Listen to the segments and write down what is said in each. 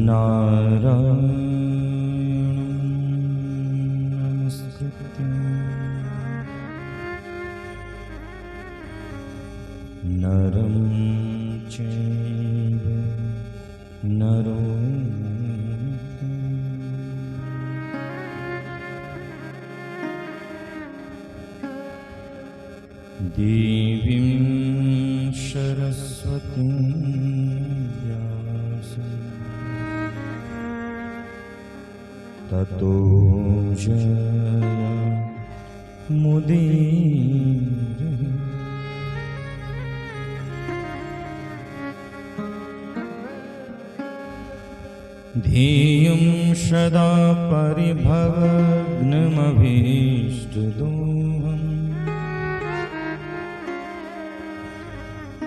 नारायणं नमस्कृत्य नरं चैव नरोत्तमं देवीं सरस्वतीं व्यासं ततो जयमुदीरये। ध्येयं सदा परिभवग्नमभीष्टदोहम्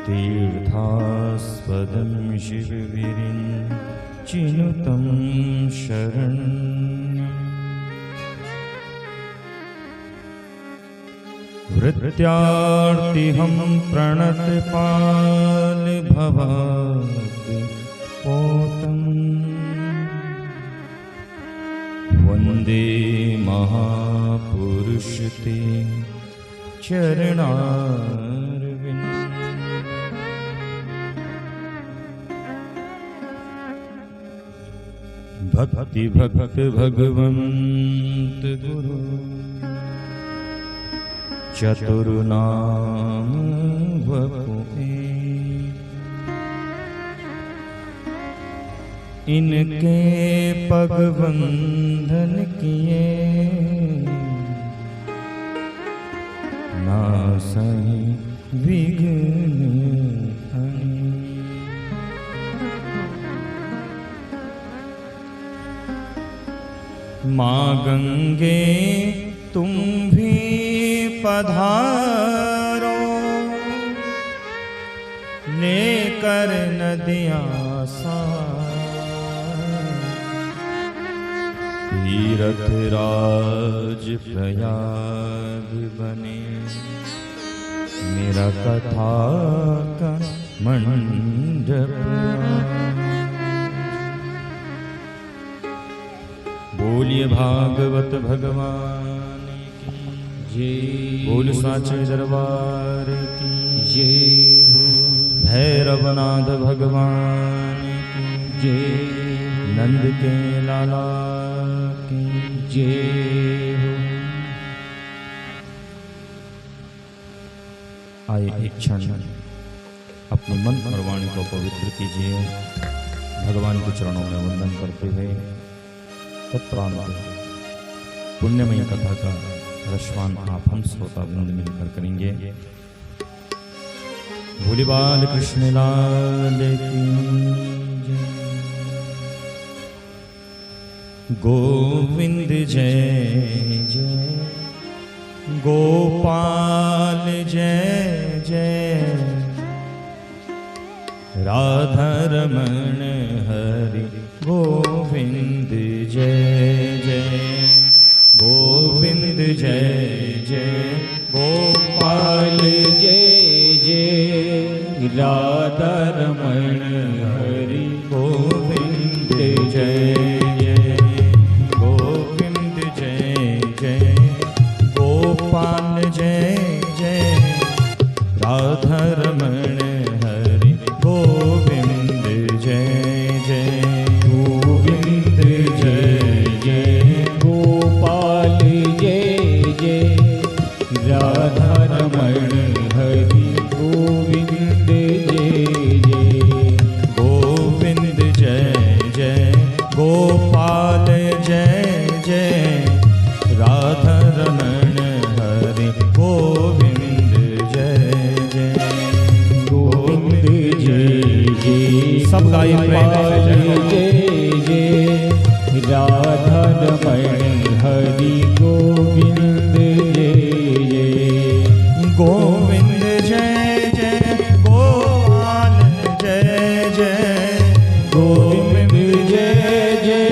तीर्थास्पदं शिवविरिञ्चिनुतं शरण्यम् वृत्यार्तिहं प्रणतपालभवाब्धिपोतम् वन्दे महापुरुषते चरणारविन्दम्। भक्ति भक्त भगवंत गुरु चतुर्नाम वपुए इनके पग बंधन किए नासहि विघ्न हनि। माँ गंगे तुम भी पधारो लेकर नदियाँ तीरथ राज प्रयाग बने मेरा कथा का मंडप। बोलिए भागवत भगवान की जय, बोल साचे दरबार की जय, भैरवनाथ भगवान की जय, नंद के लाला की जय। आइए एक क्षण अपने मन और वाणी को पवित्र कीजिए। भगवान के चरणों में वंदन करते हुए तत्प्रांत पुण्यमयी कथा का रसवान आप हम श्रोता वृंद मिलकर करेंगे। भोले बाल कृष्ण लाल की जय। गोविंद जय जय गोपाल जय जय राधा रमण हरि गोविंद जय जय गोविंद जय जय गोपाल जय जय राधा रमण हरि गोविंद जय जय गोविंद जय जय गोपाल जय जय राधा रमण हरि गोविंद जय जय गोविंद जय जय गोपाल जय जय राधा रमण हरि गोविंद जय जय गोविंद जय जय गोपाल जय जय राधा रमण हरि गोविंद जय जय गोविंद जय जय। सब गाय जय जय राधा रमण हरि गोविंद जय जय गोविंद जय जय गोपाल जय जय गोविंद जय जय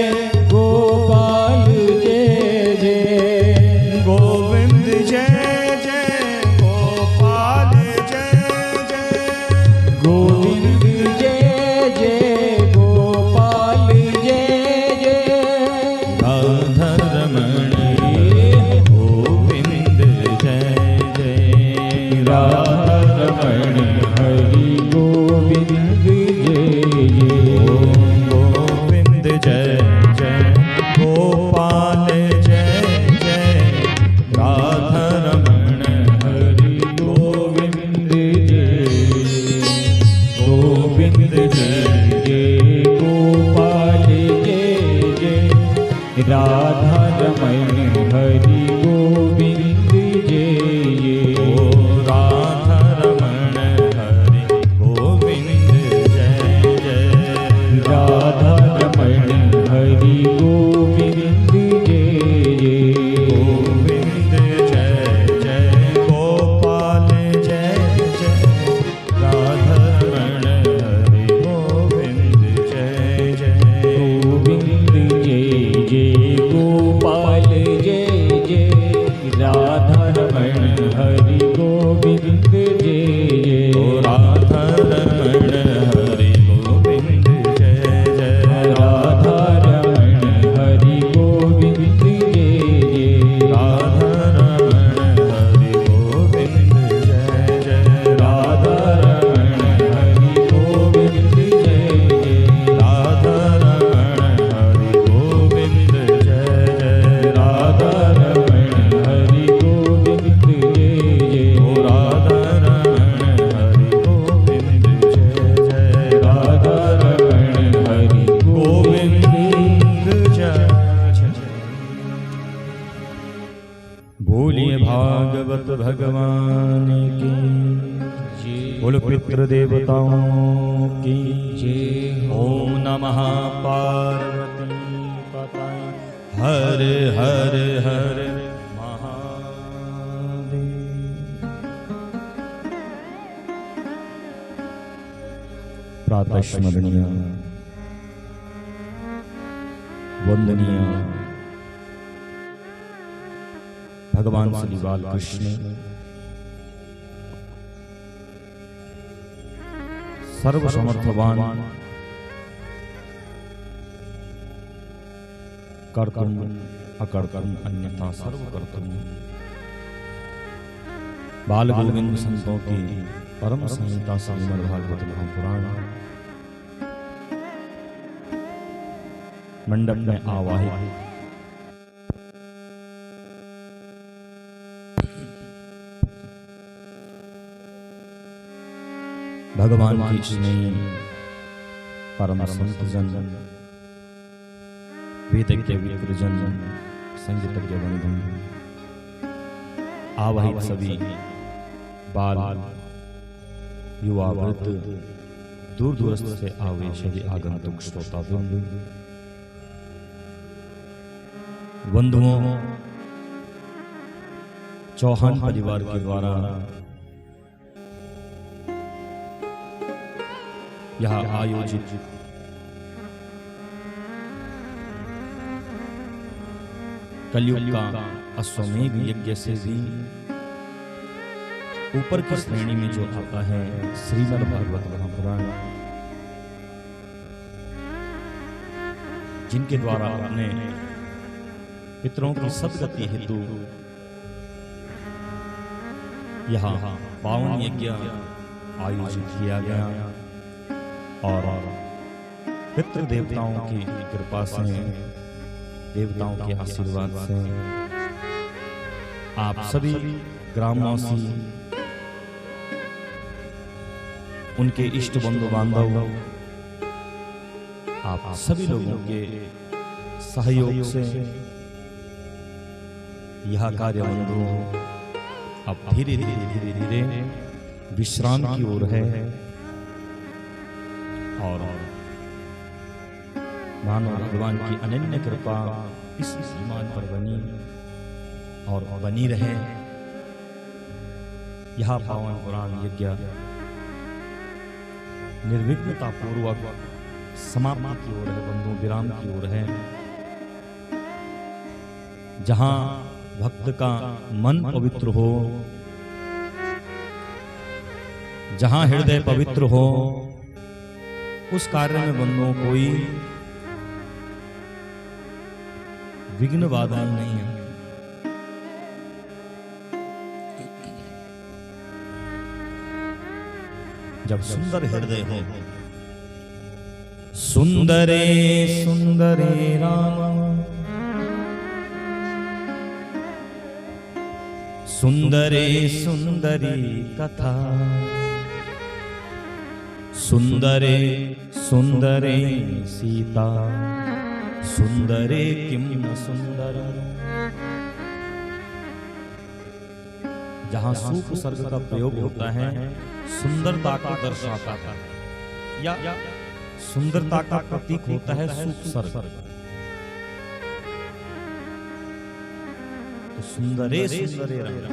राधा रमण हरि गोविंद जय। राधा रमण हरि गोविंद जय जय। राधा रमण हरि गोविंद जय। गोविंद जय जय गोपाल जय जय। राधा रमण हरि गोविंद जय जय। गोविंद जय जय गोपाल जय जय। राधा रमण हरि गोविंद जय जय। राधा रमण हरि गोविंद जय जय। राधा रमण हरि गोविंद जय जय। राधा रमण हरि गोविंद जय जय। राधा रमण हरि गोविंद जय जय। राधा रमण हरि गोविंद जय जय। राधा रमण हरि गोविंद जय जय। राधा रमण हरि गोविंद जय जय। राधा रमण हरि गोविंद जय जय। बोलिए भागवत भगवान की जय। बोल पितृ देवताओं की जय। ओम नमः पार्वती पतये हर हर हर महादेव। प्रातः स्मरणीय वंदनीय भगवान श्री बाल कृष्ण सर्व समर्थवान कर्तुम अकर्तुम अन्यथा सर्व कर्तुम बाल गोविंद संतों की परम संहिता श्रीमद् भागवत महापुराण मंडप में आवाहित भगवान की स्नेही परम संत जन वेदज्ञ विप्रजन संगीतज्ञ बंधु आवाहित सभी बाल युवा वृद्ध दूर दूरस्थ से आवे सभी आगंतुक श्रोता बंधुओं, चौहान परिवार के द्वारा यहाँ आयोजित कलयुग का अश्वमेध यज्ञ से भी ऊपर की श्रेणी में जो आता है श्रीमद् भागवत महापुराण, जिनके द्वारा अपने पितरों की सद्गति हेतु यहाँ पावन यज्ञ आयोजित किया गया और पितृ देवताओं की कृपा से, देवताओं के आशीर्वाद से आप सभी ग्रामवासी, उनके इष्ट बंधु बांधव, आप सभी लोगों के सहयोग से यह कार्य बंधु अब धीरे धीरे विश्राम की ओर है और मानो भगवान की अनन्य कृपा इस ईमान पर बनी और बनी रहे। यह पावन पुराण यज्ञ निर्विघ्नता पूर्वक समाप्ति की ओर है बंधु, विराम की ओर है। जहां भक्त का मन पवित्र हो, जहां हृदय पवित्र हो, उस कार्य में बंधुओं कोई विघ्न बाधा नहीं है। जब सुंदर हृदय हो, सुंदरे सुंदरे राम, सुंदरे सुंदरी कथा, सुंदरे सुंदरे सीता, सुंदरे किम न सुंदर। जहां सूप सर्ग का प्रयोग होता है सुंदरता को दर्शाता है या सुंदरता का प्रतीक होता है सूप सर्ग। तो सुंदरे सुंदरे रंग,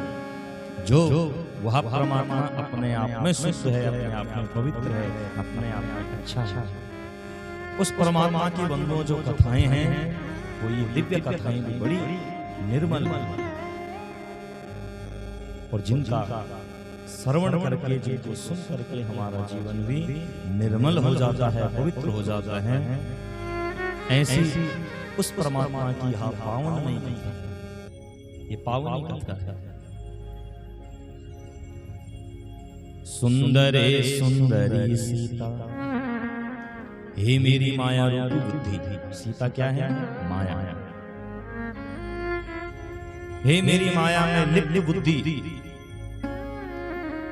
जो वह परमात्मा अपने आप में शुद्ध है, अपने आप में पवित्र है, अपने आप में अच्छा है, उस परमात्मा की बंदों जो कथाएं हैं वो ये दिव्य कथाएं भी बड़ी निर्मल और जिनका श्रवण करके, जिनको सुन करके हमारा जीवन भी निर्मल हो जाता है, पवित्र हो जाता है, ऐसी उस परमात्मा की यह पावन नहीं कथा, ये पावनी कथा है। सुंदरे सुंदरी सीता, हे मेरी माया रूपी बुद्धि। सीता क्या है? माया। हे मेरी माया में लिप्त बुद्धि,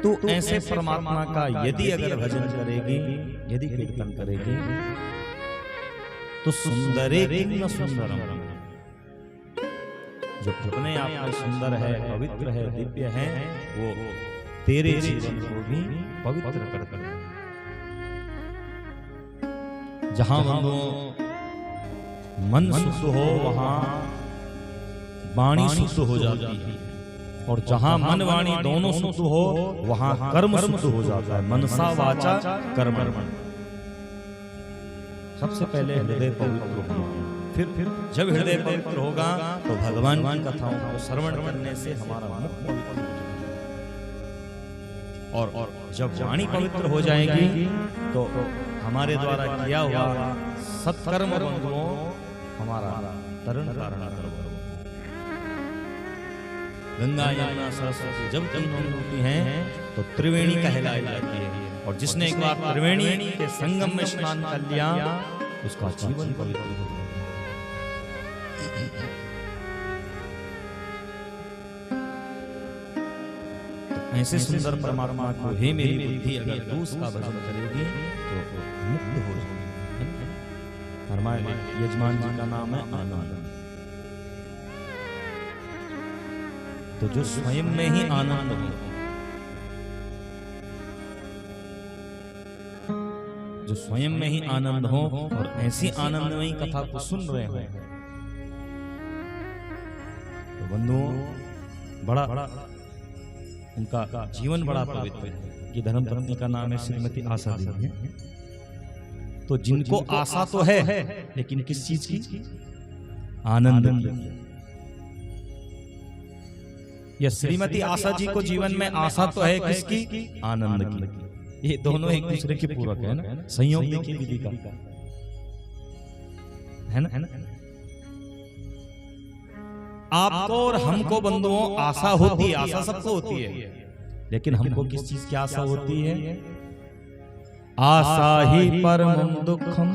तू ऐसे परमात्मा का यदि अगर भजन करेगी, यदि कीर्तन करेगी, तो सुंदरे किम सुंदरम, जो अपने आप में सुंदर है, पवित्र है, दिव्य है, वो तेरे जीवन को भी पवित्र करता है। जहां मन शुद्ध हो वहां वाणी शुद्ध हो जाती है, और जहां मन वाणी दोनों शुद्ध हो वहां कर्म शुद्ध हो जाता है। मनसा वाचा कर्म। सबसे पहले हृदय पवित्र होगा, फिर जब हृदय पवित्र होगा तो भगवान की कथाओं को श्रवण करने से हमारा मुख पवित्र हो जाएगा, और जब वाणी पवित्र हो जाएगी तो हमारे द्वारा किया हुआ सत्कर्म बंधुओं हमारा तरण कारण होगा। गंगा यमुना सरस्वती जब तीनों मिलती हैं तो त्रिवेणी कहलाई जाती है, और जिसने एक बार त्रिवेणी के संगम में स्नान कर लिया उसका जीवन पवित्र हो गया। तो ऐसे सुंदर परमात्मा को हे मेरी बुद्धि अगर तू उसका भजन करेगी तो मुक्त हो जाएगी। हमारे यजमान जी का नाम है आनंद। तो जो स्वयं में ही आनंद हो, जो स्वयं में ही आनंद हो और ऐसी आनंदमयी कथा को सुन रहे हो, तो बंधुओं बड़ा उनका जीवन बड़ा पवित्र है। ये धर्मपत्नी का नाम है श्रीमती आशा देवी है। तो जिनको आशा तो है, लेकिन किस चीज की? आनंद की। या श्रीमती आशा जी को जीवन में आशा तो है किसकी? आनंद की। ये दोनों एक दूसरे के पूरक है ना, संयोग देखिए विधि का है ना। आपको और हमको बंधुओं आशा होती है, आशा सबको होती है, लेकिन हमको किस चीज की आशा होती है? आशा ही परमं दुखम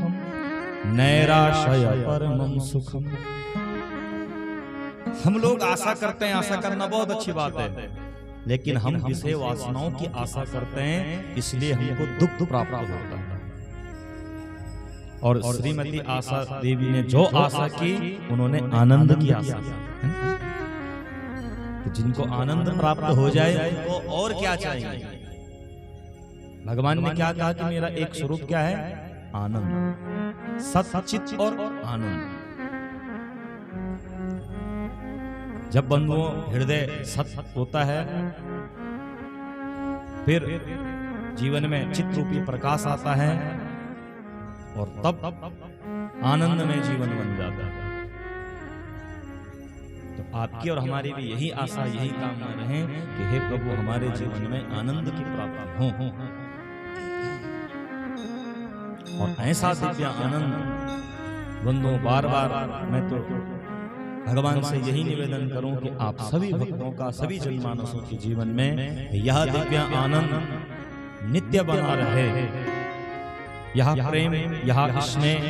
नैराशय परमं सुखम। हम लोग आशा करते हैं, आशा करना बहुत अच्छी बात है, लेकिन हम विषय वासनाओं की आशा करते हैं, इसलिए हमको दुख प्राप्त होता है। और श्रीमती आशा देवी ने जो आशा की, उन्होंने आनंद की आशा की। तो जिनको आनंद प्राप्त हो जाए उनको और क्या चाहिए? भगवान ने क्या कहा कि मेरा एक स्वरूप क्या है? आनंद, सच्चित और आनंद। जब बंधुओं हृदय सत होता है, फिर जीवन में चित्त रूपी प्रकाश आता है, और तब आनंद में जीवन बन जाता है। तो आपकी और हमारी भी यही आशा, यही कामना रहे कि हे प्रभु हमारे जीवन में आनंद की प्राप्ति हो, और ऐसा दिव्य आनंद बंधुओं बार बार मैं तो भगवान से यही निवेदन करूं कि आप सभी भक्तों का, सभी जनमानसों के जीवन में यह दिव्य आनंद नित्य बना रहे। यह प्रेम, यह स्नेह,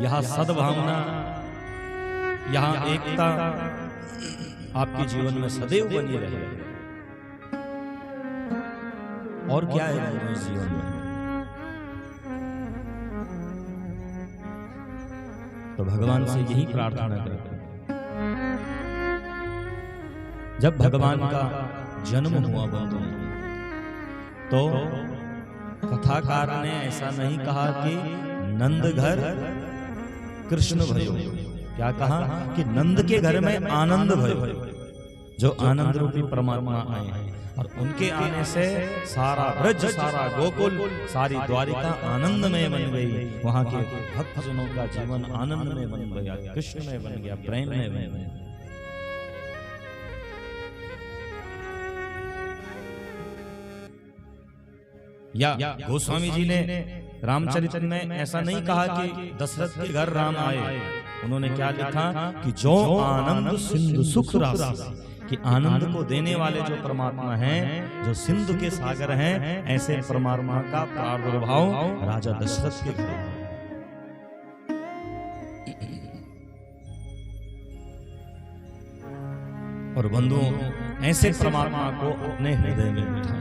यह सद्भावना, यह एकता आपके जीवन में सदैव बनी रहे। और क्या है इस जीवन में? तो भगवान से यही प्रार्थना करते हैं। जब भगवान का जन्म हुआ बंधु, तो कथाकार ने ऐसा नहीं कहा कि नंद घर कृष्ण भयो, क्या कहा कि नंद के घर में आनंद भयो, जो आनंद रूपी परमात्मा आए हैं और उनके आने से सारा ब्रज, सारा गोकुल, सारी द्वारिका आनंदमय बन गई। वहां के भक्तजनों का जीवन आनंद में बन गया, कृष्ण में बन गया, प्रेम में बन गया। या गोस्वामी जी ने रामचरित्र में ऐसा नहीं कहा कि दशरथ के घर राम आए, उन्होंने क्या लिखा कि जो आनंद सिंधु सुख राशि, कि आनंद को देने वाले जो परमात्मा हैं, जो सिंधु के सागर हैं, ऐसे परमात्मा का प्रादुर्भाव राजा दशरथ के घर। और बंधुओं, ऐसे परमात्मा को अपने हृदय में बिठाएं।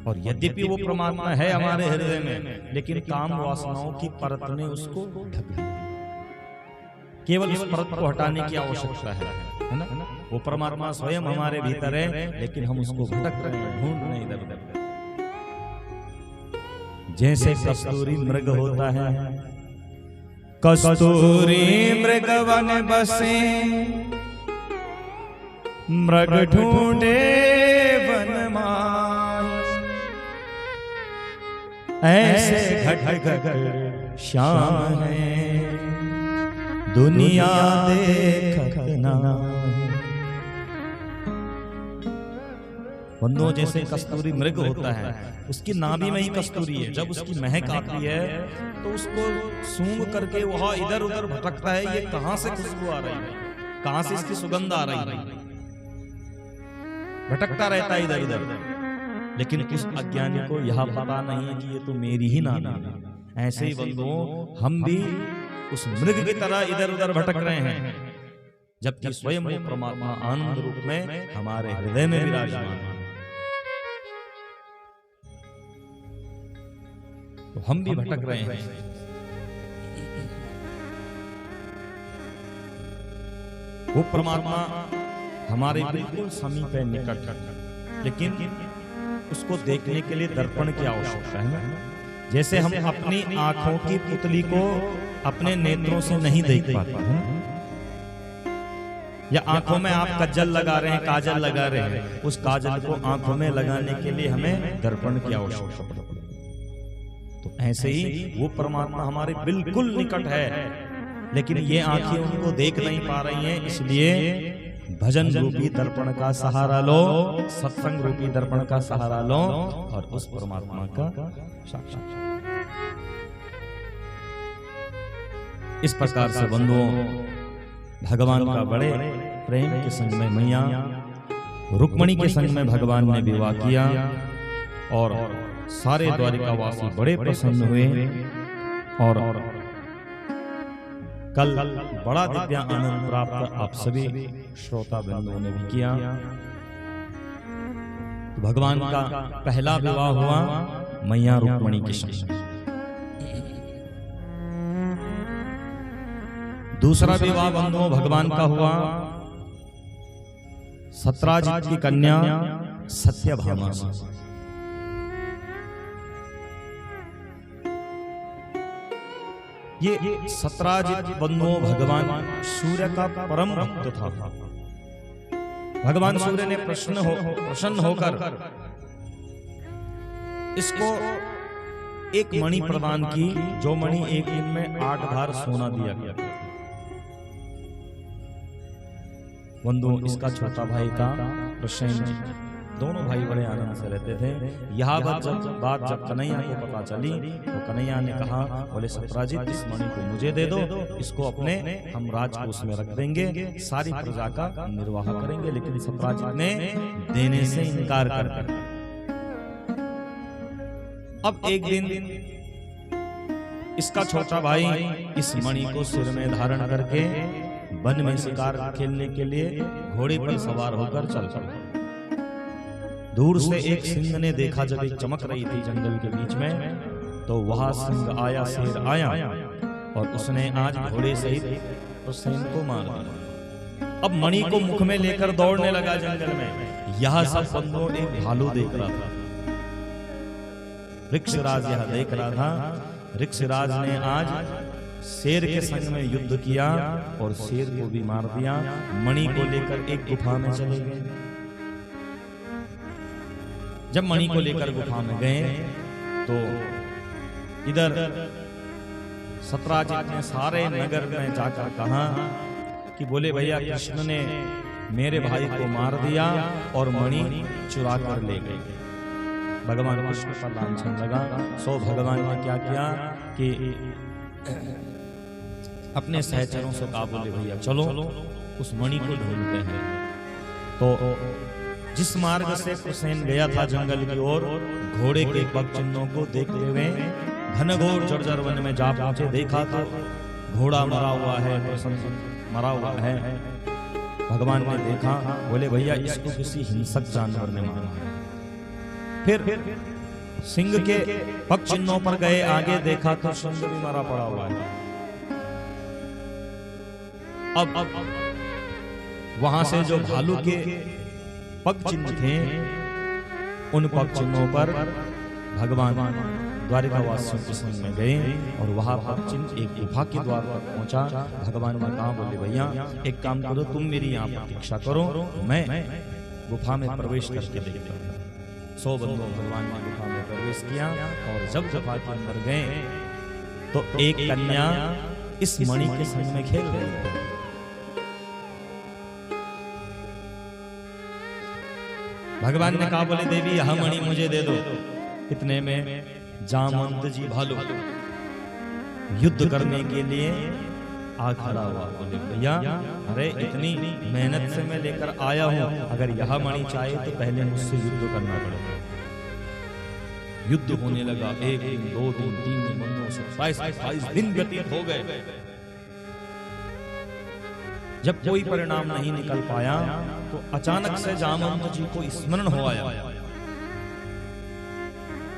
और यद्यपि वो परमात्मा है हमारे हृदय में, लेकिन काम वासनाओं की परत ने उसको ढक दिया। केवल उस परत को हटाने की आवश्यकता है ना? वो परमात्मा स्वयं हमारे भीतर है, लेकिन हम उसको भटक रहे हैं, ढूंढ रहे हैं इधर उधर। जैसे कस्तूरी मृग होता है, कस्तूरी मृग वन बसे, मृग ढूंढे वन माय, ऐसे घट घट श्याम है दुनिया देखत नाही। बंधुओं, जैसे कस्तूरी मृग होता है, उसकी नाभि में ही कस्तूरी है। जब उसकी महक आती है तो उसको सूंघ करके वह इधर उधर भटकता है, ये कहां से खुशबू आ रही है, कहां से इसकी सुगंध आ रही है, भटकता रहता है इधर उधर। लेकिन उस अज्ञानी को यह पता नहीं है कि ये तो मेरी ही नाभि है। ऐसे ही बंधुओं, हम भी उस मृग की तरह इधर उधर भटक रहे हैं, जबकि स्वयं वो परमात्मा आनंद रूप में हमारे हृदय में विराजमान है। तो हम भी भटक रहे हैं। वो परमात्मा हमारे बिल्कुल समीप है, निकट, लेकिन उसको देखने के लिए दर्पण की आवश्यकता है ना? जैसे हम अपनी आंखों की पुतली को अपने नेत्रों से नहीं देख पाते हैं, या आंखों में आप काजल लगा रहे हैं, काजल लगा रहे हैं, उस काजल को आंखों में लगाने के लिए हमें दर्पण की आवश्यकता पड़ती है। तो ऐसे ही वो परमात्मा हमारे बिल्कुल निकट है, लेकिन ये आंखें उनको देख नहीं पा रही हैं। इसलिए भजन रूपी दर्पण का सहारा लो, सत्संग रूपी दर्पण का सहारा लो और उस परमात्मा का साक्षात्कार। इस प्रकार से बंधुओं, भगवान का बड़े प्रेम के संग में मैया रुक्मणी के संग में भगवान ने विवाह किया और सारे द्वारिकावासी बड़े प्रसन्न हुए। और कल बड़ा दिव्य आनंद प्राप्त आप सभी श्रोता बंधुओं ने भी किया। तो भगवान का पहला विवाह हुआ मैया रुक्मणी के संग। दूसरा विवाह बंधुओं भगवान का हुआ सत्राजित की कन्या सत्यभामा से। ये सत्राजित बंधुओं भगवान सूर्य का परम भक्त था। भगवान सूर्य ने प्रसन्न होकर इसको एक मणि प्रदान की, जो मणि एक दिन में 8 भार सोना दिया गया। बंधुओं, इसका छोटा भाई था प्रसेन। दोनों भाई बड़े आनंद से रहते थे। यह बात जब कन्हैया को पता चली तो कन्हैया ने कहा, बोले सत्राजित, इस मणि को मुझे दे दो, इसको अपने हम राजकोष में रख देंगे, सारी प्रजा का निर्वाह करेंगे। लेकिन सत्राजित ने देने से इनकार कर दिया। अब एक दिन इसका छोटा भाई इस मणि को सिर में धारण करके वन में शिकार खेलने के लिए घोड़े पर सवार होकर चल पड़ा। दूर से एक सिंह ने देखा, जब एक चमक रही थी जंगल के बीच में, तो वहां सिंह आया, शेर आया और उसने आज घोड़े सहित उस सेन को मार दिया। अब मणि को मुख में लेकर दौड़ने लगा जंगल में। यह सब बंदों एक भालू देख रहा था। ऋक्षराज यह देख रहा था। ऋक्षराज ने आज शेर के संग में युद्ध किया और शेर को भी मार दिया। मणि को लेकर एक गुफा में चले गए। जब मणि को लेकर गुफा में गए तो इधर सत्राजित ने सारे नगर में जाकर कहा कि बोले भैया कृष्ण ने मेरे भाई को मार दिया और मणि चुरा कर ले गए। भगवान कृष्ण पर लांछन लगा। सो भगवान ने क्या किया कि अपने सहचरों से कहा, बोले भैया चलो उस मणि को ढूंढते हैं। तो जिस मार्ग से कुसेन गया था जंगल की ओर, घोड़े के पग चिन्हों को देखते हुए घनघोर जर्जर वन में जा पहुंचे। देखा तो घोड़ा मरा हुआ है, मरा हुआ है। भगवान ने देखा, बोले भैया इसको किसी हिंसक जानवर ने मारा है। फिर सिंह के पग चिन्हों पर गए, आगे देखा तो सिंह भी मरा पड़ा हुआ है। अब वहां से जो भालू के पग चिन्ह थे, उन पग चिन्हों पर भगवान द्वारिका वासियों के संग में गए और वहां पग चिन्ह एक गुफा के द्वार पर पहुंचा। भगवान ने कहा, बोले भैया एक काम करो, तुम मेरी यहाँ प्रतीक्षा करो, मैं गुफा में प्रवेश करके देखता हूँ। 100 बंदों भगवान ने गुफा में प्रवेश किया और जब गुफा के अंदर गए तो एक कन्या इस मणि के संग में खेल रही थी। भगवान ने कहा, बोले देवी यह मणि मुझे दे दो। इतने में जामवंत जी भालू युद्ध करने के लिए आ खड़ा हुआ। बोले भैया अरे इतनी मेहनत से मैं लेकर आया हूं, अगर यह मणि चाहे तो पहले मुझसे युद्ध करना पड़ेगा। युद्ध होने लगा। 1 दिन 2 दिन 3 दिन बंदों से 27 दिन व्यतीत हो गए। जब कोई परिणाम नहीं निकल पाया तो अचानक से जामवंत जी को स्मरण हो आया।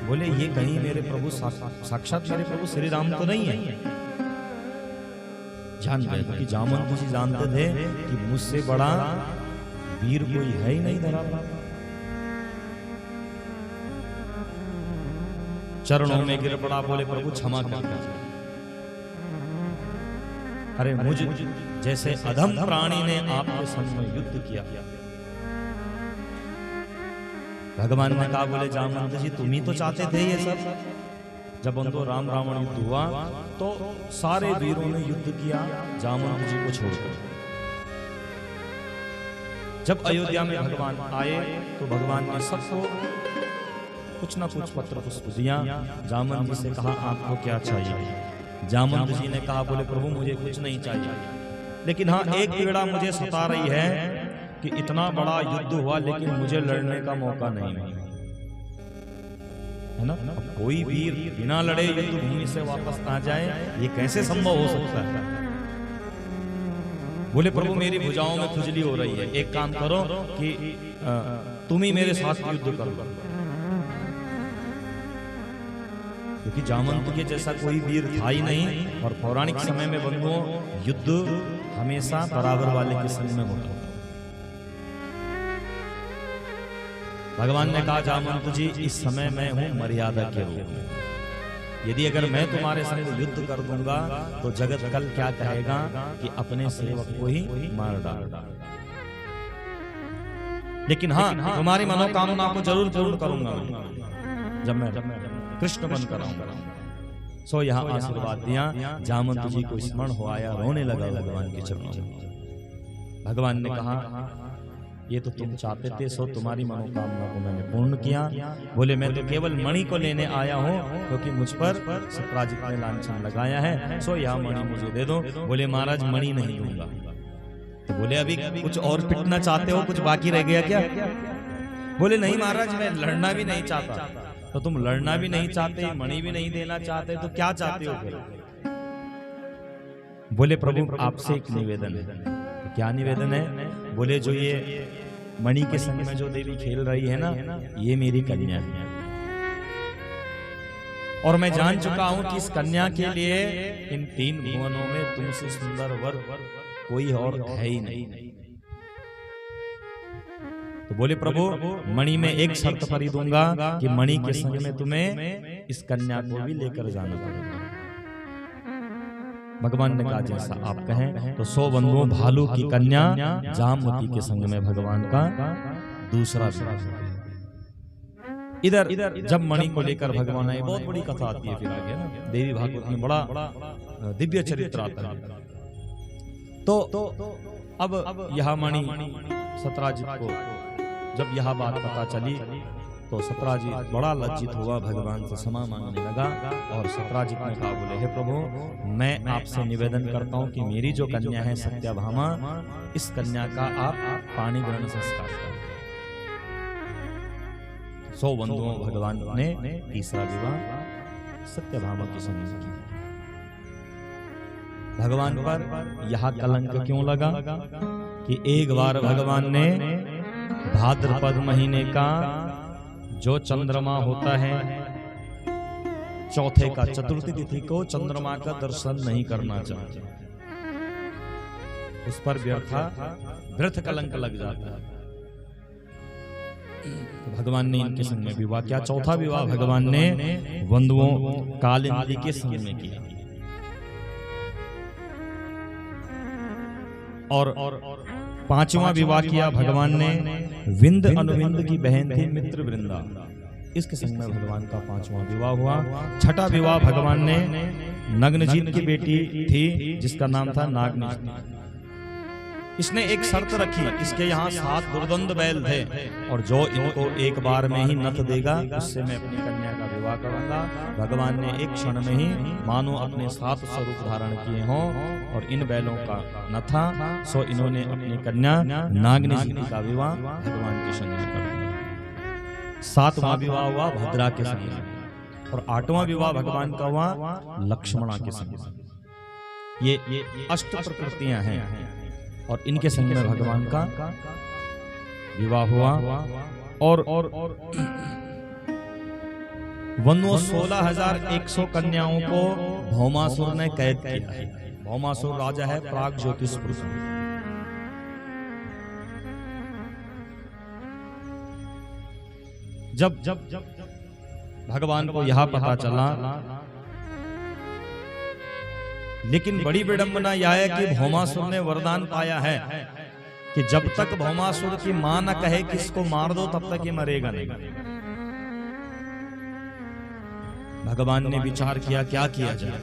बोले ये कहीं मेरे प्रभु साक्षात मेरे प्रभु श्री राम तो नहीं है। जान गए कि जामवंत जी जानते थे कि मुझसे बड़ा वीर कोई है ही नहीं धरा पर। चरणों में गिर पड़ा, बोले प्रभु क्षमा कर दीजिए। अरे मुझ जैसे अधम प्राणी ने आपके संग में युद्ध किया। भगवान ने कहा, बोले जामवंत जी तुम ही तो चाहते थे ये सब। जब उनको राम रावण युद्ध हुआ तो सारे वीरों ने युद्ध किया जामवंत जी को छोड़कर। जब अयोध्या में भगवान आए तो भगवान ने सबको कुछ ना कुछ पत्र पुष्प दिया। जामवंत जी से कहा, आपको क्या चाहिए? जामवंत जी ने कहा, बोले प्रभु मुझे कुछ नहीं चाहिए, लेकिन हाँ एक पीड़ा मुझे सता रही है कि इतना बड़ा युद्ध हुआ लेकिन मुझे लड़ने का मौका नहीं मिला, है ना। अब कोई वीर बिना लड़े युद्ध भूमि से वापस आ जाए, ये कैसे संभव हो सकता है? बोले प्रभु मेरी भुजाओं में खुजली हो रही है, एक काम करो कि तुम ही मेरे साथ युद्ध करो। क्योंकि जामवंत के जैसा कोई वीर था ही नहीं और पौराणिक समय में बंधुओं युद्ध हमेशा बराबर वाले के संग में होता। भगवान ने कहा, जामवंत जी इस समय मैं हूं मर्यादा के रूप में। यदि अगर मैं तुम्हारे संग युद्ध कर दूंगा तो जगत कल क्या कहेगा कि अपने सेवक को ही मार डाला। लेकिन हाँ तुम्हारी मनोकामना को जरूर पूर्ण करूंगा जब मैं कृष्ण बनकर आऊंगा। सो यहाँ आशीर्वाद दिया। जामवंत जी को स्मरण हो आया, रोने लगा भगवान के चरणों में। भगवान ने कहा, ये तो तुम चाहते थे, सो तुम्हारी मनोकामना को मैंने पूर्ण किया। बोले मैं तो केवल मणि को लेने आया हूँ क्योंकि मुझ पर सत्राजित ने लांछन लगाया है, सो यह मणि मुझे दे दो। बोले महाराज मणि नहीं दूंगा। तो बोले अभी कुछ और पिटना चाहते हो, कुछ बाकी रह गया क्या? बोले नहीं महाराज मैं लड़ना भी नहीं चाहता। तो तुम लड़ना भी नहीं चाहते, मणि भी नहीं देना चाहते, तो क्या चाहते हो फिर? बोले प्रभु आपसे एक निवेदन है। तो क्या निवेदन है? बोले जो ये मणि के संग में जो देवी खेल रही है ना, ये मेरी कन्या है। और मैं जान चुका हूं कि इस कन्या के लिए इन 3 भुवनों में तुमसे सुंदर वर कोई और है ही नहीं। तो बोले प्रभु मणि में एक शर्त पर ही दूंगा कि मणि के संग में तुम्हें इस कन्या को भी लेकर जाना पड़ेगा। भगवान ने कहा जैसा आप कहें। तो 100 बंधुओं भालू की कन्या जामवती के संग में भगवान का दूसरा विवाह। इधर जब मणि को लेकर भगवान आए, बहुत बड़ी कथा आती है फिर आगे ना, देवी भागवत में बड़ा दिव्य चरित्र आता है। तो अब यह मणि सतराजित को जब यह बात पता चली तो सतराजित बड़ा लज्जित हुआ, भगवान से क्षमा मांगने लगा। और सतराजित ने कहा बोले हे प्रभु मैं आपसे निवेदन करता हूं कि मेरी जो कन्या है सत्यभामा, इस कन्या का आप पाणी ग्रहण संस्कार करें। 100 बंधुओं भगवान ने तीसरा विवाह सत्यभामा के संग किया। भगवान पर यह कलंक क्यों लगा कि एक बार भगवान ने भाद्रपद महीने का जो चंद्रमा होता है, चौथे का चतुर्थी तिथि को चंद्रमा का दर्शन नहीं करना चाहिए, उस पर व्यर्थ कलंक लग जाता है। तो भगवान ने इनके संग में विवाह किया। चौथा विवाह भगवान ने बंधुओं कालिंदी के संग में किया। और 5वां विवाह किया भगवान ने विंद अनुविंद की बहन थी मित्र वृंदा, इसके संग में भगवान का 5वां विवाह हुआ। 6ठा विवाह भगवान ने नग्नजीत की बेटी थी जिसका नाम था नागनी। इसने एक शर्त रखी, इसके यहाँ 7 दुर्दंड बैल थे और जो इनको एक बार में ही नथ देगा उससे मैं अपनी कन्या का विवाह करूंगा। भगवान ने एक क्षण में ही मानो अपने 7 स्वरूप धारण किए हों और इन बैलों का नथा, सो इन्होंने अपनी कन्या नागनी जी का विवाह भगवान के संग कर दिया। 7वां विवाह हुआ भद्रा के संग और 8वां विवाह भगवान का हुआ लक्ष्मणा के संग। ये अष्ट प्रकृतियां हैं और इनके संग में भगवान का विवाह हुआ। और वनुओं 16,100 कन्याओं को भौमासुर ने कैद किया है। भौमासुर राजा है प्राग ज्योतिषपुर से। जब भगवान को यह पता चला, लेकिन बड़ी विडंबना यह है कि भौमासुर ने वरदान पाया है कि जब तक भौमासुर की मां न कहे कि इसको मार दो तब तक ये मरेगा नहीं। भगवान ने विचार किया क्या किया जाए,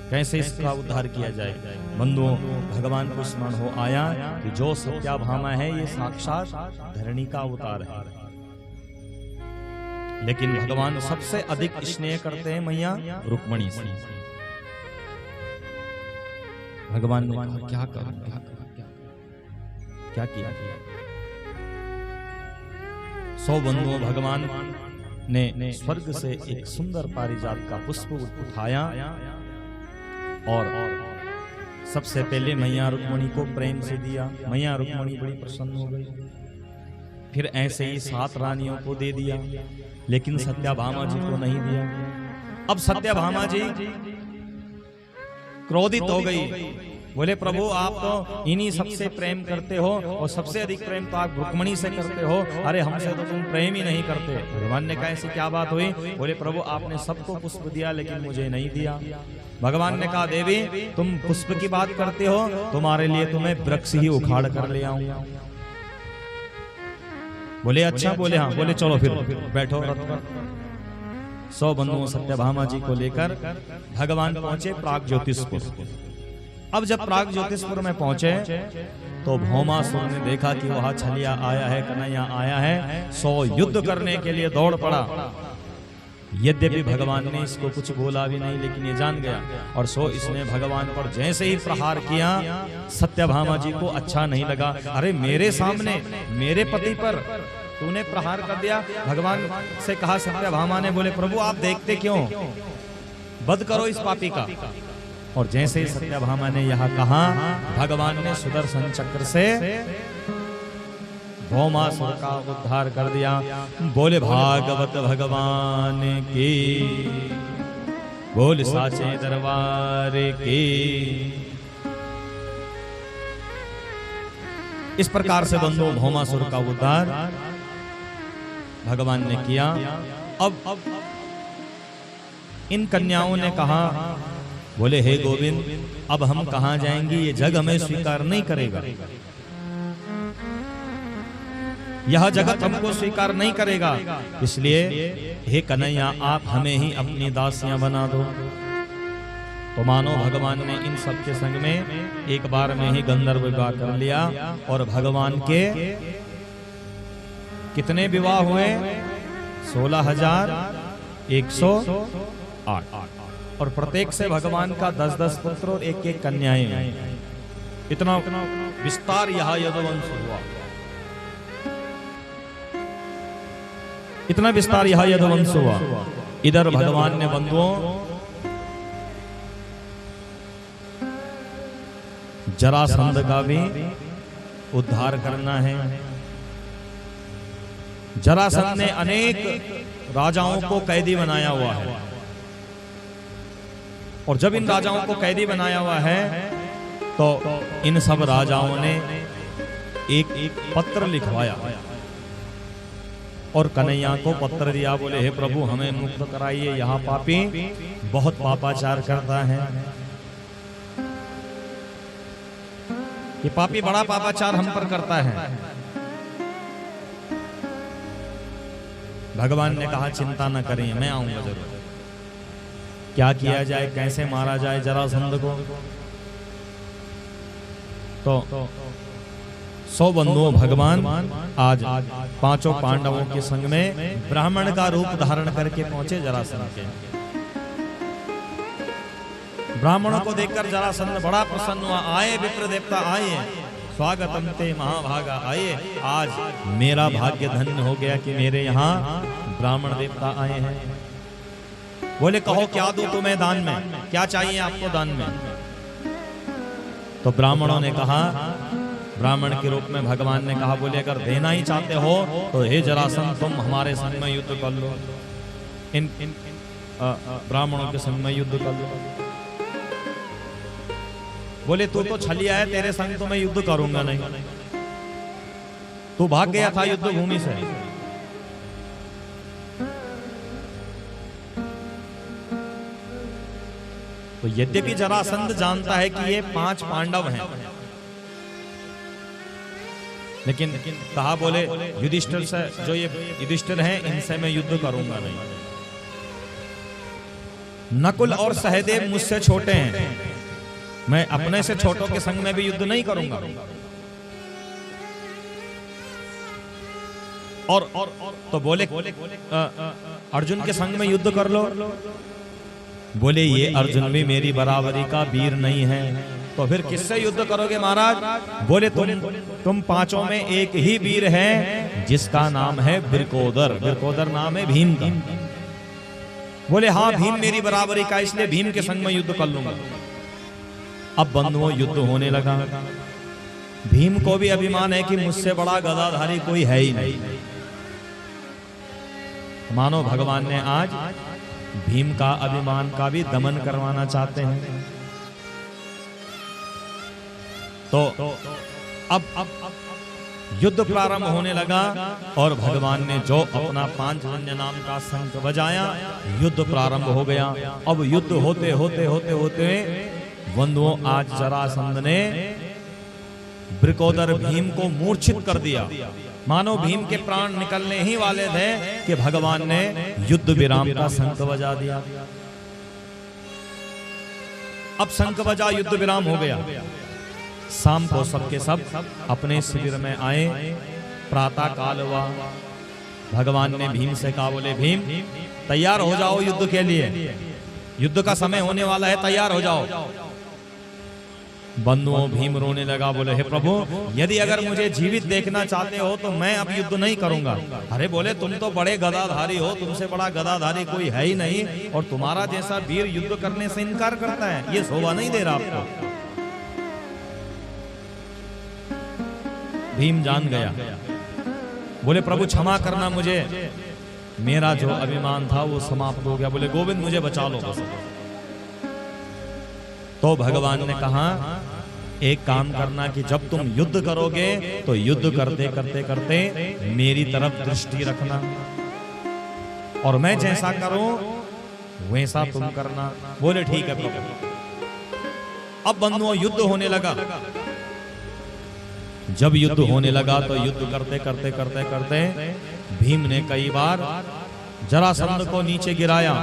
कैसे इसका उद्धार किया जाए। बंधुओं भगवान को स्मरण हो आया कि जो सत्याभामा है ये साक्षात धरणी का अवतार है, लेकिन भगवान सबसे अधिक स्नेह करते हैं मैया रुक्मणी से। भगवान ने कहा क्या करूं, क्या किया। 100 बंधुओं भगवान ने स्वर्ग से एक सुंदर पारिजात का पुष्प उठाया और सबसे पहले मैया रुक्मणी को प्रेम से दिया। मैया रुक्मणी बड़ी प्रसन्न हो गई। फिर ऐसे ही 7 रानियों को दे दिया, लेकिन सत्याभामा जी को नहीं दिया। अब सत्याभामा जी क्रोधित हो गई, बोले प्रभु आप तो इन्हीं सबसे प्रेम करते हो और सबसे अधिक प्रेम तो आप रुक्मणी से करते हो, अरे हमसे तो तुम प्रेम ही नहीं करते। भगवान ने कहा ऐसी क्या बात हुई? बोले प्रभु आपने सबको पुष्प दिया लेकिन मुझे नहीं दिया। भगवान ने कहा देवी तुम पुष्प की बात करते हो, तुम्हारे लिए तुम्हें वृक्ष ही उखाड़ कर ले आऊंगा। बोले अच्छा, बोले हाँ, बोले चलो फिर बैठो रथ पर। 100 बंधुओं सत्यभामा जी को लेकर भगवान पहुंचे प्राग ज्योतिषपुर। अब जब प्राग ज्योतिषपुर में पहुंचे तो भौमासुर ने देखा कि वहां छलिया आया है, कन्हैया आया है, 100 युद्ध करने के लिए दौड़ पड़ा। यद्यपि भगवान ने इसको कुछ बोला भी नहीं, लेकिन ये जान गया और सो इसने भगवान पर जैसे ही प्रहार किया, सत्यभामा जी को अच्छा नहीं लगा। अरे मेरे सामने मेरे पति पर तूने प्रहार कर दिया। भगवान से कहा सत्यभामा ने, बोले प्रभु आप देखते क्यों, वध करो इस पापी का। और जैसे ही सत्यभामा ने यह कहा, भगवान ने सुदर्शन चक्र से भौमासुर का उद्धार कर दिया। बोले भागवत भगवान की। बोल साचे दरबार की। इस प्रकार से बंधुओं भौमासुर का उद्धार भगवान ने किया। अब इन कन्याओं ने कहा, बोले हे गोविंद, अब हम कहां जाएंगे, ये जग हमें स्वीकार नहीं करेगा, यह जगत हमको स्वीकार नहीं करेगा, इसलिए हे कन्हैया आप हमें ही अपनी दासियां बना दो। तो मानो भगवान ने इन सब के संग में एक बार में ही गंधर्व विवाह कर लिया। और भगवान के कितने विवाह हुए? 16,108। और प्रत्येक से भगवान का 10-10 पुत्र और 1-1 कन्याएं हैं। इतना विस्तार यह यदुवंश हुआ, इतना विस्तार यह यदुवंश हुआ। इधर भगवान ने बंधुओं जरासंध का भी उद्धार करना है। जरासंध ने अनेक राजाओं को कैदी बनाया हुआ है। और जब इन राजाओं को कैदी बनाया हुआ है तो इन सब राजाओं ने एक पत्र लिखवाया और कन्हैया को पत्र दिया। बोले हे प्रभु हमें मुक्त कराइए, यहाँ पापी बहुत पापाचार करता है, ये पापी बड़ा पापाचार हम पर करता है। भगवान ने कहा चिंता न करें, मैं आऊंगा जरूर। क्या किया जाए, कैसे मारा जाए जरासंध को? तो 100 बंधुओं भगवान आज 5 पांडवों के संग में ब्राह्मण का रूप धारण करके पहुंचे जरासंध के। ब्राह्मणों को देखकर जरासंध बड़ा प्रसन्न हुआ। आए विप्र देवता आए, स्वागतम ते महाभागा, आए आज मेरा भाग्य धन्य हो गया कि मेरे यहाँ ब्राह्मण देवता आए हैं। बोले कहो क्या दूं तुम्हें दान में, क्या चाहिए आपको दान में? तो ब्राह्मणों ने कहा, ब्राह्मण के रूप में भगवान ने कहा, बोले अगर देना ही चाहते हो तो हे जरासंध तुम हमारे संग में युद्ध कर लो, इन ब्राह्मणों के संग में युद्ध कर लो। बोले तू तो छलिया है, तेरे संग तो मैं युद्ध करूंगा नहीं, तू भाग गया था युद्ध भूमि से। तो यद्यपि जरासंध जानता है कि ये 5 पांडव हैं, लेकिन कहा बोले युधिष्ठिर से, जो ये युधिष्ठिर हैं इनसे मैं युद्ध करूंगा नहीं। नकुल और सहदेव मुझसे छोटे हैं, मैं अपने से छोटों के संग में भी युद्ध नहीं करूंगा। और तो बोले अर्जुन के संग में युद्ध कर लो। बोले ये अर्जुन भी मेरी बराबरी का वीर नहीं है, तो फिर किससे युद्ध करोगे महाराज? बोले तुम 5 में एक ही वीर है जिसका नाम है वृकोदर। वृकोदर नाम है भीम का। बोले हाँ भीम मेरी बराबरी का, इसलिए भीम के संग में युद्ध कर लूंगा। अब बंधुओं युद्ध होने लगा। भीम को भी अभिमान है कि मुझसे बड़ा गदाधारी कोई है ही नहीं। मानो भगवान ने आज भीम का अभिमान का भी दमन करवाना चाहते हैं। तो अब युद्ध प्रारंभ होने लगा और भगवान ने जो अपना पांचजन्य नाम का शंख बजाया, युद्ध प्रारंभ हो गया। अब युद्ध होते होते होते होते बंधुओं आज जरासंध ने वृकोदर भीम को मूर्छित कर दिया। मानो भीम के प्राण निकलने ही वाले थे कि भगवान ने युद्ध विराम का शंख बजा दिया। अब शंख बजा, युद्ध विराम हो गया। शाम को सबके सब अपने शिविर में आए। प्रातः काल हुआ। भगवान ने भीम से कहा, बोले भीम तैयार हो जाओ युद्ध के लिए, युद्ध का समय होने वाला है, तैयार हो जाओ। बंधुओं भीम रोने लगा। बोले हे प्रभु यदि अगर मुझे जीवित देखना चाहते हो तो मैं अब युद्ध नहीं करूंगा। अरे बोले तुम तो बड़े गदाधारी हो, तुमसे बड़ा गदाधारी कोई है ही नहीं, और तुम्हारा जैसा वीर युद्ध करने से इनकार करता है, ये शोभा नहीं दे रहा आपको। भीम जान गया। बोले प्रभु क्षमा करना, मुझे मेरा जो अभिमान था वो समाप्त हो गया। बोले गोविंद मुझे बचा लो बस। तो भगवान ने कहा एक काम करना कि जब तुम युद्ध करोगे तो युद्ध करते करते करते मेरी तरफ दृष्टि रखना, और मैं जैसा करूं वैसा तुम करना। बोले ठीक है प्रभु। अब बंधुओं युद्ध होने लगा। जब युद्ध होने लगा तो युद्ध करते करते करते करते भीम ने कई बार जरासंध को नीचे गिराया,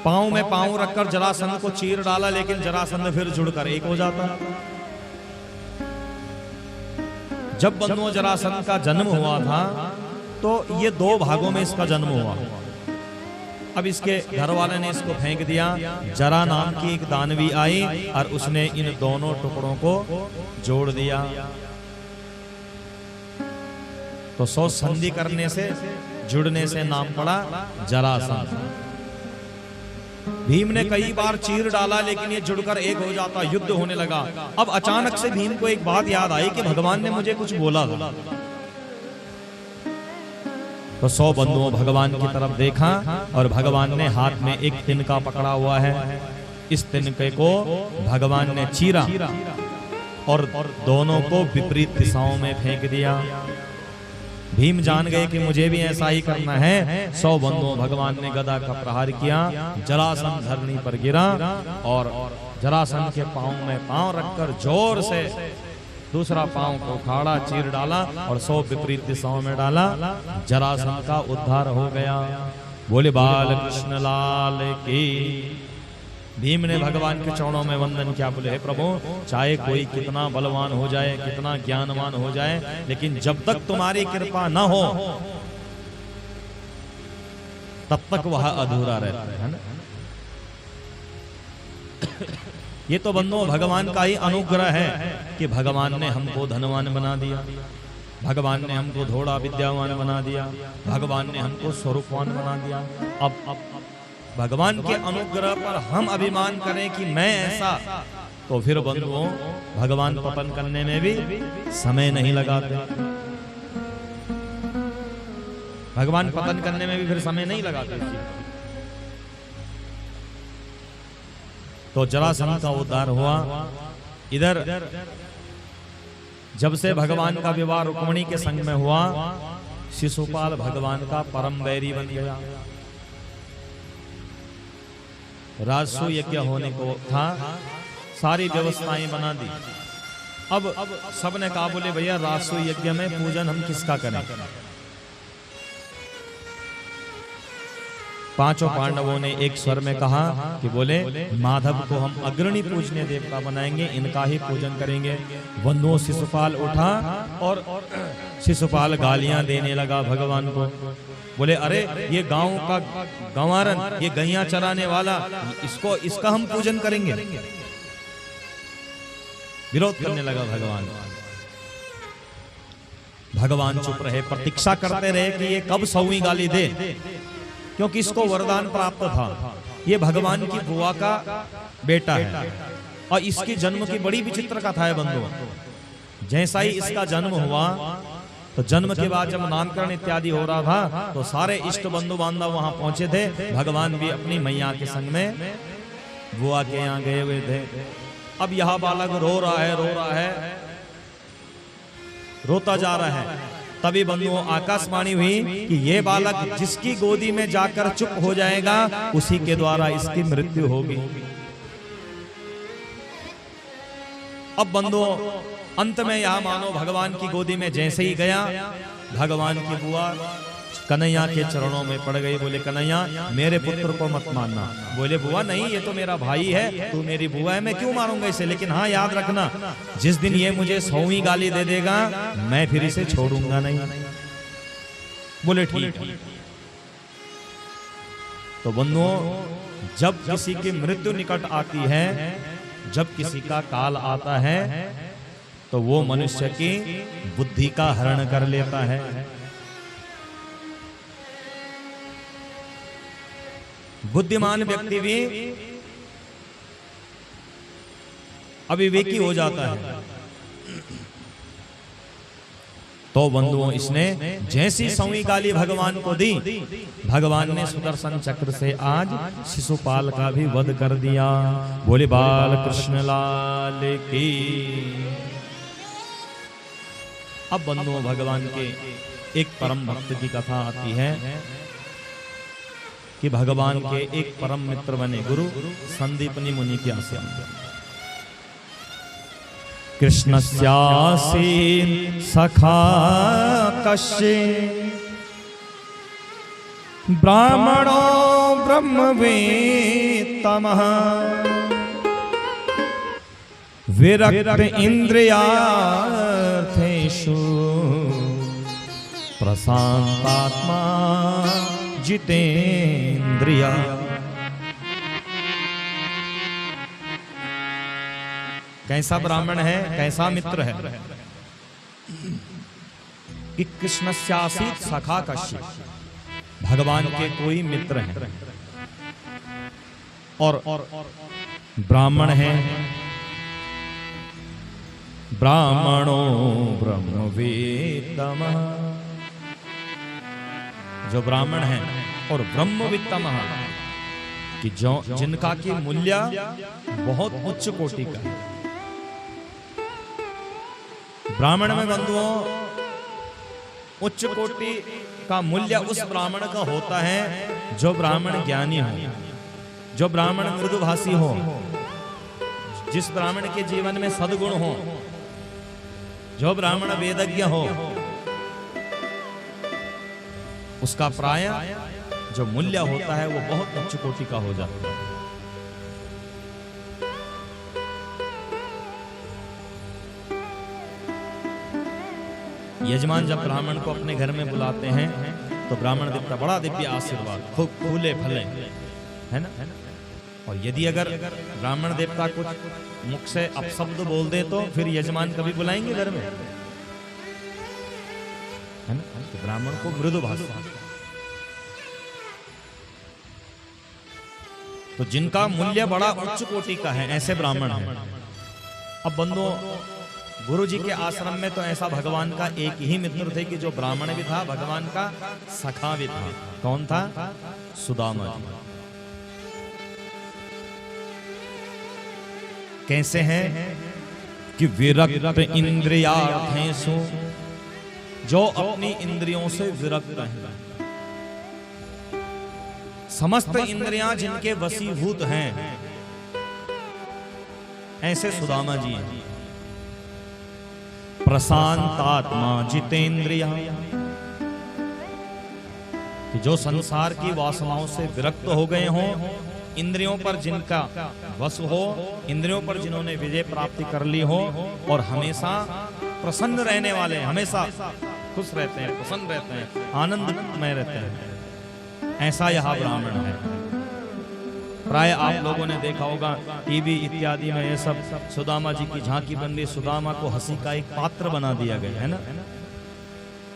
पांव में पांव रखकर जरासंध को चीर डाला, लेकिन जरासंध फिर जुड़कर एक हो जाता। जब बंधुओं जरासंध का जन्म हुआ था तो ये दो भागों में इसका जन्म हुआ। अब इसके घर वाले ने इसको फेंक दिया। जरा नाम की एक दानवी आई और उसने इन दोनों टुकड़ों को जोड़ दिया। तो सौ संधि करने से जुड़ने से नाम पड़ा जरासंध। भीम ने कई बार चीर डाला लेकिन ये जुड़कर एक हो जाता, युद्ध होने लगा। अब अचानक से भीम को एक बात याद आई कि भगवान ने मुझे कुछ बोला था। तो 100 बंधुओं भगवान की तरफ देखा और भगवान ने हाथ में एक तिनका पकड़ा हुआ है। इस तिनके को भगवान ने चीरा और दोनों को विपरीत दिशाओं में फेंक दिया। भीम जान गए कि मुझे भी ऐसा ही करना है। 100 बंधुओं भगवान ने गदा का प्रहार किया। जरासंध धरनी पर गिरा और जरासंध के पांव में पांव रखकर जोर से दूसरा पांव को उखाड़ा, चीर डाला और 100 विपरीत दिशाओं में डाला। जरासंध का उद्धार हो गया। बोले बाल कृष्ण लाल की। भीम ने भगवान के चरणों में वंदन किया। बोले हे प्रभु, चाहे कोई कितना बलवान हो जाए, कितना ज्ञानवान हो जाए, लेकिन जब तक तुम्हारी कृपा न हो तब तक वह अधूरा रहता है ना। ये तो बंधुओं भगवान का ही अनुग्रह है कि भगवान ने हमको धनवान बना दिया, भगवान ने हमको थोड़ा विद्यावान बना दिया, भगवान ने हमको स्वरूपवान बना दिया। अब भगवान के अनुग्रह पर हम अभिमान करें कि मैं ऐसा, तो फिर बंधुओं भगवान पतन करने में भी समय नहीं लगाते। भगवान पतन करने में भी फिर समय नहीं लगाते। तो जरासंध का उद्धार हुआ। इधर जब से भगवान का विवाह रुक्मिणी के संग में हुआ, शिशुपाल भगवान का परम बैरी बन गया। राजसूय यज्ञ होने को था, सारी व्यवस्थाएं बना दी। अब सबने कहा बोले भैया राजसूय यज्ञ में पूजन हम किसका करें। पांचों पांडवों ने एक स्वर में कहा कि बोले माधव को हम अग्रणी पूजनीय देवता बनाएंगे, इनका ही पूजन करेंगे। बंधुओं शिशुपाल उठा और शिशुपाल गालियां देने लगा भगवान को। बोले अरे ये गांव का गंवारन, ये गैया चराने वाला, इसका हम पूजन करेंगे। विरोध करने लगा भगवान। भगवान चुप रहे, प्रतीक्षा करते रहे कि ये कब 100वीं गाली दे, क्योंकि इसको वरदान प्राप्त था। ये भगवान की बुआ का बेटा है और इसकी जन्म की बड़ी विचित्र कथा है बंधु। जैसा ही इसका जन्म हुआ तो जन्म के बाद जब नामकरण इत्यादि हो रहा था तो सारे इष्ट बंधु बांधव वहां पहुंचे थे। भगवान भी अपनी मैया के संग में बुआ के यहाँ गए हुए थे। अब यह बालक रो रहा है, रोता जा रहा है। तभी बंधुओं आकाशवाणी हुई कि ये बालक जिसकी गोदी में जाकर चुप हो जाएगा उसी के द्वारा इसकी मृत्यु होगी। अब बंधुओं अंत में यह मानो भगवान की गोदी में जैसे ही गया, भगवान की बुआ कन्हैया के चरणों में पड़ गई। बोले कन्हैया मेरे पुत्र को मत मारना। बोले बुआ नहीं, ये तो मेरा भाई है, तू मेरी बुआ है, मैं क्यों मारूंगा इसे। लेकिन हाँ याद रखना, जिस दिन ये मुझे 100वीं गाली दे देगा मैं फिर इसे छोड़ूंगा नहीं। बोले ठीक। तो बंधुओं जब किसी की मृत्यु निकट आती है, जब किसी का काल आता है, तो वो मनुष्य की बुद्धि का हरण कर लेता है। बुद्धिमान व्यक्ति भी अविवेकी हो जाता है। तो बंधुओं इसने जैसी सौई गाली भगवान को दी, भगवान ने सुदर्शन चक्र से आज शिशुपाल का भी वध कर दिया। बोले बाल कृष्ण लाल की। अब बंधुओं भगवान के एक परम भक्त की कथा आती है कि भगवान के एक परम मित्र बने गुरु संदीपनी मुनि के आश्रम में। कृष्णस्यासीन सखा कश्चित् ब्राह्मणो ब्रह्मवेत्तमः विरक्त इंद्रियार्थेषु प्रशांतात्मा जितेंद्रिया। कैसा ब्राह्मण है, कैसा मित्र है कि कृष्णस्यासीत सखा कश्चित्, भगवान के कोई मित्र हैं और ब्राह्मण है। ब्राह्मणो ब्रह्मवेत्तमः, जो ब्राह्मण है और ब्रह्मवित्तमः कि जो जिनका की मूल्य बहुत उच्च कोटि का है। ब्राह्मण में बंधुओं उच्च कोटि का मूल्य उस ब्राह्मण का होता है जो ब्राह्मण ज्ञानी हो, जो ब्राह्मण मृदुभाषी हो, जिस ब्राह्मण के जीवन में सद्गुण हो, जो ब्राह्मण वेदज्ञ हो, उसका प्राय जो मूल्य होता है वो बहुत उच्च कोटि का हो जाता है। यजमान जब ब्राह्मण को अपने घर में बुलाते हैं तो ब्राह्मण देवता बड़ा दिव्य आशीर्वाद, खूब फूले फले, है ना। और यदि अगर ब्राह्मण देवता कुछ मुख से अपशब्द बोल दे तो फिर यजमान कभी बुलाएंगे घर में, है ना। तो ब्राह्मण को मृदु भाषा, तो जिनका मूल्य बड़ा उच्च कोटि का है ऐसे ब्राह्मण हैं। अब बंधुओं गुरु जी के आश्रम में तो ऐसा भगवान का एक ही मित्र थे कि जो ब्राह्मण भी था, भगवान का सखा भी था। कौन था? सुदामा जी। कैसे हैं कि विरक्त इंद्रियार्थेषु, जो अपनी इंद्रियों से विरक्त हैं, समस्त इंद्रियां जिनके वशीभूत हैं, ऐसे सुदामा जी हैं। प्रशांतात्मा जितेंद्रिया, कि जो संसार की वासनाओं से विरक्त हो गए हों, इंद्रियों पर जिनका वश हो, इंद्रियों पर जिन्होंने विजय प्राप्ति कर ली हो और हमेशा प्रसन्न रहने वाले, हमेशा खुश रहते हैं, प्रसन्न रहते हैं, आनंदमय रहते हैं, ऐसा यह ब्राह्मण है। प्राय आप लोगों ने देखा होगा टीवी इत्यादि में ये सब सुदामा जी की झांकी बन रही, सुदामा को हंसी का एक पात्र बना दिया गया है ना।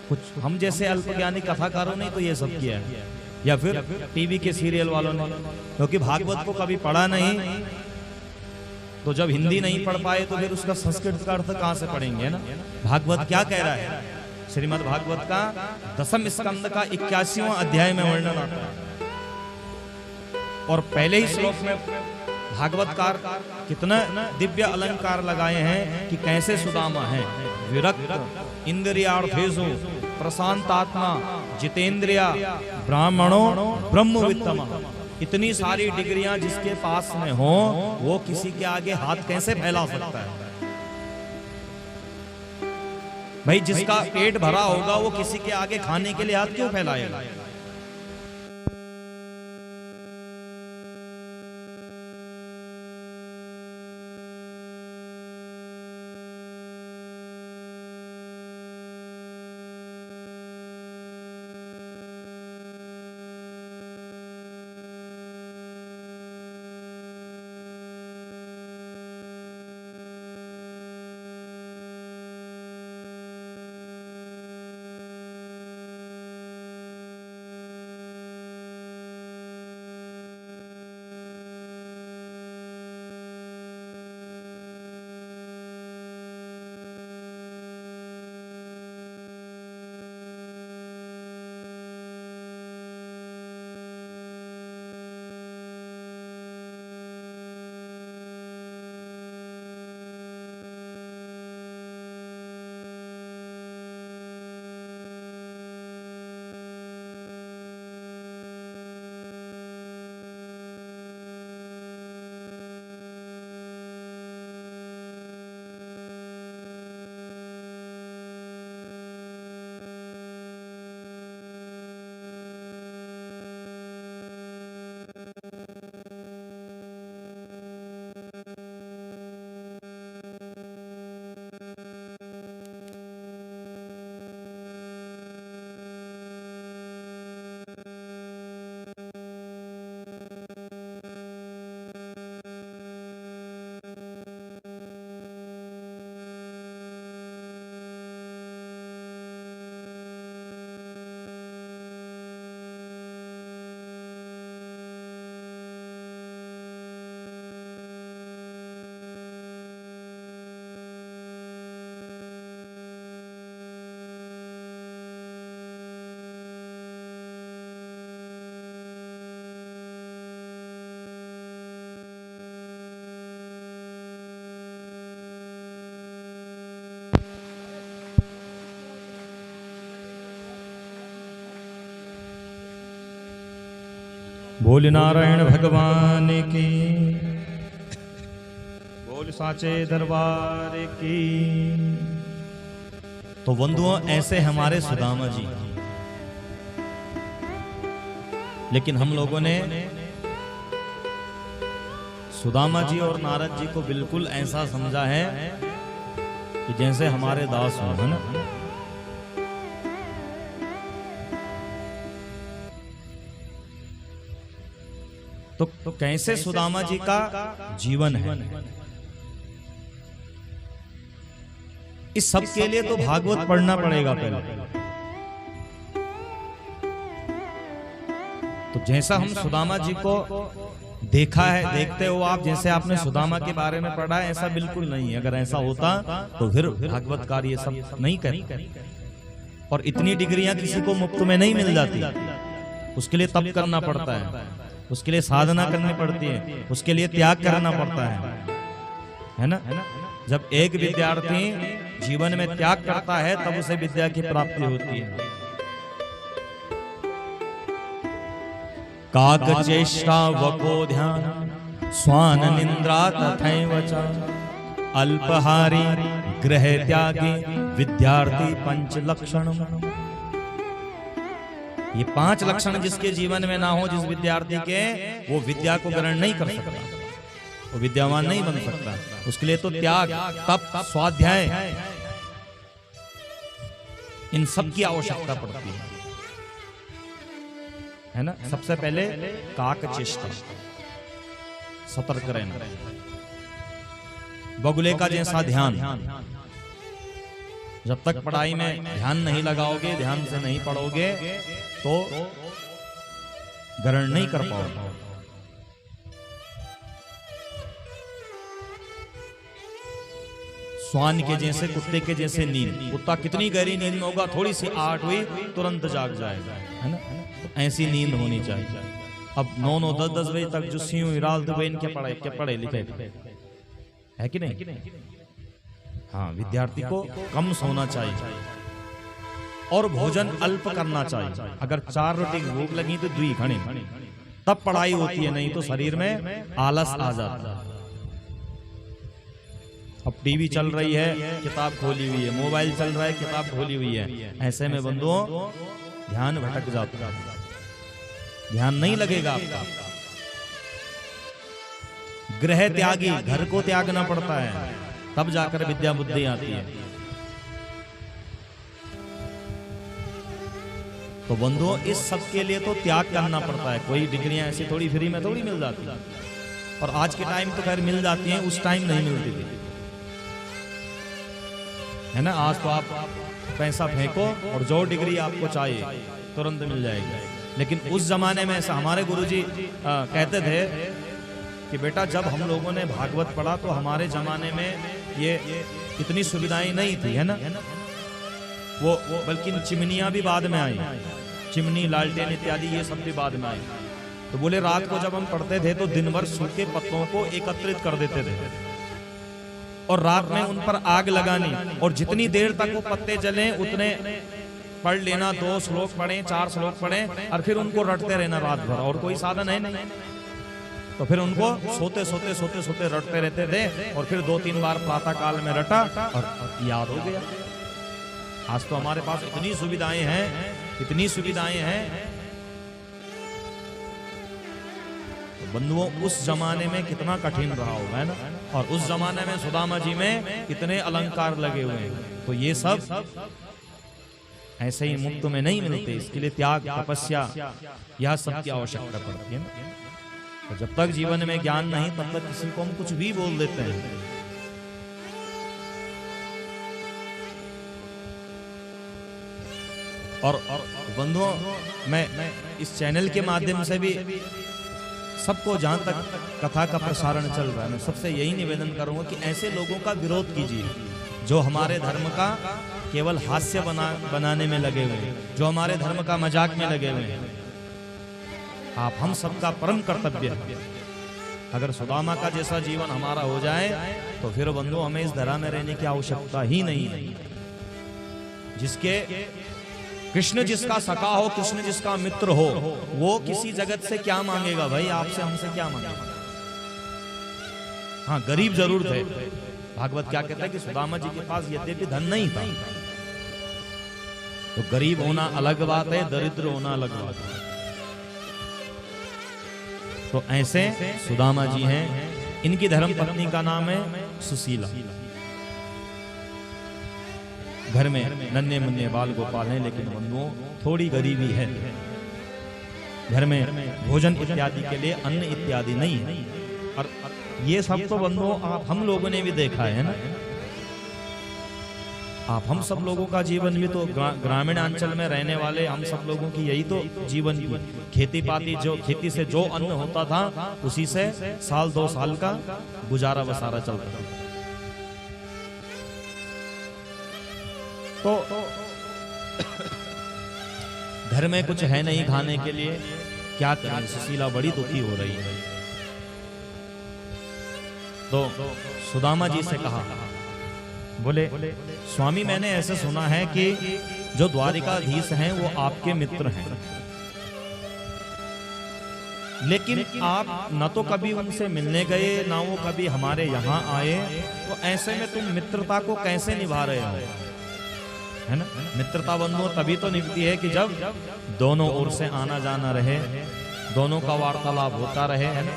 कुछ हम जैसे अल्पज्ञानी कथाकारों ने तो ये सब किया है, या फिर टीवी के सीरियल वालों ने, क्योंकि भागवत को कभी पढ़ा नहीं तो जब हिंदी नहीं पढ़ पाए तो फिर उसका संस्कृत का अर्थ कहां से पढ़ेंगे, है ना। भागवत क्या कह रहा है? श्रीमद् भागवत का 10वें स्कंद का 81वां अध्याय में वर्णन आता है और पहले ही श्लोक में भागवतकार कितना दिव्य अलंकार लगाए हैं कि कैसे सुदामा है विरक्त इंद्रियार्थेषु प्रशांतात्मा जितेंद्रिया ब्राह्मणो ब्रह्मवित्तम। इतनी सारी डिग्रियां जिसके पास में हो वो किसी के आगे हाथ कैसे फैला सकता है? भाई जिसका पेट भरा होगा वो किसी के आगे खाने के लिए हाथ क्यों फैलाएगा? बोल नारायण भगवान की, बोल साचे दरबार की। तो बंधुओं ऐसे हमारे सुदामा जी, लेकिन हम लोगों ने सुदामा जी और नारद जी को बिल्कुल ऐसा समझा है कि जैसे हमारे दास हो, है ना। तो कैसे सुदामा जी का जीवन है, इस सब के लिए तो भागवत पढ़ना पड़ेगा पहले। तो जैसा हम सुदामा जी को देखा है, देखते हो आप, जैसे आपने सुदामा के बारे में पढ़ा है, ऐसा बिल्कुल नहीं है। अगर ऐसा होता तो फिर भागवतकार ये सब नहीं करते। और इतनी डिग्रियां किसी को मुफ्त में नहीं मिल जाती, उसके लिए तप करना पड़ता है, उसके लिए साधना करनी पड़ती है, उसके लिए त्याग करना पड़ता है ना। जब एक विद्यार्थी जीवन में त्याग करता है तब उसे विद्या की प्राप्ति होती है। काक चेष्टा वको ध्यान स्वान निंद्रा तथैव च अल्पहारी गृह त्यागी विद्यार्थी पंच लक्षण। ये 5 लक्षण जिसके जीवन में ना हो, जिस विद्यार्थी के, वो विद्या को ग्रहण नहीं कर सकता, वो विद्यावान नहीं बन सकता। उसके लिए तो त्याग, तप, स्वाध्याय, इन सब की आवश्यकता पड़ती है ना। सबसे पहले काक चेष्टा, सतर्क रहना, बगुले का जैसा ध्यान। जब तक पढ़ाई में ध्यान नहीं लगाओगे, ध्यान से नहीं पढ़ोगे, तो ग्रहण नहीं कर पाओगे। स्वान के जैसे, कुत्ते के जैसे नींद। कुत्ता कितनी गहरी नींद में होगा, थोड़ी सी आहट हुई तुरंत जाग जाएगा, है ना। तो ऐसी नींद होनी चाहिए। अब 9-9, 10-10 बजे तक जो सिंह हिराल दुबे इनके पढ़े लिखे है कि नहीं। हाँ, विद्यार्थी को कम सोना चाहिए और भोजन अल्प करना चाहिए। अगर 4 रोटी की भूख लगी तो 2 खाने, तब पढ़ाई होती है, नहीं तो शरीर में आलस आ जाता है। अब टीवी चल रही है, किताब खोली हुई है, मोबाइल चल रहा है, किताब खोली हुई है, ऐसे में बंधुओं ध्यान भटक जाता है, ध्यान नहीं लगेगा आपका। गृह त्यागी, घर को त्यागना पड़ता है, तब जाकर विद्या बुद्धि आती है। तो बंधुओं इस सब के लिए तो त्याग करना पड़ता है। कोई डिग्रियां ऐसी थोड़ी फ्री में थोड़ी मिल जाती है, और आज के टाइम तो खैर मिल जाती हैं, उस टाइम नहीं मिलती थी, है ना। आज तो आप पैसा फेंको और जो डिग्री आपको चाहिए तुरंत मिल जाएगी। लेकिन उस जमाने में ऐसा, हमारे गुरुजी कहते थे कि बेटा जब हम लोगों ने भागवत पढ़ा तो हमारे जमाने में ये इतनी सुविधाएं नहीं थी, है ना। वो बल्कि चिमनियां भी बाद में आई, चिमनी, लालटेन इत्यादि ये सब भी बाद में आई। तो बोले रात को जब हम पढ़ते थे तो दिन भर सूखे पत्तों को एकत्रित कर देते थे और रात में उन पर आग लगानी, और जितनी देर तक वो पत्ते जले उतने पढ़ लेना। 2 श्लोक पढ़े, 4 श्लोक पढ़े, और फिर उनको रटते रहना रात भर, और कोई साधन है नहीं। तो फिर उनको सोते सोते रटते रहते थे, और फिर 2-3 बार प्रातः काल में रटा और याद हो गया। आज तो हमारे पास इतनी सुविधाएं हैं, इतनी सुविधाएं हैं। तो बंधुओं उस जमाने में कितना कठिन रहा होगा, है ना। और उस जमाने में सुदामा जी में कितने अलंकार लगे हुए हैं। तो ये सब ऐसे ही मुफ्त में नहीं मिलते, इसके लिए त्याग, तपस्या, यह सब की आवश्यकता पड़ती है ना। तो जब तक जीवन में ज्ञान नहीं, तब तक किसी को हम कुछ भी बोल देते हैं। और बंधुओं मैं इस चैनल के माध्यम से भी सबको, जहां तक कथा का प्रसारण चल रहा है, मैं सबसे यही निवेदन करूंगा कि ऐसे लोगों का विरोध कीजिए जो हमारे धर्म का केवल हास्य बनाने में लगे हुए हैं, जो हमारे धर्म का मजाक में लगे हुए हैं। आप हम सबका परम कर्तव्य है, अगर सुदामा का जैसा जीवन हमारा हो जाए तो फिर बंधु हमें इस धरा में रहने की आवश्यकता ही नहीं है। जिसके कृष्ण जिसका सखा हो, कृष्ण जिसका मित्र हो, वो किसी जगत से क्या मांगेगा भाई, आपसे हमसे क्या मांगेगा। हाँ, गरीब जरूर थे। भागवत क्या कहता है कि सुदामा जी के पास यद्यपि धन नहीं था, तो गरीब होना अलग बात है, दरिद्र होना अलग बात है। तो ऐसे सुदामा जी हैं, इनकी धर्म पत्नी का नाम है सुशीला। घर में नन्हे मुन्ने बाल गोपाल हैं, लेकिन बंधुओं थोड़ी गरीबी है। घर में भोजन इत्यादि के लिए अन्न इत्यादि नहीं है। और ये सब तो बंधुओं आप हम लोगों ने भी देखा है ना। आप हम सब लोगों का जीवन भी तो ग्रामीण अंचल में रहने वाले हम सब लोगों की यही तो जीवन की खेती पाती, जो खेती से जो अन्न होता था उसी से साल 2 साल का गुजारा बसारा चलता था। तो घर में कुछ है नहीं खाने के लिए, क्या करें, सुशीला बड़ी दुखी हो रही है। तो सुदामा जी से कहा, बोले स्वामी मैंने ऐसे सुना है कि जो द्वारिकाधीश हैं वो आपके मित्र हैं, लेकिन आप न तो कभी उनसे मिलने गए ना वो कभी हमारे यहाँ आए, तो ऐसे में तुम मित्रता को कैसे निभा रहे हो, है ना। मित्रता बंधुओं तभी तो निभती है कि जब दोनों ओर से आना जाना रहे, दोनों का वार्तालाप होता रहे, है ना।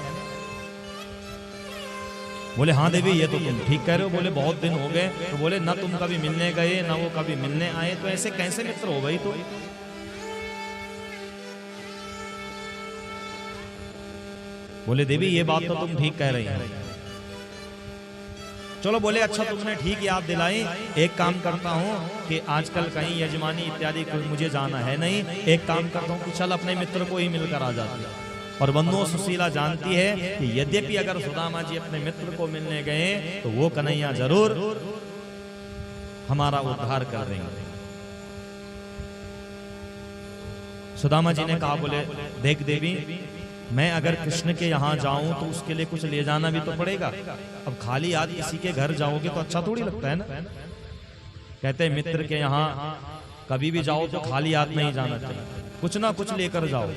बोले हाँ देवी ये तो तुम ठीक कह रहे हो। बोले बहुत दिन हो गए, तो बोले ना तुम कभी मिलने गए ना वो कभी मिलने आए, तो ऐसे कैसे मित्र हो भाई। तो बोले देवी ये बात तो तुम ठीक कह रही हो। चलो बोले अच्छा तुमने ठीक याद दिलाई, एक काम करता हूँ कि आजकल कहीं यजमानी इत्यादि मुझे जाना है नहीं, एक काम करता हूँ कि चल अपने मित्र को ही मिलकर आ जाती है। और बंधुओं सुशीला जानती है कि यद्यपि अगर सुदामा जी अपने मित्र को मिलने गए तो वो कन्हैया जरूर हमारा उद्धार कर देंगे। सुदामा जी ने कहा, बोले देख देवी मैं अगर कृष्ण के यहाँ जाऊं तो उसके लिए कुछ ले जाना भी तो पड़ेगा। अब खाली हाथ किसी के घर जाओगे तो अच्छा थोड़ी लगता है ना। कहते हैं मित्र के यहाँ कभी भी जाओ तो खाली हाथ नहीं जाना चाहिए, कुछ ना कुछ लेकर जाओ।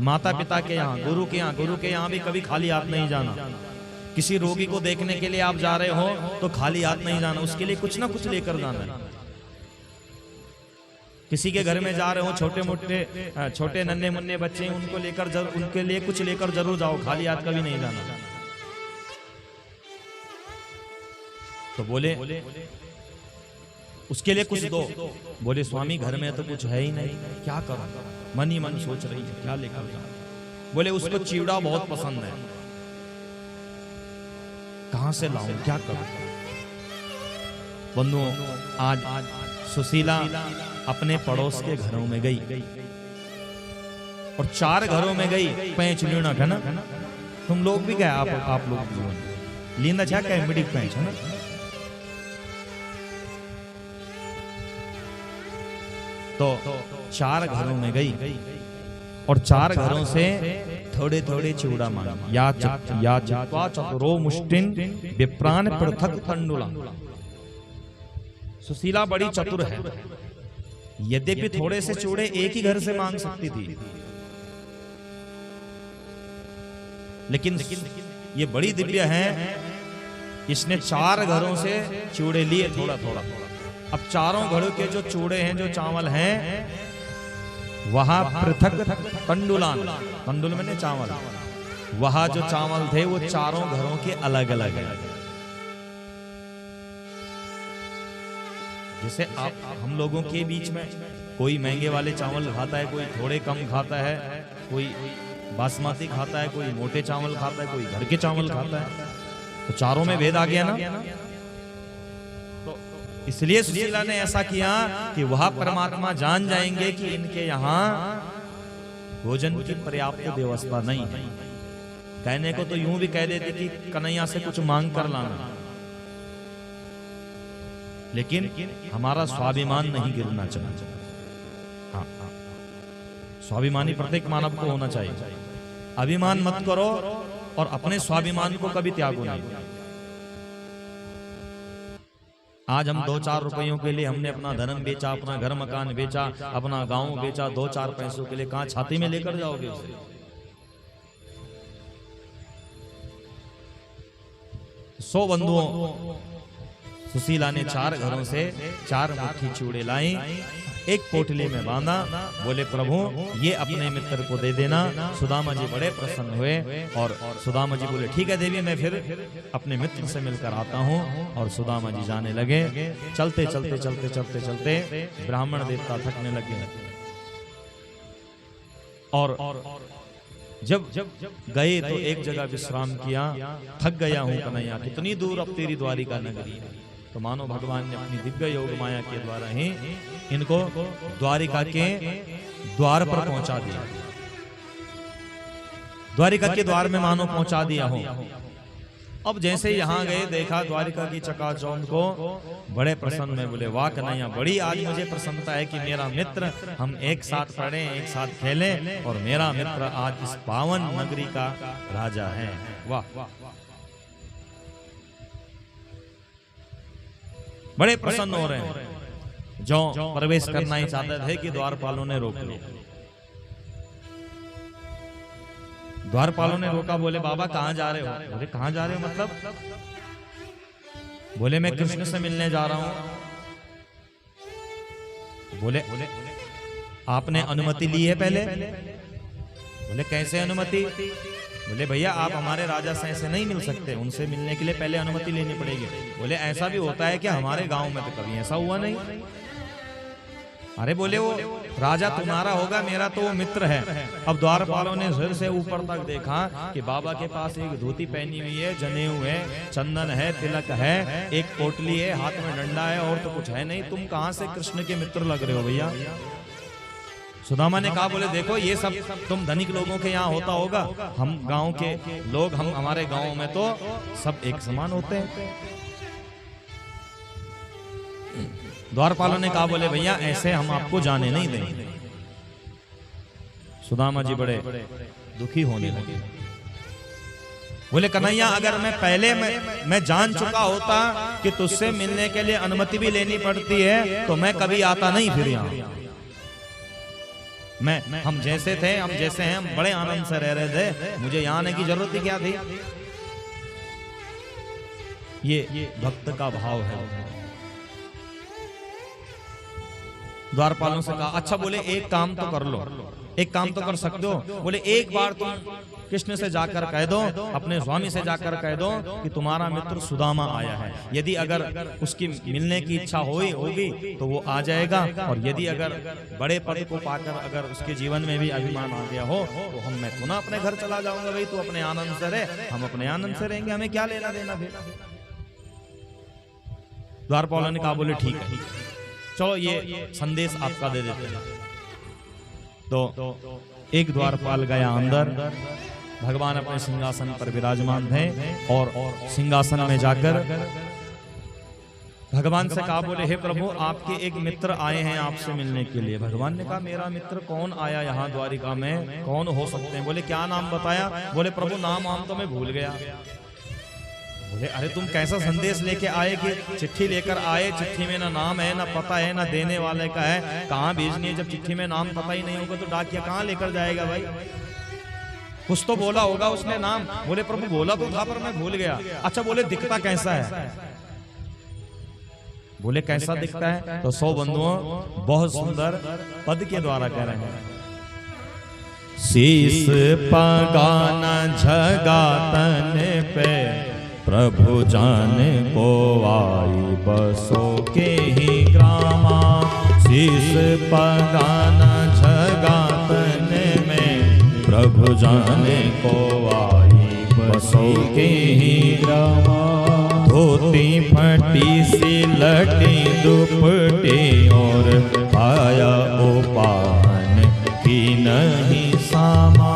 माता पिता के यहाँ, गुरु के यहाँ भी कभी खाली हाथ नहीं जाना। किसी रोगी को देखने के लिए आप जा रहे हो तो खाली हाथ नहीं जाना, उसके लिए कुछ ना कुछ लेकर जाना है। किसी के घर में जा रहे हो, छोटे नन्हे मुन्ने बच्चे उनको लेकर उनके लिए कुछ लेकर जरूर जाओ, खाली हाथ कभी नहीं जाना। तो बोले उसके लिए कुछ दो। बोले स्वामी घर में तो कुछ है ही नहीं, क्या करूं, मन ही मन सोच रही है क्या लेकर जाऊं। बोले उसको चिवड़ा बहुत पसंद है, कहां से लाऊं, क्या करूं। बंधुओं आज सुशीला अपने पड़ोस के घरों में गई और 4 घरों में गई। पैंच लीणक है ना, तुम लोग भी गए, आप लोग लीना छा क्या मिडिक पैंच है ना। तो 4 घरों में गई और 4 घरों से थोड़े थोड़े चिवड़ा मांगा। या चित्वा चतुरो मुष्टिन विप्रान पृथक तंडुला। सुशीला बड़ी चतुर है, यद्यपि थोड़े से चूड़े एक ही घर से मांग सकती थी, लेकिन ये बड़ी दिव्य है, इसने 4 घरों से चूड़े लिए थोड़ा थोड़ा। अब चारों घरों के जो चूड़े हैं, जो चावल हैं, वहां पृथक तंडुलान, तंडुल में चावल, वहां जो चावल थे वो चारों घरों के अलग अलग है। जैसे आप हम लोगों के बीच में कोई महंगे वाले चावल खाता है, कोई थोड़े कम खाता है, कोई बासमती खाता है, कोई मोटे चावल खाता है, कोई घर के चावल खाता है, तो चारों में भेद आ गया ना। तो इसलिए सुशीला ने ऐसा किया कि वह परमात्मा जान जाएंगे कि इनके यहाँ भोजन की पर्याप्त व्यवस्था नहीं है। कहने को तो यूं भी कह देते कि कन्हैया से कुछ मांग कर लाना, लेकिन हमारा स्वाभिमान नहीं गिरना चाहिए। हाँ, स्वाभिमानी प्रत्येक मानव को होना चाहिए। अभिमान मत करो और अपने स्वाभिमान को कभी त्यागो नहीं। आज हम 2-4 रुपयों के लिए हमने अपना धर्म बेचा, अपना घर मकान बेचा, अपना गांव बेचा, 2-4 पैसों के लिए। कहां छाती में लेकर जाओगे उसे? 100 बंधुओं सुशीला ने 4 घरों से 4 मुट्ठी चूड़े लाई, एक पोटली में बांधा। बोले प्रभु ये अपने मित्र को दे देना। सुदामा जी बड़े प्रसन्न हुए और सुदामा जी बोले ठीक है देवी, मैं फिर अपने मित्र से मिलकर आता हूँ। और सुदामा जी जाने लगे। चलते चलते चलते चलते चलते ब्राह्मण देवता थकने लगे और जब गए तो एक जगह विश्राम किया। थक गया हूं कन्हैया, कितनी दूर अब तेरी द्वारिका नगरी। तो मानो भगवान ने अपनी दिव्य योग माया के द्वारा ही इनको द्वारिका के द्वार पर पहुंचा दिया। द्वारिका के द्वार में मानो पहुंचा दिया हो। अब जैसे यहाँ गए देखा द्वारिका की चकाचौंध को, बड़े प्रसन्न में बोले वाह कन्हैया, बड़ी आज मुझे प्रसन्नता है कि मेरा मित्र, हम एक साथ पढ़े, एक साथ खेले और मेरा मित्र आज इस पावन नगरी का राजा है। वाह, बड़े प्रसन्न हो रहे हैं। जो प्रवेश करना ही चाहते थे कि द्वारपालों ने रोक लिया। द्वारपालों ने रोका। बोले बाबा कहां जा रहे हो? बोले कहां जा रहे हो मतलब? बोले मैं कृष्ण से मिलने जा रहा हूं। बोले आपने अनुमति ली है पहले? बोले कैसे अनुमति? बोले भैया आप हमारे राजा से ऐसे नहीं मिल सकते, उनसे मिलने के लिए पहले अनुमति लेनी पड़ेगी। बोले ऐसा भी होता है कि हमारे गांव में तो कभी ऐसा हुआ नहीं। अरे बोले वो राजा तुम्हारा होगा, मेरा तो वो मित्र है। अब द्वारपालों ने सिर से ऊपर तक देखा कि बाबा के पास एक धोती पहनी हुई है, जनेऊ है, चंदन है, तिलक है, एक पोटली है, हाथ में डंडा है और तो कुछ है नहीं। तुम कहां से कृष्ण के मित्र लग रहे हो भैया? सुदामा ने कहा बोले देखो ये सब तुम धनिक लोगों के यहाँ होता होगा, हम गांव के लोग, हम हमारे गांव में तो सब एक समान होते हैं। द्वारपालों ने कहा बोले भैया ऐसे हम आपको जाने नहीं देंगे। सुदामा जी बड़े दुखी होने लगे। बोले कन्हैया अगर मैं पहले मैं जान चुका होता कि तुझसे मिलने के लिए अनुमति भी लेनी पड़ती है तो मैं कभी आता नहीं फिर यहाँ। हम जैसे थे, हम जैसे हैं, हम बड़े आनंद से रह रहे थे, मुझे यहाँ आने की जरूरत ही क्या थी? ये भक्त का भाव है। द्वारपालों से कहा अच्छा बोले एक काम तो कर लो, एक काम तो कर सकते हो। बोले एक बार तुम कृष्ण से जाकर कह दो, अपने स्वामी से जाकर कह दो कि तुम्हारा मित्र सुदामा आया है। यदि अगर उसकी मिलने की इच्छा होगी तो वो आ जाएगा, और यदि अगर बड़े पद को पाकर अगर उसके जीवन में भी अभिमान आ गया हो तो मैं पुनः अपने घर चला जाऊंगा। भाई तू अपने आनंद से रहे, हम अपने आनंद से रहेंगे, हमें क्या लेना देना फिर। द्वारपालों ने कहा बोले ठीक है, चलो ये संदेश आपका दे देते हैं। तो एक द्वारपाल गया अंदर। भगवान अपने सिंहासन पर विराजमान थे और सिंहासन में जाकर भगवान से कहा बोले हे प्रभु आपके एक मित्र आए हैं आपसे मिलने के लिए। भगवान ने कहा मेरा मित्र कौन आया यहाँ द्वारिका में, कौन हो सकते हैं? बोले क्या नाम बताया? बोले प्रभु नाम तो मैं भूल गया। बोले अरे तुम कैसा संदेश लेके आए कि चिट्ठी लेकर आए, चिट्ठी में ना नाम है, ना पता है, ना देने वाले का है, कहाँ भेजनी है? जब चिट्ठी में नाम पता ही नहीं होगा तो डाकिया कहाँ लेकर जाएगा भाई? कुछ तो बोला होगा उसने नाम। बोले प्रभु बोला तो था पर मैं भूल गया। अच्छा बोले दिखता कैसा है? बोले कैसा दिखता है? तो 100 बंधुओं बहुत सुंदर पद के द्वारा कह रहे हैं। शीस पगाना झगा तन पे प्रभु जाने को आई बसो के ही ग्रामा। शीस पगाना झगा तन में प्रभु जाने को आई बसो के ही ग्रामा। धोती फटी सी लटी दुपटी और पाया उपान की नहीं सामा।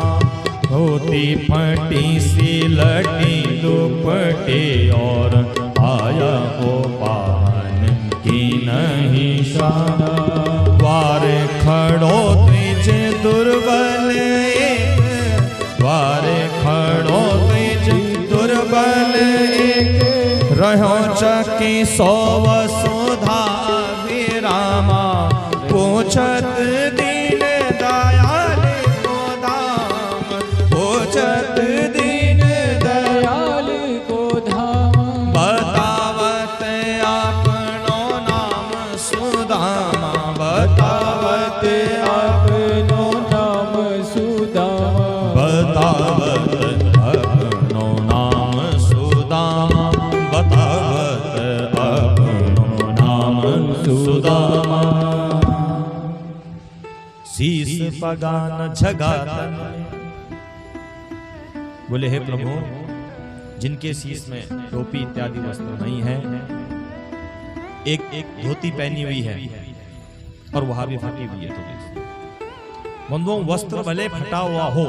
धोती फटी सी लटी दुपटी और आया उपान की नहीं सामा। द्वार खड़ो तुझ दुर्बल, द्वार खड़ो तुझ दुर्बल, एक रहो चकी सौ वसुधा विरामा पूछत दीन दयाल को धाम पूछत दीन दयाल को धाम बतावत आपनो नाम सुदामा बतावत आपनो नाम सुदामा बतावत अपनो नाम सुदामा बतावत अपनो नाम सुदामा शीस पगान झगातन बोले हे प्रभु जिनके शीस में टोपी इत्यादि वस्त्र नहीं है एक धोती पहनी हुई है और वहां भी फटी हुई है थोड़ी बंधुओं वस्त्र भले फटा हुआ हो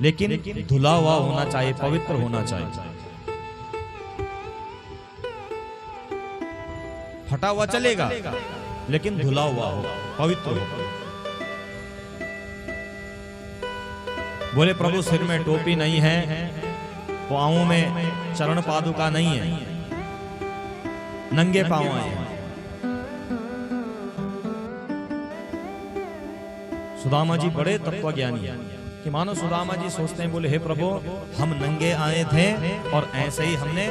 लेकिन धुला हुआ होना चाहिए पवित्र होना चाहिए फटा हुआ चलेगा लेकिन धुला हुआ हो पवित्र हो बोले प्रभु सिर में टोपी नहीं है पांवों में चरण पादुका नहीं है नंगे पांव आए हैं सुदामा जी बड़े तत्वज्ञानी हैं कि मानो सुदामा जी सोचते हैं बोले हे प्रभु हम नंगे आए थे और ऐसे ही हमने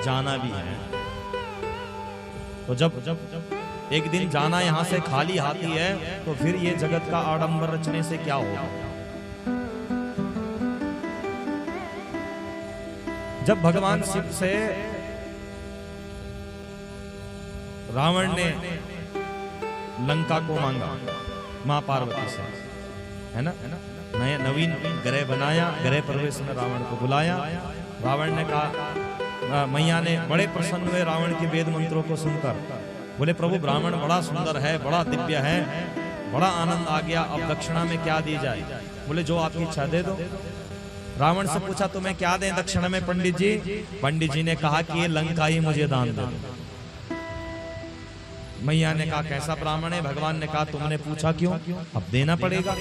जाना भी है तो जब एक दिन जाना यहां से खाली हाथी है तो फिर ये जगत का आडंबर रचने से क्या होगा जब भगवान शिव से रावण ने लंका को मांगा मां पार्वती से है ना नया नवीन ग्रह बनाया ग्रह प्रवेश में रावण को बुलाया रावण ने कहा मैया ने बड़े प्रसन्न हुए रावण के वेद मंत्रों को सुनकर बोले प्रभु ब्राह्मण बड़ा सुंदर है बड़ा दिव्य है बड़ा आनंद आ गया अब दक्षिणा में क्या दी जाए बोले जो आपकी इच्छा दे दो रावण से पूछा तुम्हें क्या दें दक्षिणा में पंडित जी ने कहा कि ये लंका ही मुझे दान दे दो मैया ने कहा कैसा ब्राह्मण है भगवान ने कहा तुमने पूछा क्यों अब देना पड़ेगा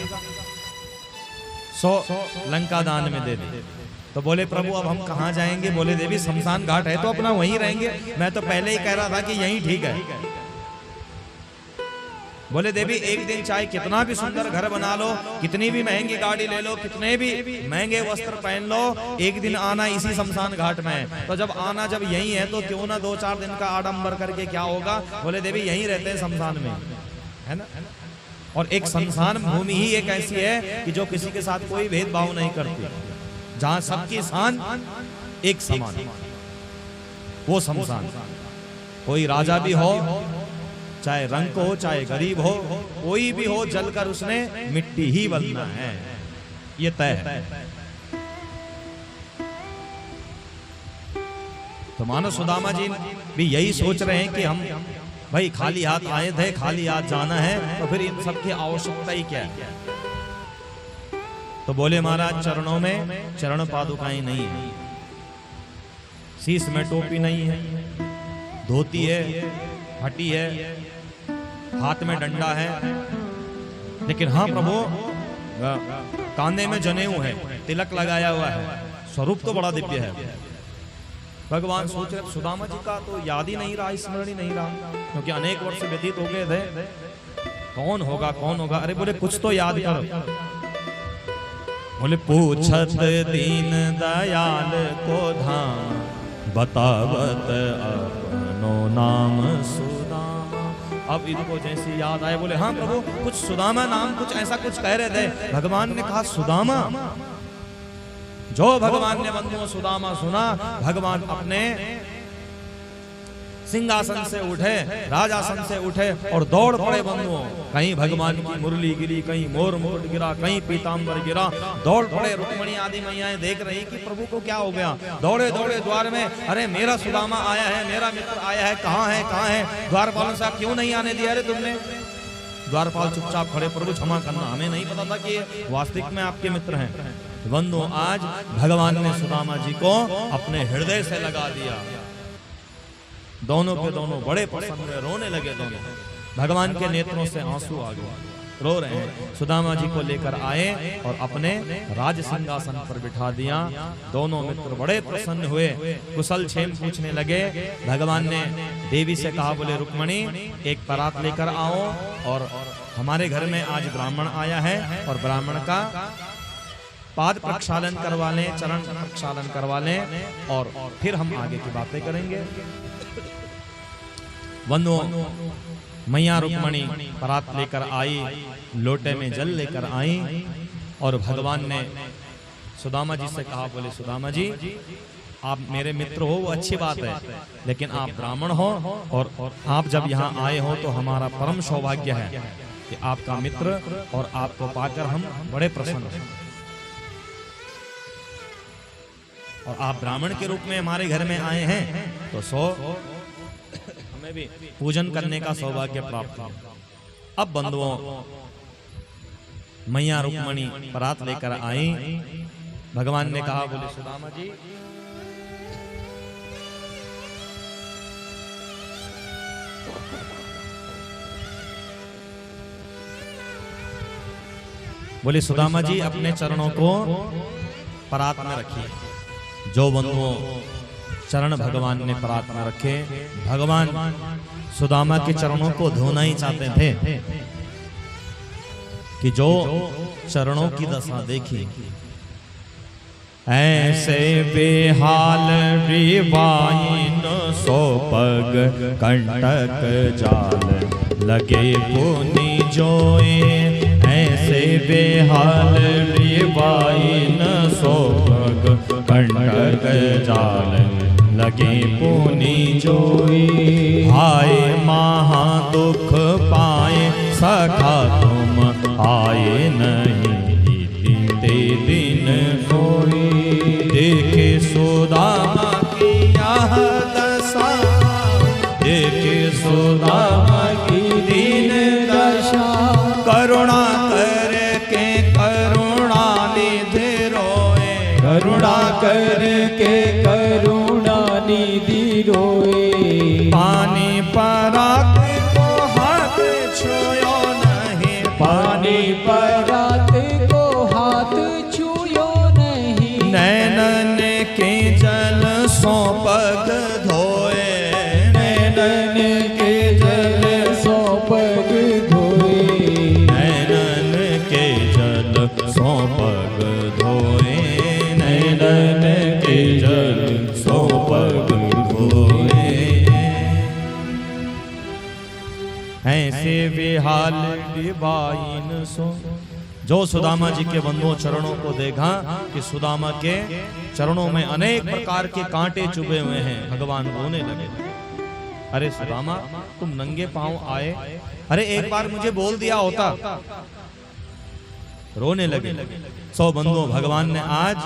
100 लंका दान में दे दे तो बोले प्रभु अब हम कहाँ जाएंगे बोले देवी शमशान घाट है तो अपना वहीं रहेंगे मैं तो पहले ही कह रहा था कि यहीं ठीक है बोले देवी एक दिन चाहे कितना भी सुंदर घर बना लो कितनी भी महंगी गाड़ी ले लो कितने भी महंगे वस्त्र पहन लो एक दिन आना इसी शमशान घाट में तो जब आना जब यही है तो क्यों ना 2-4 दिन का आडंबर करके क्या होगा बोले देवी यहीं रहते हैं शमशान में है ना और एक शमशान भूमि ही एक ऐसी है कि जो किसी के साथ कोई भेदभाव नहीं करती जहां सबकी शान एक समान वो शमशान कोई राजा भी हो चाहे रंग को हो चाहे गरीब हो कोई भी हो जलकर उसने मिट्टी ही बनना है ये तय है तो मानो सुदामा जी भी यही सोच रहे हैं कि हम भाई खाली हाथ आए थे खाली हाथ जाना है तो फिर इन सब की आवश्यकता ही क्या है तो बोले महाराज चरणों में चरण पादुकाएं नहीं है शीश में टोपी नहीं है धोती है फटी है हाथ में डंडा है लेकिन हाँ प्रभु कांधे में जनेऊ है तिलक लगाया हुआ है स्वरूप तो बड़ा दिव्य है भगवान सोच रहे सुदामा जी का तो याद ही नहीं रहा स्मरण ही नहीं रहा क्योंकि अनेक वर्ष व्यतीत हो गए थे कौन होगा अरे बोले कुछ तो याद करो बोले पूछत दीन दयाल को धाम बतावत अपनो नाम सुदामा अब इनको जैसी याद आए बोले हाँ प्रभु कुछ सुदामा नाम कुछ ऐसा कुछ कह रहे थे भगवान ने कहा सुदामा जो भगवान ने बंधुओं सुदामा सुना भगवान अपने सिंहासन से उठे राजासन से उठे और दौड़ पड़े बंधुओं कहीं भगवान की मुरली गिरी कहीं मोर मुकुट गिरा कहीं पीताम्बर गिरा दौड़ पड़े रुक्मणी आदि मैयाएं देख रही कि प्रभु को क्या हो गया दौड़े दौड़े द्वार में अरे मेरा सुदामा आया है मेरा मित्र आया है कहाँ है द्वारपाल साहब क्यों नहीं आने दिया अरे तुमने द्वारपाल चुपचाप खड़े प्रभु क्षमा करना हमें नहीं पता था कि वास्तविक में आपके मित्र हैं बंधु आज भगवान ने सुदामा जी को अपने हृदय से लगा दिया दोनों के दोनों बड़े प्रसन्न हुए रोने लगे दोनों भगवान के नेत्रों से आंसू आ गए रो रहे हैं। सुदामा जी को लेकर आए और अपने राज सिंहासन पर बिठा दिया। दोनों मित्र बड़े प्रसन्न हुए, कुशल क्षेम पूछने लगे। भगवान ने देवी से कहा, बोले रुक्मणी एक परात लेकर आओ और हमारे घर में आज ब्राह्मण आया है और ब्राह्मण का पाद प्रक्षालन करवा लें, चरण प्रक्षालन करवा लें और फिर हम आगे की बातें करेंगे। बंधुओं, मैया रुक्मणी परात लेकर आई, लोटे में जल लेकर आई और भगवान ने सुदामा जी से कहा, बोले सुदामा जी आप मेरे मित्र हो वो अच्छी बात है, लेकिन आप ब्राह्मण हो और आप जब यहाँ आए हो तो हमारा परम सौभाग्य है कि आपका मित्र और आपको पाकर हम बड़े प्रसन्न हैं। और आप ब्राह्मण के रूप में हमारे घर में आए हैं तो हमें भी पूजन करने का सौभाग्य प्राप्त हो। अब बंधुओं, मैया रुक्मणी परात लेकर आई। भगवान ने कहा, बोले सुदामा जी बोले सुदामा जी अपने चरणों को परात में रखिए। जो बंधुओं चरण भगवान ने परात में रखे, भगवान सुदामा के चरणों को धोना ही चाहते थे कि जो चरणों की दशा देखी, ऐसे बेहाल रिवाइन सो पग कंटक जाल लगे पुनि जोए। ऐसे बेहाल रिवाइन सो पग कंटक जाल लगे पुनि जोए। हाय महा दुख पाए सखा तुम आए नहीं, ते दिन कोई देखे सुदामा की यह दशा, देखे सुदामा की दीन दशा। करुणा करके करुणा निधि रोए, करुणा करके करुणा निधि रोए। पानी परात को हाथ छुयो नहीं, पानी परात को हाथ छुयो नहीं। नैनन के जल सो पग धोए, नैनन के जल सो पग धोए। नैनन के जल सो पग धोए, नैनन के जल सो पग धोए। ऐसे बेहाल डिबाइन सो। जो सुदामा जी के बंधुओं चरणों को देखा कि सुदामा के चरणों में अनेक प्रकार के कांटे चुभे हुए हैं, भगवान रोने लगे। अरे सुदामा तुम नंगे पांव आए, अरे एक बार मुझे बोल दिया होता। रोने लगे। सो बंधुओं, भगवान ने आज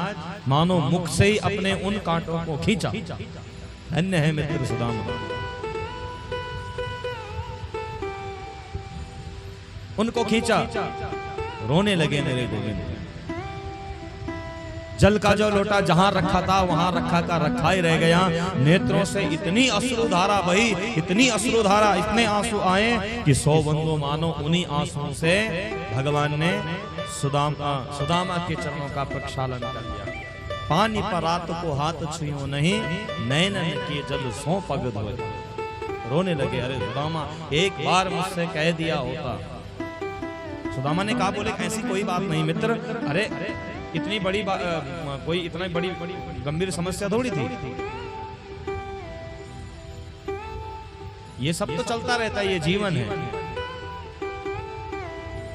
मानो मुख से ही अपने उन कांटों को खींचा। धन्य है मित्र सुदामा। उनको खींचा, रोने लगे मेरे गोविंद। जल का जो लोटा जहां रखा था वहां रखा का रखा ही रह गया। नेत्रों से इतनी अश्रुधारा बही, इतनी अश्रुधारा, इतने आंसू आए कि 100 बंधु मानो उन्हीं आंसुओं से भगवान ने सुदामा के चरणों का प्रक्षालन कर दिया। पानी परात को हाथ छुइयो नहीं, नैनन के जल सो पग धोए। रोने लगे। अरे सुदामा एक बार मुझसे कह दिया होता। सुदामा ने कहा, बोले ऐसी कोई बात नहीं मित्र। अरे इतनी बड़ी कोई इतनी बड़ी गंभीर समस्या थोड़ी थी। ये सब तो चलता रहता है, ये जीवन है।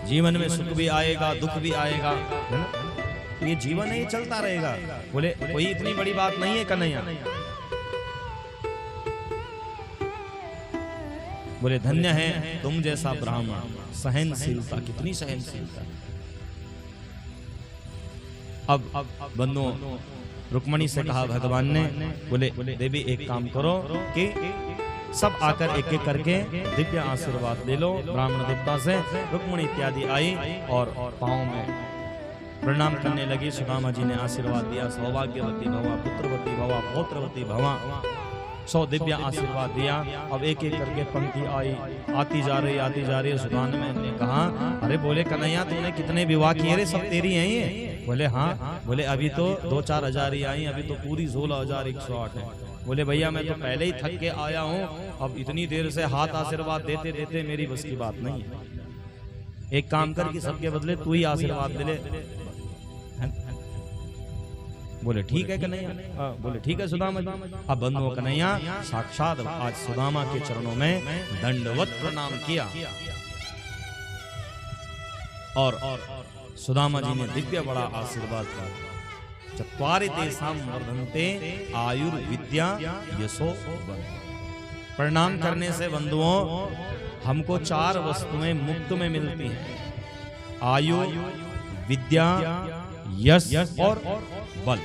जीवन में सुख भी आएगा, दुख भी आएगा, है ना? ये जीवन है, ये चलता रहेगा। बोले कोई इतनी बड़ी बात नहीं है कन्हैया। बोले धन्य है तुम जैसा ब्राह्मण। सहनशीलता, कितनी सहनशीलता। अब बंधुओं, रुक्मणी से कहा भगवान ने, बोले देवी एक काम करो कि सब आकर एक एक करके दिव्य आशीर्वाद ले लो ब्राह्मण देवता से। रुक्मणी इत्यादि आई और पांव में प्रणाम करने लगी। सुदामा जी ने आशीर्वाद दिया, सौभाग्यवती भवा, पुत्रवती भवा, पौत्रवती भवा। 100 दिव्य आशीर्वाद दिया। अब एक एक करके पंक्ति आई, आती जा रही है। सुदामा ने कहा, अरे बोले कन्हैया तूने कितने विवाह किए रे, सब तेरी हैं ये? बोले हाँ। बोले अभी तो 2-4 हजार ही आई, अभी तो पूरी 16,108 है। बोले भैया मैं तो पहले ही थक के आया हूँ, अब इतनी देर से हाथ आशीर्वाद देते देते मेरी बस की बात नहीं है। एक काम कर कि सबके बदले तू ही आशीर्वाद दे ले। बोले ठीक है कन्हैया। बोले ठीक है सुदामा जी। अब बंधुओं कन्हैया साक्षात आज सुदामा के चरणों में दंडवत प्रणाम किया और सुदामा जी ने दिव्य बड़ा आशीर्वाद दिया। चत्वारि तेषां वर्धन्ते आयुर्विद्या यशो बल। प्रणाम करने से बंधुओं हमको 4 वस्तुएं मुफ्त में मिलती हैं, आयु, विद्या, यश और बल।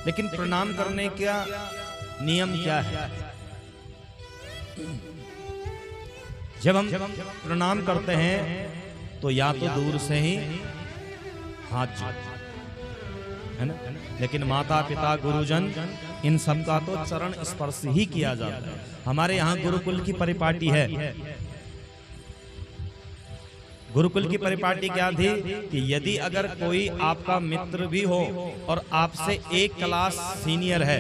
लेकिन प्रणाम करने का नियम क्या है? जब हम प्रणाम करते हैं तो या तो दूर से ही हाथ जोड़, है ना, लेकिन माता पिता गुरुजन इन सब का तो चरण स्पर्श ही किया जाता है। हमारे यहाँ गुरुकुल की परिपाटी है। गुरुकुल की परिपाटी क्या थी कि यदि अगर कोई आपका मित्र भी हो और आपसे एक क्लास सीनियर है,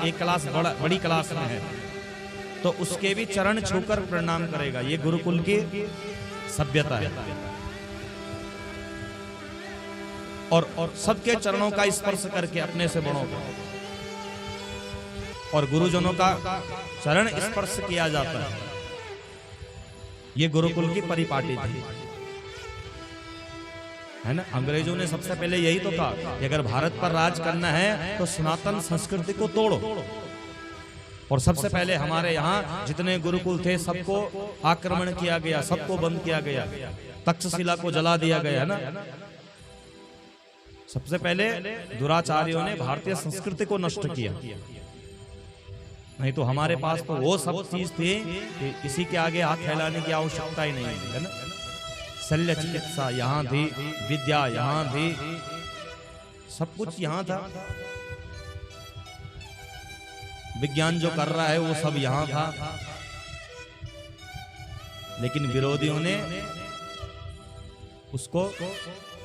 एक क्लास बड़ी क्लास में है, तो उसके भी चरण छूकर प्रणाम करेगा। ये गुरुकुल की सभ्यता है। और सबके चरणों का स्पर्श करके अपने से बड़ों का और गुरुजनों का चरण स्पर्श किया जाता है। ये गुरुकुल की परिपाटी थी, है ना। अंग्रेजों ने सबसे पहले यही तो कहा कि अगर भारत पर राज करना है तो सनातन संस्कृति को तोड़ो। और सबसे पहले हमारे यहाँ जितने गुरुकुल थे सबको आक्रमण किया गया, सबको बंद किया गया, तक्षशिला को जला दिया गया ना। सबसे पहले दुराचारियों ने भारतीय संस्कृति को नष्ट किया। नहीं तो हमारे पास तो वो सब चीज थी कि किसी के आगे हाथ फैलाने की आवश्यकता ही नहीं है ना। शल्य चिकित्सा यहाँ थी, विद्या यहाँ थी, सब कुछ यहाँ था। विज्ञान जो कर रहा है वो सब यहाँ था। लेकिन विरोधियों ने उसको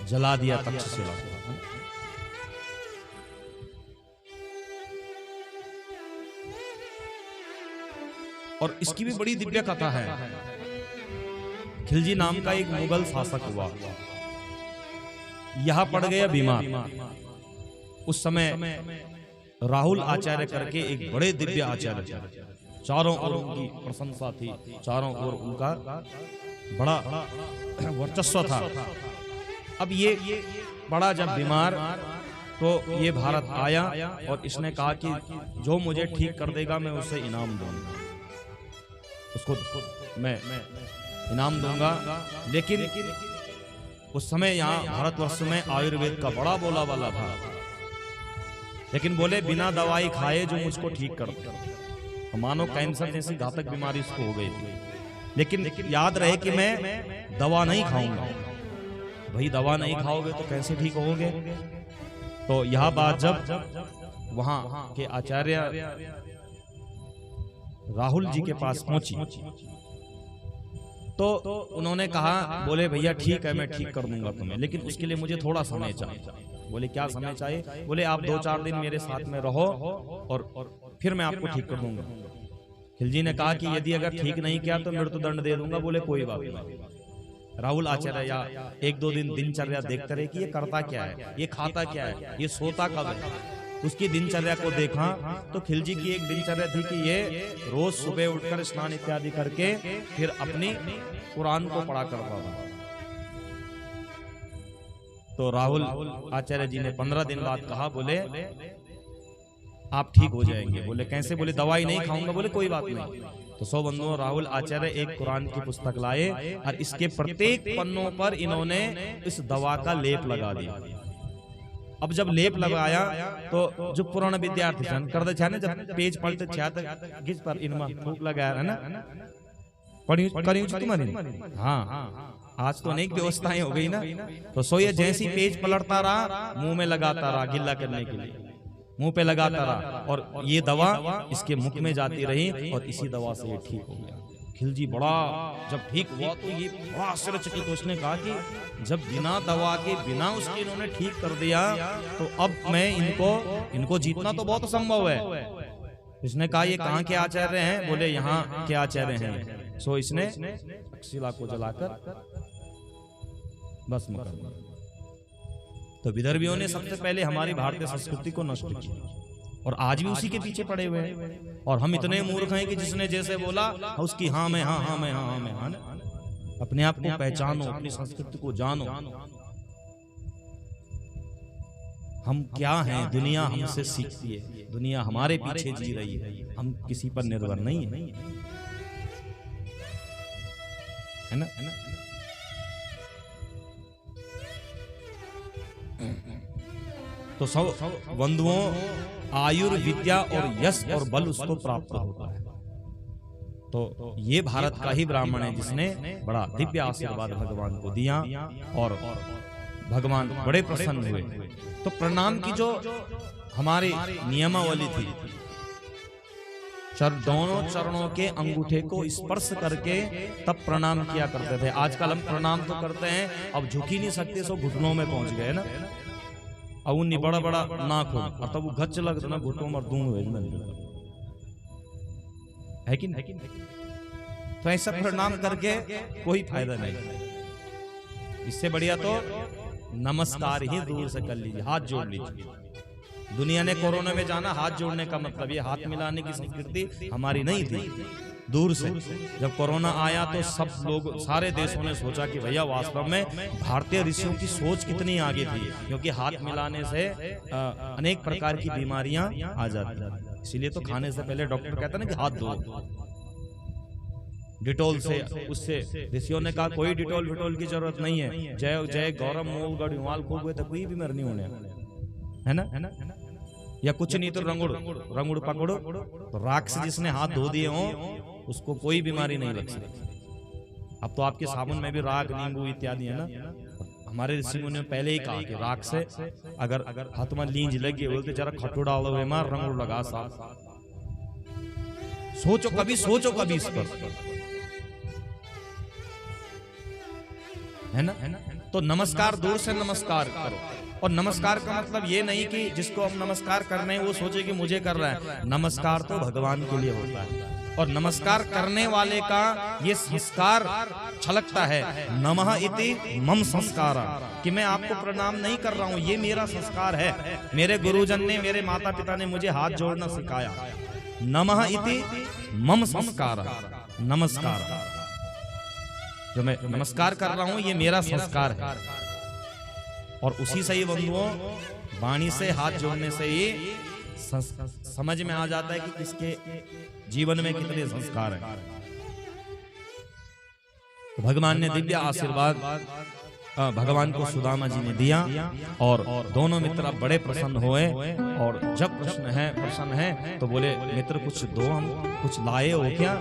जला दिया तक्षशिला को। और इसकी भी बड़ी दिव्य कथा है। खिलजी नाम का एक मुगल शासक हुआ, यहां पड़ गया बीमार। उस समय राहुल आचार्य करके एक बड़े दिव्य आचार्य थे, चारों ओर उनकी प्रशंसा थी, चारों ओर उनका बड़ा वर्चस्व था। अब ये बड़ा जब बीमार तो ये भारत आया और इसने कहा कि जो मुझे ठीक कर देगा मैं उसे इनाम दूंगा, उसको मैं इनाम दूंगा। लेकिन उस समय यहाँ भारतवर्ष में आयुर्वेद का बड़ा बोला वाला था। लेकिन बोले बिना दवाई खाए जो मुझको ठीक कर दे, तो मानो कैंसर जैसी घातक बीमारी उसको हो गई थी। लेकिन याद रहे कि मैं दवा नहीं खाऊंगा। भाई दवा नहीं खाओगे तो कैसे ठीक होगे? तो यह बात जब वहां के आचार्य राहुल जी के पास पहुंची तो उन्होंने कहा, बोले भैया ठीक है मैं ठीक कर दूंगा तुम्हें, लेकिन उसके लिए मुझे थोड़ा समय चाहिए। बोले क्या समय चाहिए? बोले आप 2-4 दिन मेरे साथ में रहो और फिर मैं आपको ठीक कर दूंगा। खिलजी ने कहा कि यदि अगर ठीक नहीं किया तो मृत्युदंड दे दूंगा। बोले कोई बात नहीं। राहुल आचार्य या 1-2 दिन दिनचर्या देखते रहे कि ये करता क्या है, ये खाता क्या है, ये सोता कब है। उसकी दिनचर्या को देखा तो खिलजी की एक दिनचर्या थी कि ये रोज सुबह उठकर स्नान इत्यादि करके फिर अपनी कुरान को पढ़ा करता था। तो राहुल आचार्य जी ने 15 दिन बाद कहा, बोले आप ठीक हो जाएंगे। बोले कैसे? बोले दवाई नहीं खाऊंगा। बोले कोई बात नहीं। तो 100 बंधुओं राहुल आचार्य एक कुरान की पुस्तक लाए और इसके प्रत्येक पन्नों पर इन्होंने इस दवा का लेप लगा दिया। अब जब लेप लगाया तो जो पुराना विद्यार्थी कर दे छे जब पेज पलटे छे गिस पर इनमें फूक लगाया है ना पढ़ी करी तुम्हारी। हाँ आज तो अनेक व्यवस्थाएं हो गई ना। तो सोये जैसी पेज पलटता रहा, मुंह में लगाता रहा गिल्ला करने के लिए। मुंह पे लगाता रहा और ये दवा इसके मुख में जाती रही और इसी दवा से ये ठीक हो गया। खिलजी बड़ा जब ठीक हुआ तो ये बड़ा आश्चर्यचकित, उसने कहा कि जब बिना दवा के बिना उसके इन्होंने ठीक कर दिया तो अब मैं इनको जीतना तो बहुत असंभव है। इसने कहा ये कहाँ के आचार्य हैं? बोले यहाँ के आचार्य हैं। सो इसने शिला को जलाकर भस्म कर दिया। तो विदर्भियों ने सबसे पहले हमारी भारतीय संस्कृति को नष्ट किया और आज भी उसी के पीछे पड़े हुए हैं। और हम इतने मूर्ख हैं कि जिसने जैसे बोला उसकी हाँ में हाँ, हाँ में हाँ, हाँ में हाँ। अपने आप को पहचानो, अपनी संस्कृति को जानो। हम क्या हैं? दुनिया हमसे सीखती है, दुनिया हमारे पीछे जी रही है, हम किसी पर निर्भर नहीं है ना? तो सब बंधुओं आयुर्विद्या और यश और बल उसको प्राप्त होता है। तो ये भारत का ही ब्राह्मण है जिसने बड़ा दिव्य आशीर्वाद भगवान को दिया और भगवान बड़े प्रसन्न हुए। तो प्रणाम की जो हमारी नियमावली थी, दोनों चरणों के अंगूठे को स्पर्श करके तब प्रणाम किया करते थे। आजकल हम प्रणाम तो करते हैं, अब झुक ही नहीं सकते, सो घुटनों में पहुंच गए ना। अब उन्नी बड़ा बड़ा नाक हो और तब वो गच्च लगता ना घुटनों में दूं है कि नहीं? तो ऐसा प्रणाम करके कोई फायदा नहीं। इससे बढ़िया तो नमस्कार ही दूर से कर लीजिए, हाथ जोड़ लीजिए। दुनिया ने कोरोना में जाना हाथ जोड़ने का मतलब, ये हाथ मिलाने की संस्कृति हमारी नहीं थी। दूर से जब कोरोना आया तो सब लोग, सारे देशों ने सोचा कि भैया वास्तव में भारतीय ऋषियों की सोच कितनी आगे थी, क्योंकि हाथ मिलाने से अनेक प्रकार की बीमारियां आ जाती हैं। इसीलिए तो खाने से पहले डॉक्टर कहता है ना कि हाथ धो डिटोल से। उससे ऋषियों ने कहा कोई डिटोल विटोल की जरूरत नहीं है, जय जय गौरव मूल गढ़ खूब हुए तो कोई बीमार नहीं होने, है ना? या कुछ नहीं तो रंगुड़ पकड़ो, तो राख से जिसने हाथ धो दिए हो उसको कोई बीमारी नहीं लग सकती। अब तो आपके साबुन में भी राख, नींबू इत्यादि है ना। हमारे ऋषियों ने पहले ही कहा कि राख से अगर हाथ में लींज लगी बोलते जरा खट्टू डालो हुए मार रंगुड़ लगा साफ। सोचो कभी इस पर, है ना? तो नमस्कार दूर से नमस्कार करो। और नमस्कार का मतलब ये नहीं कि जिसको हम नमस्कार कर रहे हैं वो सोचे कि मुझे कर रहा है। नमस्कार तो भगवान के लिए होता है और नमस्कार करने वाले का ये संस्कार छलकता है। नमः इति मम संस्कार, कि मैं आपको प्रणाम नहीं कर रहा हूं, ये मेरा संस्कार है। मेरे गुरुजन ने, मेरे माता पिता ने मुझे हाथ जोड़ना सिखाया। नमः इति मम संस्कार, नमस्कार जो मैं नमस्कार कर रहा हूं ये मेरा संस्कार है। और उसी से ही बंधुओं वाणी से हाथ जोड़ने से ही समझ में आ जाता है कि किसके जीवन में कितने संस्कार हैं। तो भगवान ने दिव्य आशीर्वाद भगवान को सुदामा जी ने दिया और दोनों मित्र बड़े प्रसन्न हुए। और जब प्रसन्न है तो बोले मित्र कुछ दो, हम कुछ लाए हो क्या?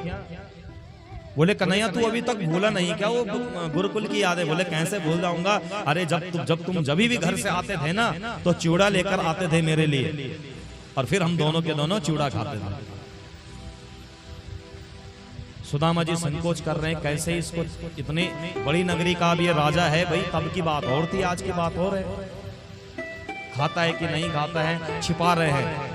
बोले कन्हैया तू अभी तक भूला नहीं क्या वो गुरुकुल की यादें? बोले कैसे भूल जाऊंगा, अरे जब तुम भी घर से आते थे ना तो चिवड़ा लेकर आते थे मेरे लिए और फिर हम दोनों के दोनों चिवड़ा खाते थे। सुदामा जी संकोच कर रहे हैं, कैसे इसको, इतनी बड़ी नगरी का भी राजा है भाई, तब की बात और थी, आज की बात और है। खाता है कि नहीं खाता है छिपा रहे हैं।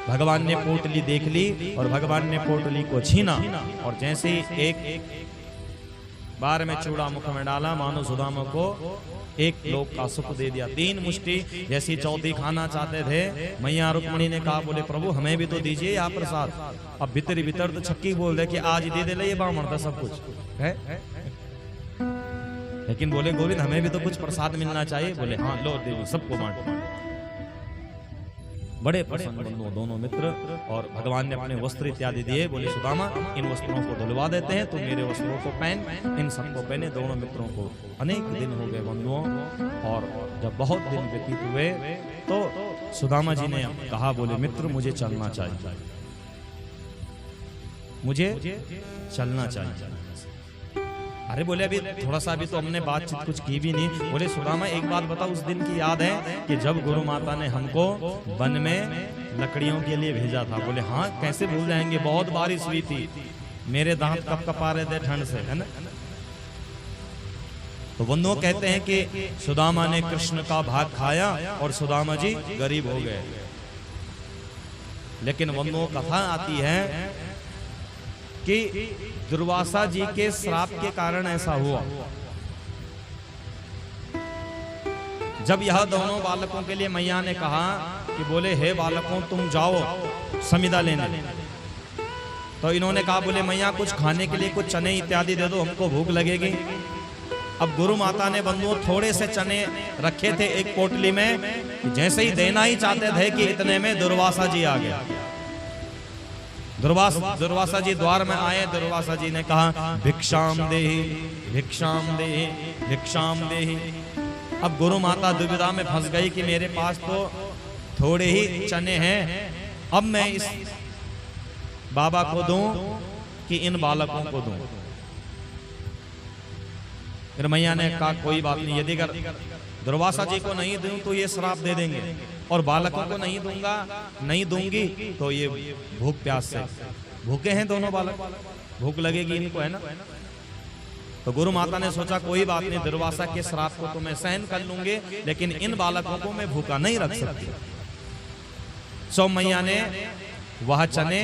भगवान ने पोटली देख ली और भगवान ने पोटली को छीना और जैसे एक बार में चूड़ा मुख में डाला मानो सुदामा को एक लोक का सुख दे दिया। 3 मुष्टि जैसी चौथी खाना चाहते थे, मैया रुक्मणी ने कहा बोले प्रभु हमें भी तो दीजिए यहाँ प्रसाद। अब भीतर तो छक्की बोल दे कि आज दे दे, ये ब्राह्मण था सब कुछ है। लेकिन बोले गोविंद हमें भी तो कुछ प्रसाद मिलना चाहिए। बोले हाँ लो दे, सबको बांटो। बड़े प्रसन्न बंधु दोनों मित्र और भगवान ने अपने वस्त्र इत्यादि दिए। बोले सुदामा इन वस्त्रों को धुलवा देते हैं, तो मेरे वस्त्रों को पहन, इन सबको पहने। दोनों मित्रों को अनेक दिन हो गए बंधुओं, और जब बहुत दिन व्यतीत हुए तो सुदामा जी ने कहा बोले मित्र मुझे चलना चाहिए, मुझे चलना चाहिए। अरे बोले अभी थोड़ा सा, अभी तो हमने बातचीत कुछ की भी नहीं। बोले सुदामा एक बात बताओ, उस दिन की याद है कि जब गुरु माता ने हमको वन में लकड़ियों के लिए भेजा था? बोले हाँ, कैसे भूल जाएंगे, बहुत बारिश हुई थी, मेरे दांत कप कपा रहे थे ठंड से, है ना। तो बंधुओं कहते हैं कि सुदामा ने कृष्ण का भाग खाया और सुदामा जी गरीब हो गए। लेकिन बंधुओं कथा आती है कि दुर्वासा जी के श्राप के कारण ऐसा हुआ। जब यह दोनों बालकों के लिए मैया ने कहा कि बोले हे बालकों तुम जाओ समिधा लेने, तो इन्होंने कहा बोले मैया कुछ खाने के लिए कुछ चने इत्यादि दे दो, हमको भूख लगेगी। अब गुरु माता ने बंधुओं थोड़े से चने रखे थे एक पोटली में, जैसे ही देना ही चाहते थे कि इतने में दुर्वासा जी आ गया। दुर्वासा जी द्वार में आए। दुर्वासा जी ने कहा भिक्षाम देहि भिक्षाम देहि भिक्षाम देहि। अब गुरु माता दुविधा में फंस गई कि मेरे पास तो थोड़े ही चने हैं, अब मैं इस बाबा को दूं कि इन बालकों को दूं। फिर मैया ने कहा कोई बात नहीं, यदि अगर दुर्वासा जी को नहीं दूं तो ये श्राप दे देंगे, और बालकों को नहीं दूंगी तो ये भूख प्यास से भूखे हैं दोनों बालक, भूख लगेगी इनको, है ना। तो गुरु माता ने सोचा कोई बात नहीं, दुर्वासा के श्राप को तो मैं सहन कर लूंगी, लेकिन इन बालकों को मैं भूखा नहीं रख सकती। सो मैया ने वह चने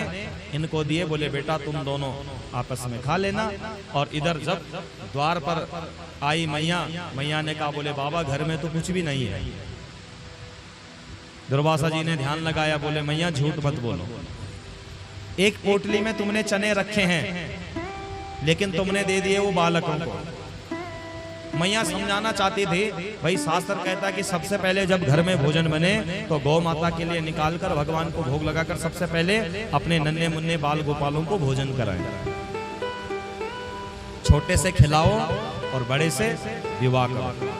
इनको दिए, बोले बेटा तुम दोनों आपस में खा लेना। और इधर जब द्वार पर आई मैया ने कहा बोले बाबा घर में तो कुछ भी नहीं है। दुर्वासा जी ने ध्यान लगाया, बोले मैया झूठ मत बोलो, एक पोटली में तुमने चने रखे हैं लेकिन तुमने दे दिए वो बालकों को। मैया समझाना चाहती थी, भाई शास्त्र कहता है कि सबसे पहले जब घर में भोजन बने तो गौ माता के लिए निकालकर भगवान को भोग लगाकर सबसे पहले अपने नन्हे मुन्ने बाल गोपालों को भोजन कराएं। छोटे से खिलाओ और बड़े से विवाह करो।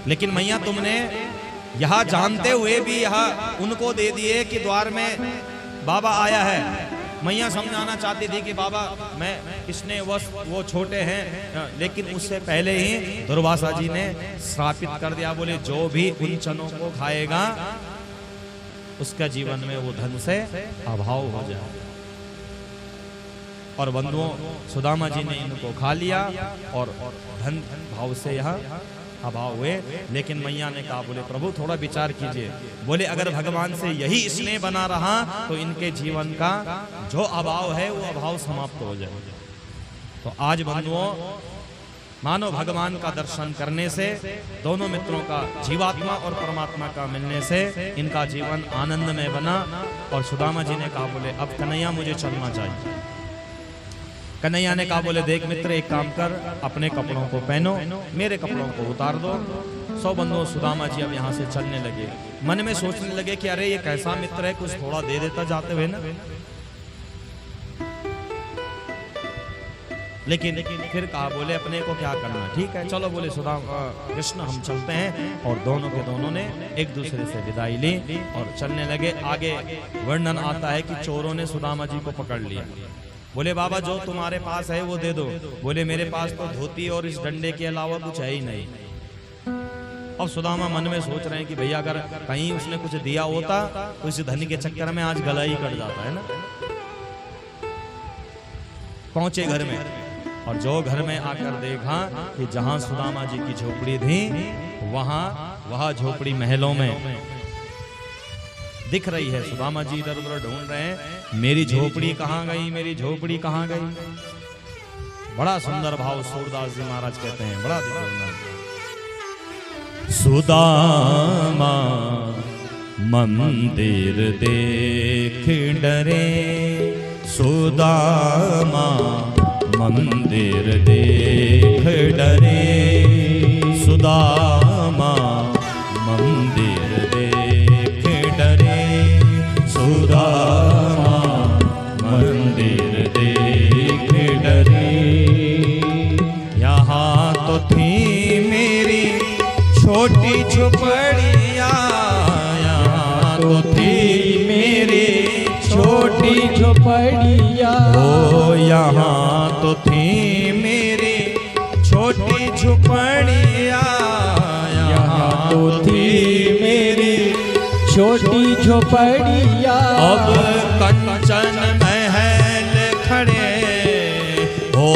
लेकिन मैया तुमने यह जानते हुए भी यह उनको दे दिए कि द्वार में बाबा आया है। मैया समझाना चाहती थी कि बाबा मैं इसने वो छोटे हैं, लेकिन उससे पहले ही दुर्वासा जी ने श्रापित कर दिया, बोले जो भी उन चनों को खाएगा उसका जीवन में वो धन से अभाव हो जाए। और बंधुओं सुदामा जी ने इनको खा लिया और धन भाव से यह अभाव हुए। लेकिन मैया ने कहा बोले प्रभु थोड़ा विचार कीजिए, बोले अगर भगवान से यही स्नेह बना रहा तो इनके जीवन का जो अभाव है वो अभाव समाप्त हो जाए। तो आज बंधुओं मानो भगवान का दर्शन करने से, दोनों मित्रों का जीवात्मा और परमात्मा का मिलने से इनका जीवन आनंद में बना। और सुदामा जी ने कहा बोले अब कन्हैया मुझे चलना चाहिए। कन्हैया ने कहा बोले देख मित्र एक काम कर, अपने कपड़ों को पहनो, मेरे कपड़ों को उतार दो। सौ बंधुओं सुदामा जी अब यहाँ से चलने लगे। मन में सोचने लगे कि अरे ये कैसा मित्र है, कुछ थोड़ा दे देता जाते हुए ना। लेकिन फिर कहा बोले अपने को क्या करना, ठीक है चलो। बोले कृष्ण हम चलते हैं। और दोनों के दोनों ने एक दूसरे से विदाई ली और चलने लगे। आगे वर्णन आता है कि चोरों ने सुदामा जी को पकड़ लिया। बोले बाबा जो तुम्हारे पास है वो दे दो। बोले मेरे पास तो धोती और इस डंडे के अलावा कुछ है ही नहीं। अब सुदामा मन में सोच रहे हैं कि भैया अगर कहीं उसने कुछ दिया होता तो इस धन के चक्कर में आज गला ही कट जाता है ना। पहुंचे घर में और जो घर में आकर देखा कि जहां सुदामा जी की झोपड़ी थी वह झोपड़ी महलों में दिख रही है। सुदामा जी इधर उधर ढूंढ रहे हैं, मेरी झोपड़ी कहाँ गई, मेरी झोपड़ी कहाँ गई। बड़ा सुंदर भाव सूरदास जी महाराज कहते हैं, बड़ा सुदामा मंदिर देख डरे, सुदामा मंदिर देख डरे, सुदामा मंदिर देख डरे, सुदामा मंदिर देख डरे। यहाँ तो थी मेरी छोटी झोपड़ियाँ, यहाँ तो थी मेरी छोटी छोटी झोपड़िया ओ यहाँ तो थी मेरी छोटी झोपड़िया, यहाँ तो थी मेरी छोटी झोपड़िया अब कंचन महल खड़े हो,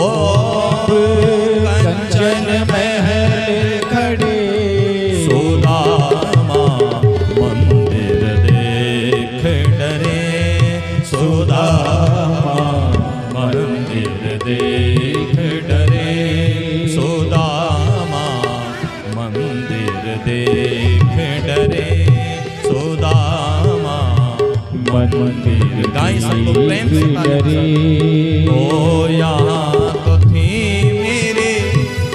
कंचन महल खड़े सुदामा मंदिर देख डरे, सुदामा मंदिर देख डरे, सुदामा मंदिर देख डरे, सुदामा मंदिर। गाय सबको प्रेम से डरे ओ यहाँ तो थी मेरे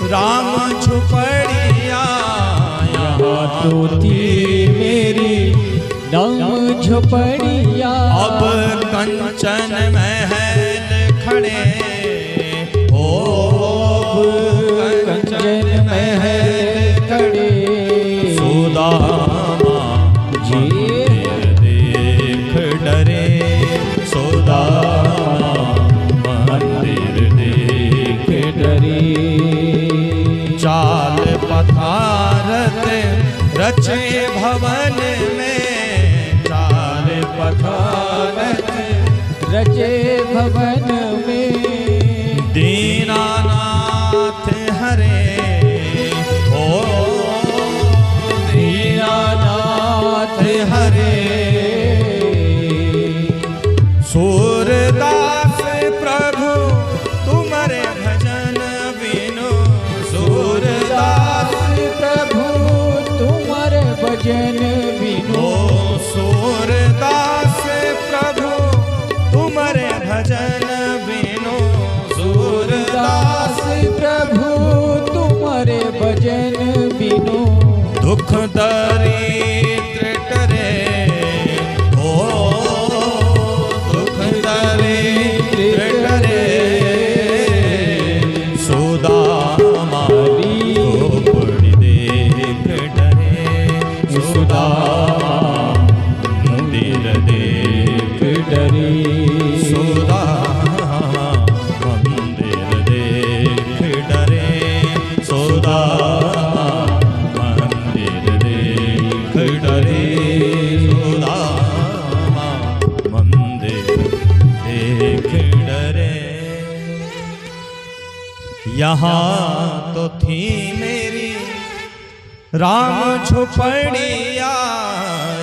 राम झोपड़िया, यहाँ तो थी मेरी राम झोपड़िया अब कंचन महल खड़े हो, कंचन महल खड़े सुदामा मंदिर देख डरे, सुदामा मंदिर देख डरे चाल पथारत रचे भवन में, चाल पथारत रचे भवन में दीनानाथ हरे हो, दीनानाथ हरे सूरदास प्रभु तुम्हारे भजन बिनु, सूरदास प्रभु तुम्हारे भजन बिनु ओ सूरदास प्रभु तुम्हारे भजन बिनु, सूरदास दास प्रभु तुम्हारे भजन बिनु दुख दरिद्र टरे हो, दुख दरिद्र टरे, सुदामा झोपड़ी देख डरे, सुदामा मंदिर देख डरे सुदामा मंदिर देख डरे, सुदामा मंदिर देख डरे, सुदामा मंदिर देख डरे। यहाँ तो थी मेरी राम झोपड़िया,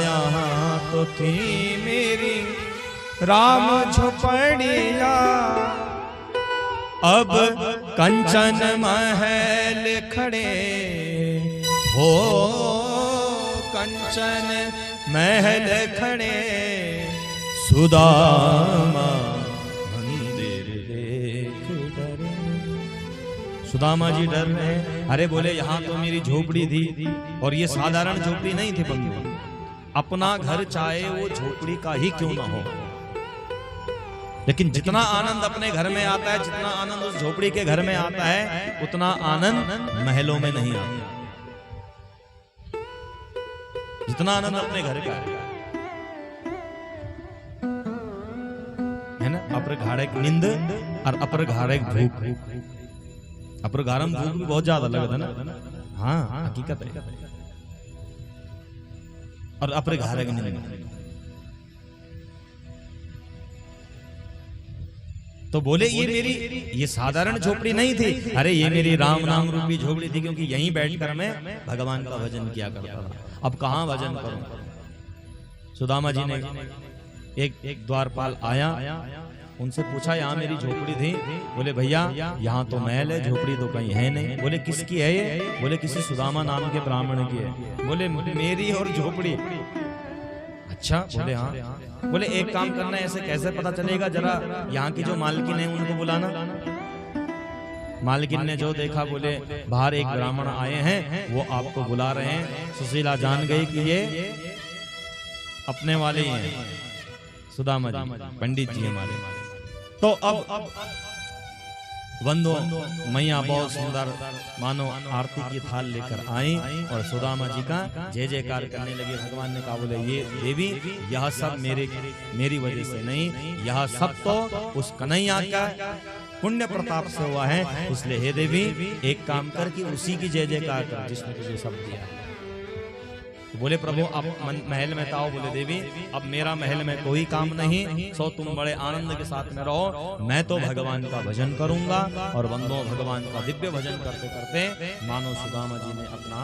यहाँ तो थी मेरी राम झोपड़िया अब कंचन महल खड़े हो, कंचन महल खड़े, सुदामा मंदिर देख डरे। सुदामा जी डर रहे हैं। अरे बोले यहाँ तो मेरी झोपड़ी थी और ये साधारण झोपड़ी नहीं थी बंधु, अपना घर चाहे वो झोपड़ी का ही क्यों ना हो, लेकिन जितना आनंद अपने घर में आता है, जितना आनंद उस झोपड़ी के घर में आता है, उतना आनंद महलों में नहीं आता। जितना आनंद अपने घर का है ना, अपर घाड़क नींद और अपर घाड़क भूख। अपर घारम भूख भी बहुत ज्यादा लगता है ना, हाँ हकीकत है। और अपर घाड़क नींद, तो बोले ये साधारण झोपड़ी नहीं थी, अरे ये मेरी राम नाम रूपी झोपड़ी थी, क्योंकि यहीं बैठकर मैं भगवान का भजन किया करता था। अब कहाँ भजन करूं। सुदामा जी ने एक द्वारपाल आया, उनसे पूछा यहाँ मेरी झोपड़ी थी। बोले भैया यहाँ तो महल है, झोपड़ी तो कहीं है नहीं। बोले किसकी है ये? बोले किसी सुदामा नाम के ब्राह्मण की है। बोले मेरी और झोपड़ी? अच्छा। बोले हाँ। बोले एक काम करना, ऐसे कैसे पता चलेगा, जरा यहाँ की जो मालकिन है उनको बुलाना। मालकिन ने जो देखा, बोले बाहर एक ब्राह्मण आए हैं, वो आपको बुला रहे हैं। सुशीला जान गई कि ये अपने वाले ही हैं, सुदामा जी, पंडित जी हमारे। तो अब वंदो मैया बहुत सुंदर मानो आरती की थाल लेकर आई और सुदामा जी का जय जयकार करने लगे। भगवान ने कहा बोले ये देवी यह सब मेरी वजह से नहीं, यह सब तो उस कन्हैया का पुण्य प्रताप से हुआ है। इसलिए हे देवी एक काम कर कि उसी की जय जयकार कर जिसने तुझे सब दिया। बोले प्रभु अब महल में ताओ। बोले देवी अब मेरा महल में कोई काम नहीं, सो तुम बड़े आनंद के साथ में रहो, मैं तो भगवान का भजन करूंगा। और बंदो भगवान का दिव्य भजन करते करते मानो सुदामा जी ने अपना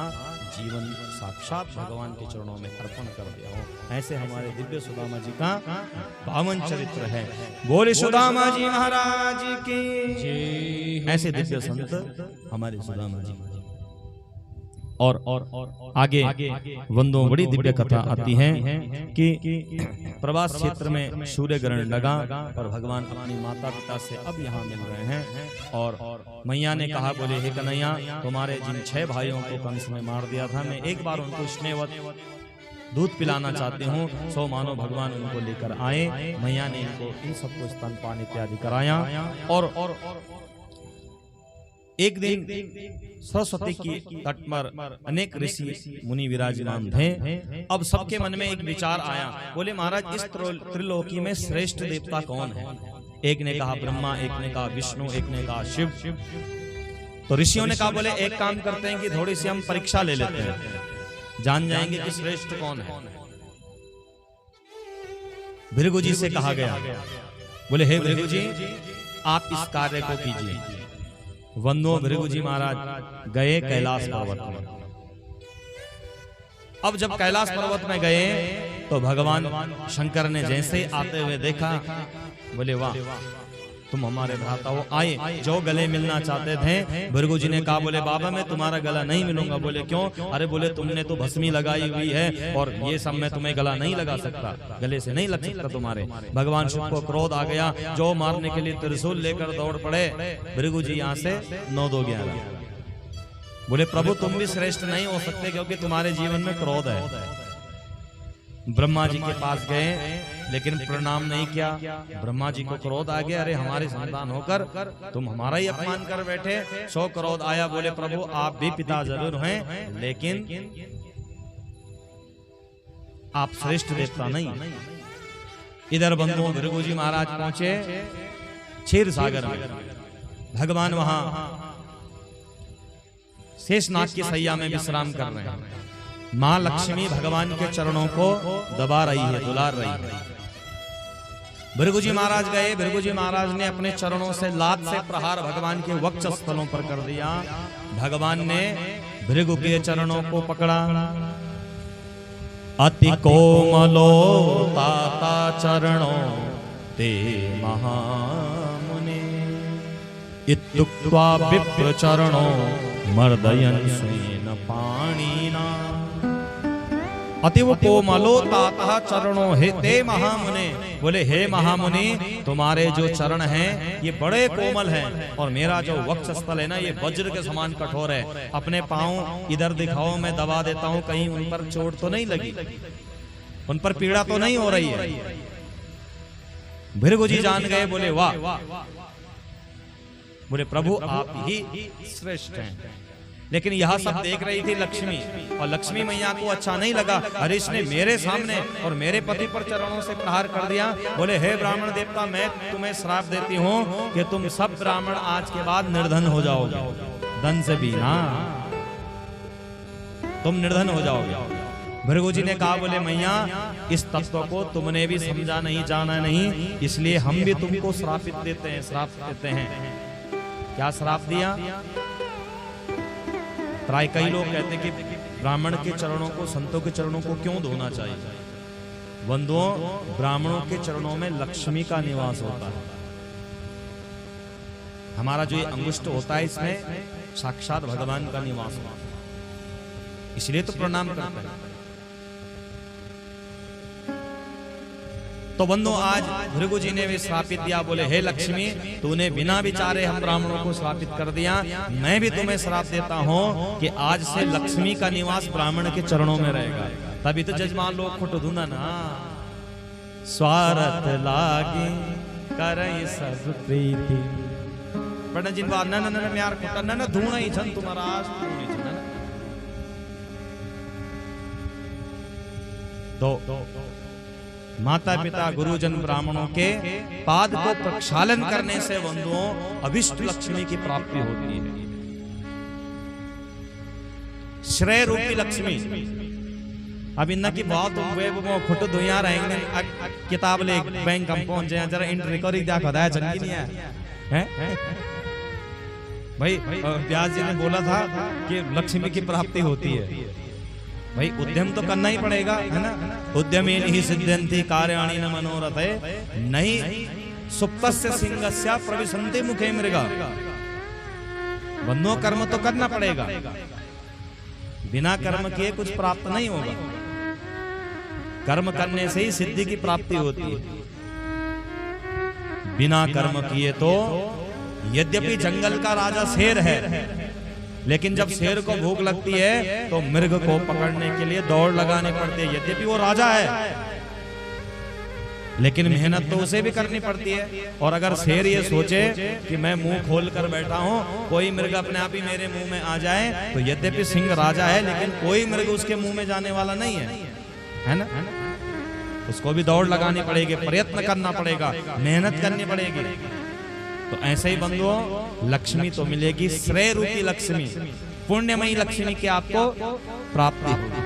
जीवन साक्षात भगवान के चरणों में अर्पण कर दिया हो। ऐसे हमारे दिव्य सुदामा जी का पावन चरित्र है। बोले सुदामा जी महाराज की। ऐसे दिव्य संत हमारे सुदामा जी। और आगे वंदों बड़ी दिव्य कथा आती है कि प्रवास क्षेत्र में सूर्य ग्रहण लगा और भगवान अपनी माता पिता से अब यहाँ मिल रहे हैं। और मैया ने कहा बोले हे कन्हैया तुम्हारे जिन 6 भाइयों को कंस ने मार दिया था, मैं एक बार उनको स्नेहवत दूध पिलाना चाहती हूँ। सो मानो भगवान उनको लेकर आए। मैया ने इनको इन सबको स्तनपान इत्यादि कराया। और एक दिन सरस्वती की तट पर अनेक ऋषि मुनि विराजमान थे। अब सबके मन में एक विचार आया। बोले महाराज इस त्रिलोकी में श्रेष्ठ देवता कौन है? एक ने कहा ब्रह्मा, एक ने कहा विष्णु, एक ने कहा शिव। तो ऋषियों ने कहा बोले एक काम करते हैं कि थोड़ी सी हम परीक्षा ले लेते हैं, जान जाएंगे कि श्रेष्ठ कौन है। भृगु जी से कहा गया बोले हे भृगु जी आप इस कार्य को कीजिए। वंदो भृगु जी महाराज गए कैलाश पर्वत में। अब जब कैलाश पर्वत में गए तो भगवान शंकर ने जैसे आते हुए देखा बोले वाह तुम हमारे भ्राता हो, आए जो गले मिलना चाहते थे। भृगु जी ने कहा बोले बाबा मैं तुम्हारा गला नहीं मिलूंगा। बोले क्यों? अरे बोले तुमने तो भस्मी लगाई हुई है और ये सब मैं तुम्हें गला नहीं लगा सकता, गले से नहीं लग सकता तुम्हारे। भगवान शिव को क्रोध आ गया, जो मारने के लिए त्रिशूल लेकर दौड़ पड़े। भृगु जी यहाँ से 9-2-11 बोले प्रभु तुम भी श्रेष्ठ नहीं हो सकते क्योंकि तुम्हारे जीवन में क्रोध है। ब्रह्मा जी के पास गए लेकिन प्रणाम नहीं किया। ब्रह्मा जी को क्रोध आ गया, अरे हमारे संतान होकर तुम हमारा ही अपमान कर बैठे। सो क्रोध आया। बोले प्रभु आप भी पिता जरूर हैं लेकिन आप श्रेष्ठ देवता नहीं। इधर बंधु भृगु जी महाराज पहुंचे क्षीर सागर में। भगवान वहां शेषनाग की सैया में विश्राम कर रहे हैं। मां लक्ष्मी भगवान के चरणों को दबा रही है, दुलार रही है। भृगु जी महाराज गए। भृगु जी महाराज ने अपने चरणों से लात से प्रहार भगवान के वक्ष स्थलों पर कर दिया। भगवान ने भृगु के चरणों को पकड़ा। अति कोमलो ताता चरणों ते महामुने इत्युक्त्वा विप्र चरणों मर्दयन् स्वेन पाणिना। अतिव कोमलो ताता चरणों हे ते महामुने। बोले हे महामुनि तुम्हारे जो चरण हैं ये बड़े कोमल हैं और मेरा जो वक्ष स्थल है ना ये वज्र के समान कठोर है। अपने पांव इधर दिखाओ, मैं दबा देता हूं, कहीं उन पर चोट तो नहीं लगी, उन पर पीड़ा तो नहीं हो रही है। भृगु जी जान गए। बोले वाह, बोले प्रभु आप ही श्रेष्ठ हैं। लेकिन यह सब देख रही थी लक्ष्मी और लक्ष्मी मैया को अच्छा नहीं लगा। अरे इसने मेरे सामने और मेरे पति पर चरणों से प्रहार कर दिया। बोले हे ब्राह्मण देवता मैं तुम्हें श्राप देती हूँ कि तुम सब ब्राह्मण आज के बाद निर्धन हो जाओगे। धन से भी ना तुम निर्धन हो जाओगे। भृगु जी ने कहा बोले मैया इस तत्व को तुमने भी समझा नहीं, जाना नहीं, इसलिए हम भी तुमको श्रापित देते हैं, श्राप देते हैं। क्या श्राप दिया? प्राय कई लोग कहते हैं कि ब्राह्मण के चरणों को, संतों के चरणों को क्यों धोना चाहिए? बंधुओं ब्राह्मणों के चरणों में लक्ष्मी का निवास होता है। हमारा जो ये अंगुष्ठ होता है इसमें साक्षात भगवान का निवास होता है, इसलिए तो प्रणाम करते हैं। तो बंधु आज भृगु जी ने भी श्रापित दिया। बोले हे लक्ष्मी तूने बिना विचारे हम ब्राह्मणों को श्रापित कर दिया, मैं भी तुम्हें श्राप देता हूँ कि आज से लक्ष्मी का निवास ब्राह्मण के चरणों में रहेगा। तभी तो जजमान लोग खुट धुना ना स्वार्थ लागे करई सब प्रीति પણ જીન વા નન નન મ્યાર ખોટા નન ધૂણઈ છન તુમારા આસ ધૂણી છન तो माता पिता गुरुजन ब्राह्मणों के पाद को प्रक्षालन करने से बंधुओं अभिष्ट लक्ष्मी की प्राप्ति होती है। श्रेय रूपी लक्ष्मी अब इन्ना की बात हुए वो खुट दुनिया रहेंगे किताब ले बैंक हम पहुंच जाए जरा एंट्री करी दिया खदाया चंगी नहीं है भाई व्यास जी ने बोला था कि लक्ष्मी की प्राप्ति होती है भाई उद्यम तो करना ही पड़ेगा है ना। उद्यमेन ही सिद्ध्यन्ति कार्याणि न मनोरथे नहीं सुप्तस्य सिंहस्य प्रविशन्ति मुखे मृगा। बंधुओं कर्म तो करना पड़ेगा, बिना कर्म किए कुछ प्राप्त नहीं होगा। कर्म करने से ही सिद्धि की प्राप्ति होती है। बिना कर्म किए तो यद्यपि जंगल का राजा शेर है, लेकिन जब शेर को भूख लगती है तो मृग को पकड़ने के लिए दौड़ लगाने पड़ती है। यद्यपि वो राजा है लेकिन मेहनत तो उसे भी करनी पड़ती है। और अगर शेर ये सोचे कि मैं मुंह खोल कर बैठा हूं, कोई मृग अपने आप ही मेरे मुंह में आ जाए, तो यद्यपि सिंह राजा है लेकिन कोई मृग उसके मुंह में जाने वाला नहीं है ना। उसको भी दौड़ लगानी पड़ेगी, प्रयत्न करना पड़ेगा, मेहनत करनी पड़ेगी। तो ऐसे ही बंधुओं लक्ष्मी तो मिलेगी, श्रेय रूपी लक्ष्मी, पुण्यमयी लक्ष्मी की आपको प्राप्ति होगी।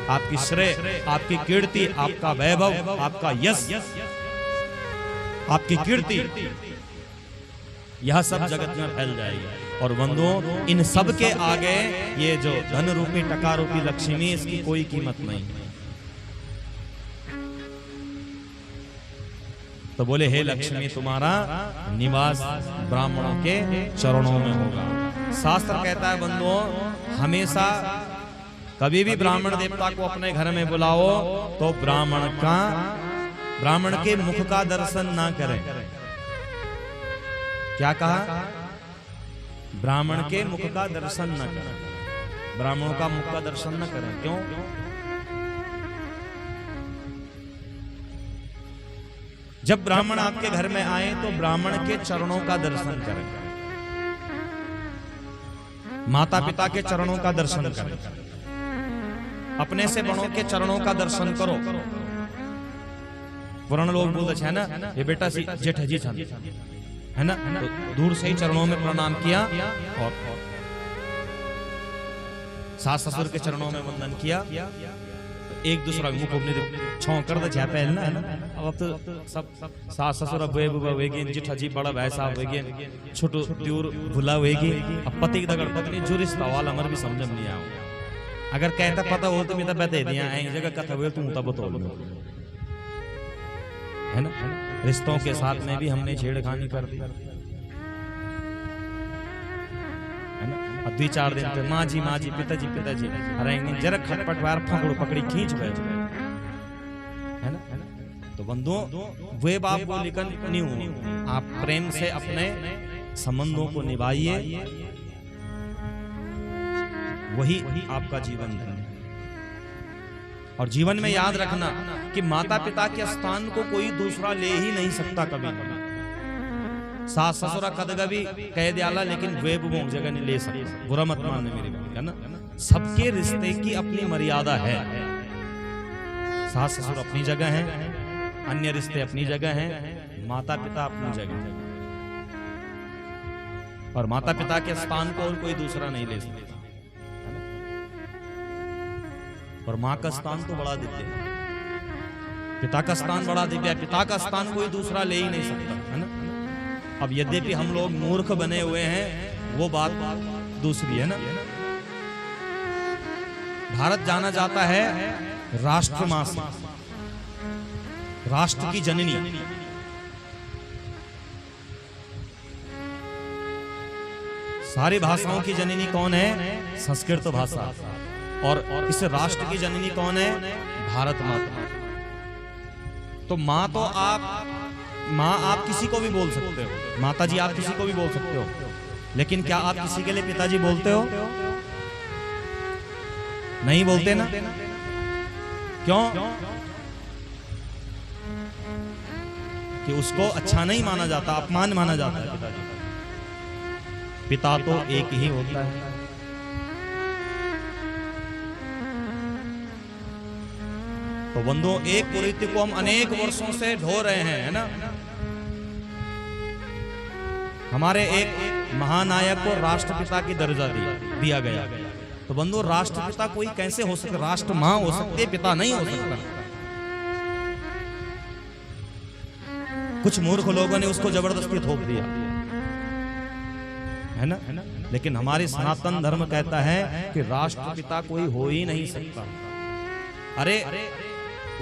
आपकी श्रेय, आपकी कीर्ति, आपका वैभव, आपका यश, आपकी कीर्ति, यह सब जगत में फैल जाएगी। और बंधुओं इन सब के आगे ये जो धन रूपी टका रूपी लक्ष्मी, इसकी कोई कीमत नहीं। तो बोले हे लक्ष्मी तुम्हारा निवास ब्राह्मणों के चरणों में होगा। शास्त्र कहता है बंधुओं हमेशा कभी भी ब्राह्मण देवता को अपने घर में बुलाओ तो ब्राह्मण के मुख का दर्शन ना करें। क्या कहा? ब्राह्मण के मुख का दर्शन न करें, ब्राह्मणों का मुख का दर्शन न करें। क्यों? जब ब्राह्मण आपके घर में आए तो ब्राह्मण के चरणों का दर्शन करें, माता पिता के चरणों का दर्शन करें, अपने से बड़ों के चरणों का दर्शन करो। पुराने लोग बोलते है ना, ये बेटा सी जेठ जी है ना, तो दूर से ही चरणों में प्रणाम किया और सास ससुर के चरणों में वंदन किया। एक दूसरा मुख अपने छौ कर दे छा पहले ना, है ना। अब तो सब सास ससुर वे वेगे, जेठा जी बड़ा भाई साहब वेगे, छोटो दूर भुला वेगे। अब पति की दगड़ पत्नी जो रिश्ता वाला हमारे भी समझ में नहीं आओ। अगर कहता पता हो तो मैं तो बता दिया ऐ जगह कथा हुए तुम तब बतौल है ना। रिश्तों के साथ में भी हमने छेड़खानी कर दी है ना। अब 2-4 दिन पे माँ जी पिताजी अरे जरा खटपट वार पकड़ो पकड़ी खींच बैठ है ना। तो बंधुओं वे बाप को लेकर नहीं हो, आप प्रेम से अपने संबंधों को निभाइए, वही आपका जीवन है। और जीवन में याद रखना कि माता पिता के स्थान को कोई दूसरा ले ही नहीं सकता कभी। सास ससुरा कदगा भी कह दियाला लेकिन वे वो जगह नहीं ले सकते। बुरा मत मानने मेरी बात है ना। सबके रिश्ते की अपनी मर्यादा है। सास ससुर अपनी जगह है, अन्य रिश्ते अपनी जगह हैं, माता पिता अपनी जगह है। और माता पिता के स्थान को और कोई दूसरा नहीं ले सकता। और माँ का स्थान तो बड़ा दिव्य है, पिता का स्थान बड़ा दिव्य है, पिता का स्थान कोई दूसरा ले ही नहीं सकता है ना। अब यद्यपि हम लोग मूर्ख बने हुए हैं वो बात दूसरी है ना। भारत जाना जाता है राष्ट्र मां से, राष्ट्र की जननी। सारी भाषाओं की जननी कौन है? संस्कृत भाषा। और इस राष्ट्र की जननी कौन है? भारत माता। तो माँ तो आप किसी को भी बोल सकते हो, माता जी आप किसी को भी बोल सकते हो, लेकिन क्या आप किसी के लिए पिताजी बोलते हो? नहीं बोलते ना। क्यों? कि उसको अच्छा नहीं माना जाता, अपमान माना जाता है पिताजी। पिता तो एक ही होता है। तो बंधुओं, एक कुरीति को हम अनेक वर्षों से ढो रहे हैं, है ना। हमारे एक महानायक को राष्ट्रपिता की दर्जा दिया गया। तो बंधुओं, राष्ट्रपिता कोई कैसे हो सकता? राष्ट्र मां हो सकती है, पिता नहीं हो सकता। कुछ मूर्ख लोगों ने उसको जबरदस्ती थोप दिया, है ना। लेकिन हमारी सनातन धर्म कहता है कि राष्ट्रपिता कोई हो ही नहीं सकता। अरे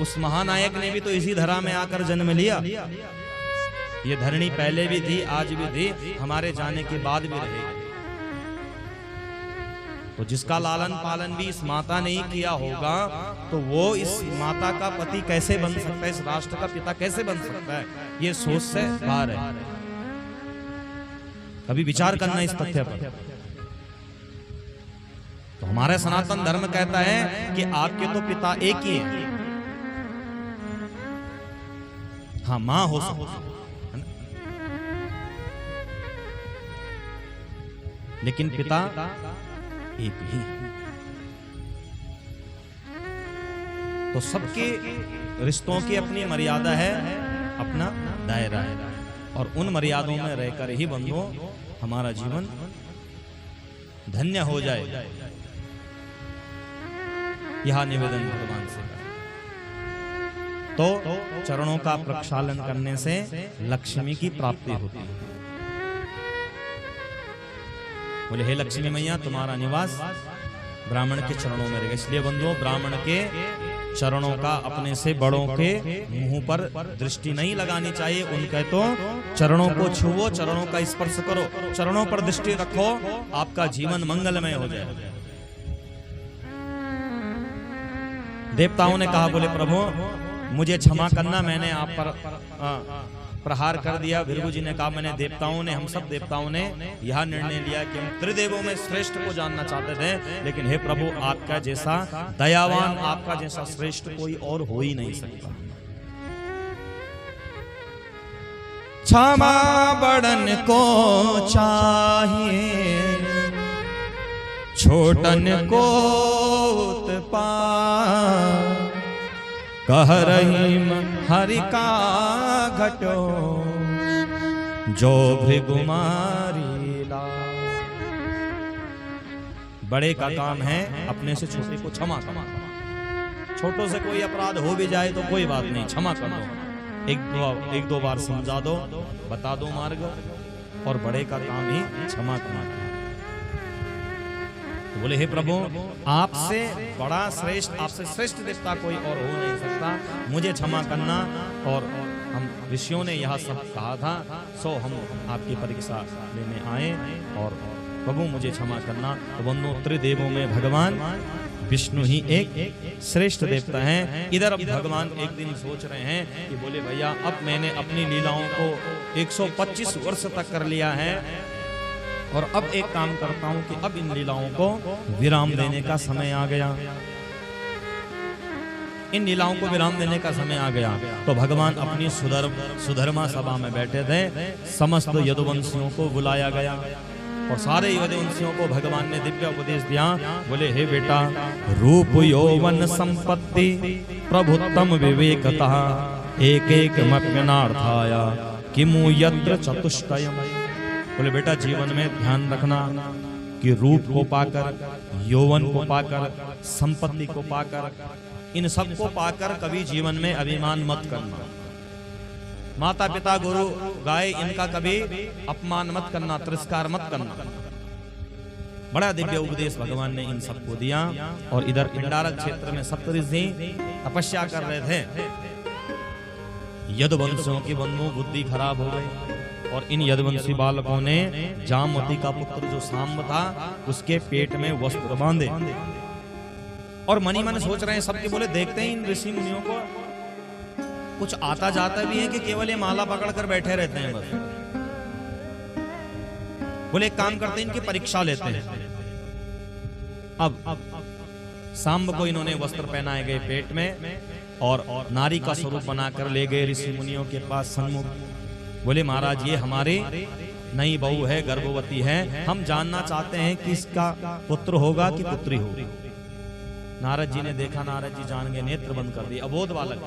उस महानायक ने भी तो इसी धरा में आकर जन्म लिया। ये धरणी पहले भी थी, आज भी थी, हमारे जाने के बाद भी रहेगी। तो जिसका लालन पालन भी इस माता ने ही किया होगा, तो वो इस माता का पति कैसे बन सकता है, इस राष्ट्र का पिता कैसे बन सकता है? ये सोच से बाहर है। कभी विचार करना इस तथ्य पर। तो हमारे सनातन धर्म कहता है कि आपके तो पिता एक ही है। हाँ, मां हो सकती, लेकिन पिता एक ही। तो सबके रिश्तों की अपनी मर्यादा है, अपना दायरा है, और उन मर्यादों में रहकर ही बंधुओं हमारा जीवन धन्य हो जाए। यह निवेदन भगवान से। तो चरणों का प्रक्षालन करने से लक्ष्मी की प्राप्ति होती है। बोले, हे लक्ष्मी मैया, तुम्हारा निवास ब्राह्मण के चरणों में रहेगा। इसलिए बंधुओं, ब्राह्मण के चरणों का अपने से बड़ों के मुंह पर दृष्टि नहीं लगानी चाहिए। उनके तो चरणों को छुओ, चरणों का स्पर्श करो, चरणों पर दृष्टि रखो, आपका जीवन मंगलमय हो जाए। देवताओं ने कहा, बोले प्रभु मुझे क्षमा करना, मैंने आप पर प्रहार कर दिया। भृगु जी ने कहा, मैंने देवताओं ने, हम सब देवताओं ने यह निर्णय लिया कि हम त्रिदेवों में श्रेष्ठ को जानना चाहते थे, लेकिन हे प्रभु, आपका जैसा दयावान, आपका जैसा श्रेष्ठ कोई और हो ही नहीं सकता। क्षमा बड़न को चाहिए, छोटन को उत्पात, कह रहीम हरि का घटो, जो भृगुमारी लाज। बड़े का काम है अपने से छोटे को क्षमा करना। छोटों से कोई अपराध हो भी जाए तो कोई बात नहीं, क्षमा कर दो, एक दो बार समझा दो, बता दो मार्ग, और बड़े का काम ही क्षमा करना। तो बोले, हे प्रभु, आपसे बड़ा श्रेष्ठ, आपसे श्रेष्ठ देवता कोई और हो नहीं सकता, मुझे क्षमा करना। और हम ऋषियों ने यह सब कहा था, सो हम आपकी परीक्षा लेने आए, और प्रभु मुझे क्षमा करना। तो बंधुओं, त्रिदेवों में भगवान विष्णु ही एक श्रेष्ठ देवता हैं। इधर अब भगवान एक दिन सोच रहे हैं कि बोले, भैया अब मैंने अपनी लीलाओं को 125 वर्ष तक कर लिया है, और अब एक काम करता हूं कि अब इन लीलाओं को विराम देने का समय आ गया। इन लीलाओं को विराम देने का समय आ गया। तो भगवान अपनी सुधर्मा सभा में बैठे थे, समस्त यदुवंशियों को बुलाया गया, और सारे यदुवंशियों को भगवान ने दिव्य उपदेश दिया। बोले, हे बेटा, रूप यौवन संपत्ति प्रभुत्तम विवेकतः, एक एक मप्यनार्थाया किमु यत्र चतुष्टयम्। बोले, बेटा, जीवन में ध्यान रखना कि रूप को पाकर, यौवन को पाकर, संपत्ति को पाकर, इन सब को पाकर कभी जीवन में अभिमान मत करना। माता पिता गुरु गाय, इनका कभी अपमान मत करना, तिरस्कार मत करना। बड़ा दिव्य उपदेश भगवान ने इन सबको दिया। और इधर पिंडारक क्षेत्र में सप्तऋषि तपस्या कर रहे थे। यदुवंशियों की बंधुओं बुद्धि खराब हो गई, और इन यदुवंशी बालकों ने जामवती का पुत्र जो सांब था, उसके पेट में वस्त्र बांधे, और मनी मन सोच रहे हैं सबके। बोले, देखते हैं इन ऋषि मुनियों को कुछ आता जाता भी है कि केवल ये माला पकड़कर बैठे रहते हैं बस। बोले, एक काम करते हैं, इनकी परीक्षा लेते हैं। अब सांब को इन्होंने वस्त्र पहनाए गए पेट में, और नारी का स्वरूप बनाकर ले गए ऋषि मुनियों के पास सन्मुख। बोले, महाराज, ये हमारे नई बहू है, गर्भवती है, हम जानना चाहते हैं कि इसका पुत्र होगा कि पुत्री होगी। नारद जी ने देखा, नारद जी जान गए, नेत्र बंद कर दिए, अबोध बालक।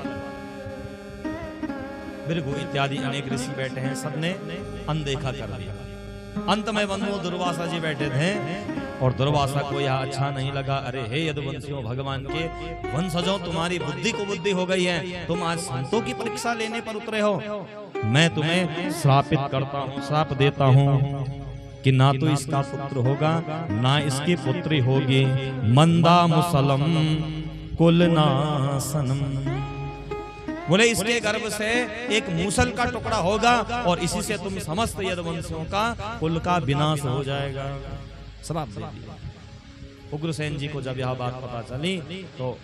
भृगु इत्यादि अनेक ऋषि बैठे हैं, सबने अनदेखा कर दिया। अंत में बंधुओं दुर्वासा जी बैठे थे और दुर्वासा को यह अच्छा नहीं लगा। अरे हे यदुवंशियों, भगवान के वंशजों, तुम्हारी बुद्धि को बुद्धि हो गई है, तुम आज संतों की परीक्षा लेने पर उतरे हो। मैं तुम्हें श्रापित करता हूँ, श्राप देता हूँ कि ना तो इसका पुत्र होगा ना इसकी पुत्री होगी। मंदा मुसलम कुलनासनम, बोले इसके गर्भ से एक मूसल का टुकड़ा होगा और इसी से तुम समस्त यदुवंशियों का कुल का विनाश हो जाएगा। श्राप दे दिया। उग्रसेन जी को जब यह बात पता चली तो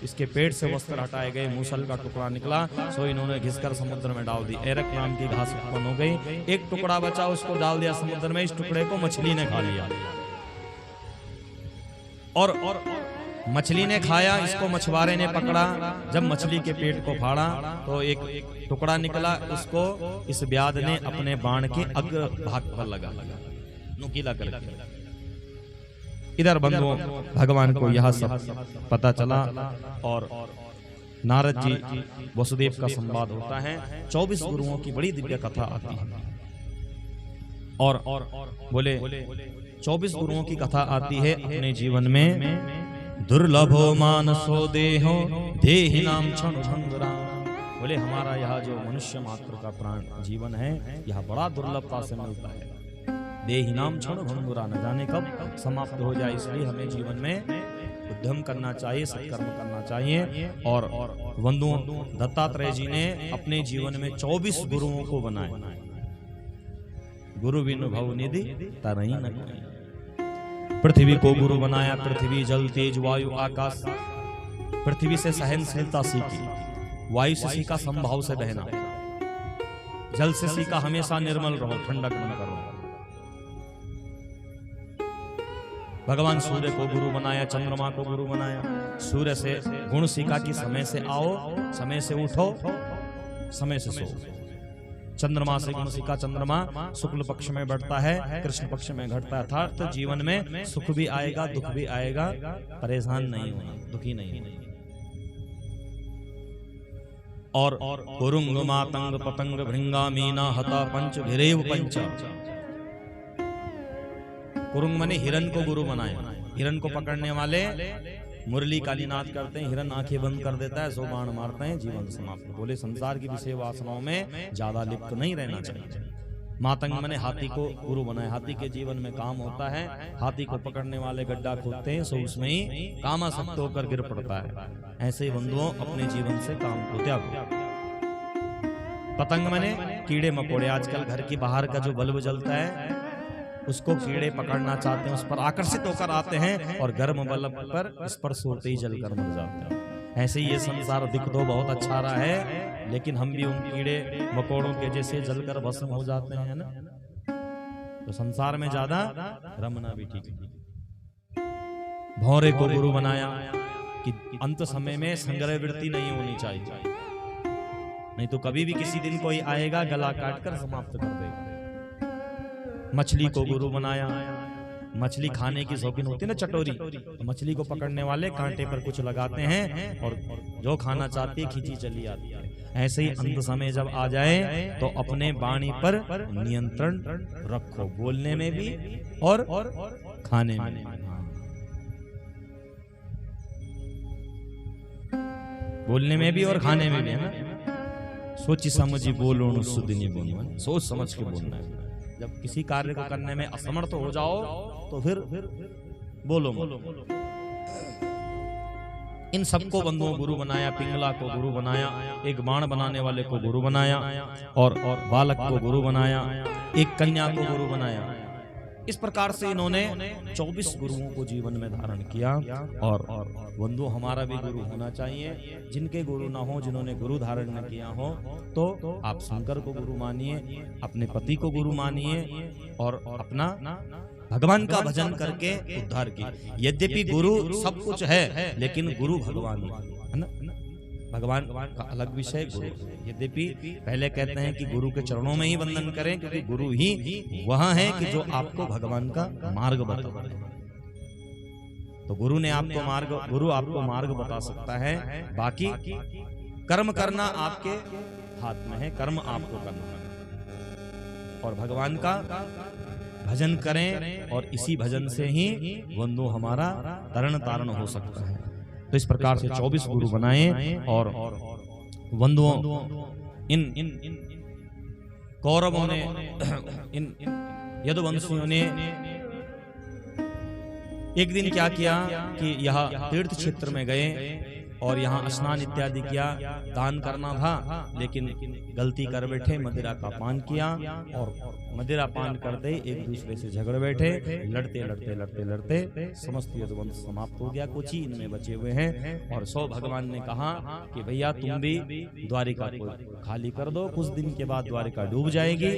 इसके पेट से वस्त्र हटाए गए, मूसल का टुकड़ा निकला, सो इन्होंने घिसकर समुद्र में डाल दी। एरक नाम की घास उत्पन्न हो गई, एक टुकड़ा बचा, उसको डाल दिया समुद्र में। इस टुकड़े को मछली ने खा लिया और मछली ने खाया, इसको मछुआरे ने पकड़ा। जब मछली के पेट को फाड़ा तो एक टुकड़ा निकला, उसको इस व्याध ने अपने बाण के अग्र भाग पर लगा, नुकीला करके। इधर बंधुओं भगवान को यह सब पता चला और नारद जी वसुदेव का संवाद होता है। 24 गुरुओं की बड़ी दिव्य कथा आती है और बोले 24 गुरुओं की कथा आती है अपने जीवन में। दुर्लभो मानसो देहो देहि नाम क्षण भंगुरा, बोले हमारा यह जो मनुष्य मात्र का प्राण जीवन है यह बड़ा दुर्लभता से मिलता है। देहि नाम क्षण भंगुरा, न जाने कब समाप्त हो जाए, इसलिए हमें जीवन में उद्यम करना चाहिए, सत्कर्म करना चाहिए। और बंधुओं दत्तात्रेय जी ने अपने जीवन में 24 गुरुओं को बनाया। गुरु बिनु भव निधि तरई न कोई। पृथ्वी को गुरु बनाया, पृथ्वी जल तेज वायु आकाश। पृथ्वी से सहनशीलता सीखी, वायु से सीखा संभाव से बहना, जल से सीखा हमेशा निर्मल रहो, ठंडक न करो। भगवान सूर्य को गुरु बनाया, चंद्रमा को गुरु बनाया। सूर्य से गुण सीखा कि समय से आओ, समय से उठो, समय से सो। चंद्रमा से गुण सीखा, चंद्रमा शुक्ल पक्ष में बढ़ता है, कृष्ण पक्ष में घटता है। अर्थात तो जीवन में सुख भी आएगा, दुख भी आएगा, परेशान नहीं होना, दुखी नहीं होना। और कुरुंग मातंग पतंग भृंगा मीना हता पंच भिरेव पंच। कुरुंग माने हिरन को गुरु बनाया। हिरन को पकड़ने वाले मुरली कालीनाथ करते हैं, हिरन आंखें बंद कर देता है, 100 बाण मारते हैं, जीवन समाप्त। बोले संसार की विषय वासनाओं में ज्यादा लिप्त नहीं रहना चाहिए। मातंग माने हाथी को गुरु बनाए। हाथी के जीवन में काम होता है, हाथी को पकड़ने वाले गड्ढा खोदते हैं, सो उसमें ही कामासक्त होकर गिर पड़ता है। ऐसे ही बंधुओं अपने जीवन से काम को त्यागो। पतंग माने कीड़े मकोड़े। आजकल घर की बाहर का जो बल्ब जलता है उसको कीड़े पकड़ना चाहते हैं, उस पर आकर्षित होकर आते हैं और गर्म बल्ब पर स्पर्श होते ही जलकर मर जाते हैं। ऐसे ही ये संसार दिख तो बहुत अच्छा रहा है, लेकिन हम भी उन कीड़े मकोड़ों के जैसे जलकर भस्म हो जाते हैं ना। तो संसार में ज्यादा रमना भी ठीक है। भौरे को गुरु बनाया कि अंत समय में संग्रह वृत्ति नहीं होनी चाहिए, नहीं तो कभी भी किसी दिन कोई आएगा गला काटकर समाप्त कर देगा। मछली को गुरु बनाया। मछली खाने की शौकीन होती है ना, चटोरी, तो मछली को पकड़ने वाले कांटे पर कुछ लगाते हैं और जो खाना चाहती है खींची चली आती है। ऐसे ही अंत समय जब आ जाए तो अपने वाणी पर नियंत्रण रखो, बोलने में भी और खाने में भी। बोलने में भी और खाने में भी, है ना। सोची समझी बोलो सुदिनी बोलो, सोच समझ के बोलना है। जब किसी कार्य को करने में असमर्थ हो जाओ तो फिर बोलो। इन सबको बंधुओं गुरु बनाया। पिंगला को गुरु बनाया, एक बाण बनाने वाले को गुरु बनाया और बालक को गुरु बनाया, एक कन्या को गुरु बनाया। इस प्रकार से इन्होंने 24 गुरुओं को जीवन में धारण किया। और बंधु हमारा भी गुरु होना चाहिए। जिनके गुरु ना हो, जिन्होंने गुरु धारण न किया हो, तो आप शंकर को गुरु मानिए, अपने पति को गुरु मानिए और अपना भगवान का भजन करके उद्धार की। यद्यपि गुरु सब कुछ है, लेकिन गुरु भगवान है ना। भगवान का अलग विषय गुरु। यद्यपि पहले कहते हैं कि गुरु के चरणों में ही वंदन करें, क्योंकि गुरु ही वह है कि जो आपको भगवान का मार्ग बताए। तो गुरु आपको मार्ग बता सकता है, बाकी कर्म करना आपके हाथ में है, कर्म आपको करना है। और भगवान का भजन करें और इसी भजन से ही बंधु हमारा तरण तारण हो सकता है। तो इस प्रकार से 24 गुरु बनाए और बंधुओं इन कौरवों ने इन यदुवंशियों ने एक दिन क्या किया कि यह तीर्थ क्षेत्र में गए और यहाँ स्नान इत्यादि किया, दान करना था, लेकिन गलती कर बैठे, मदिरा का पान किया और मदिरा पान करते एक दूसरे से झगड़ बैठे। लड़ते लड़ते लड़ते लड़ते समस्त यदुवंश समाप्त हो गया, कुछ ही इनमें बचे हुए हैं। और सो भगवान ने कहा कि भैया तुम भी द्वारिका को खाली कर दो, कुछ दिन के बाद द्वारिका डूब जाएगी।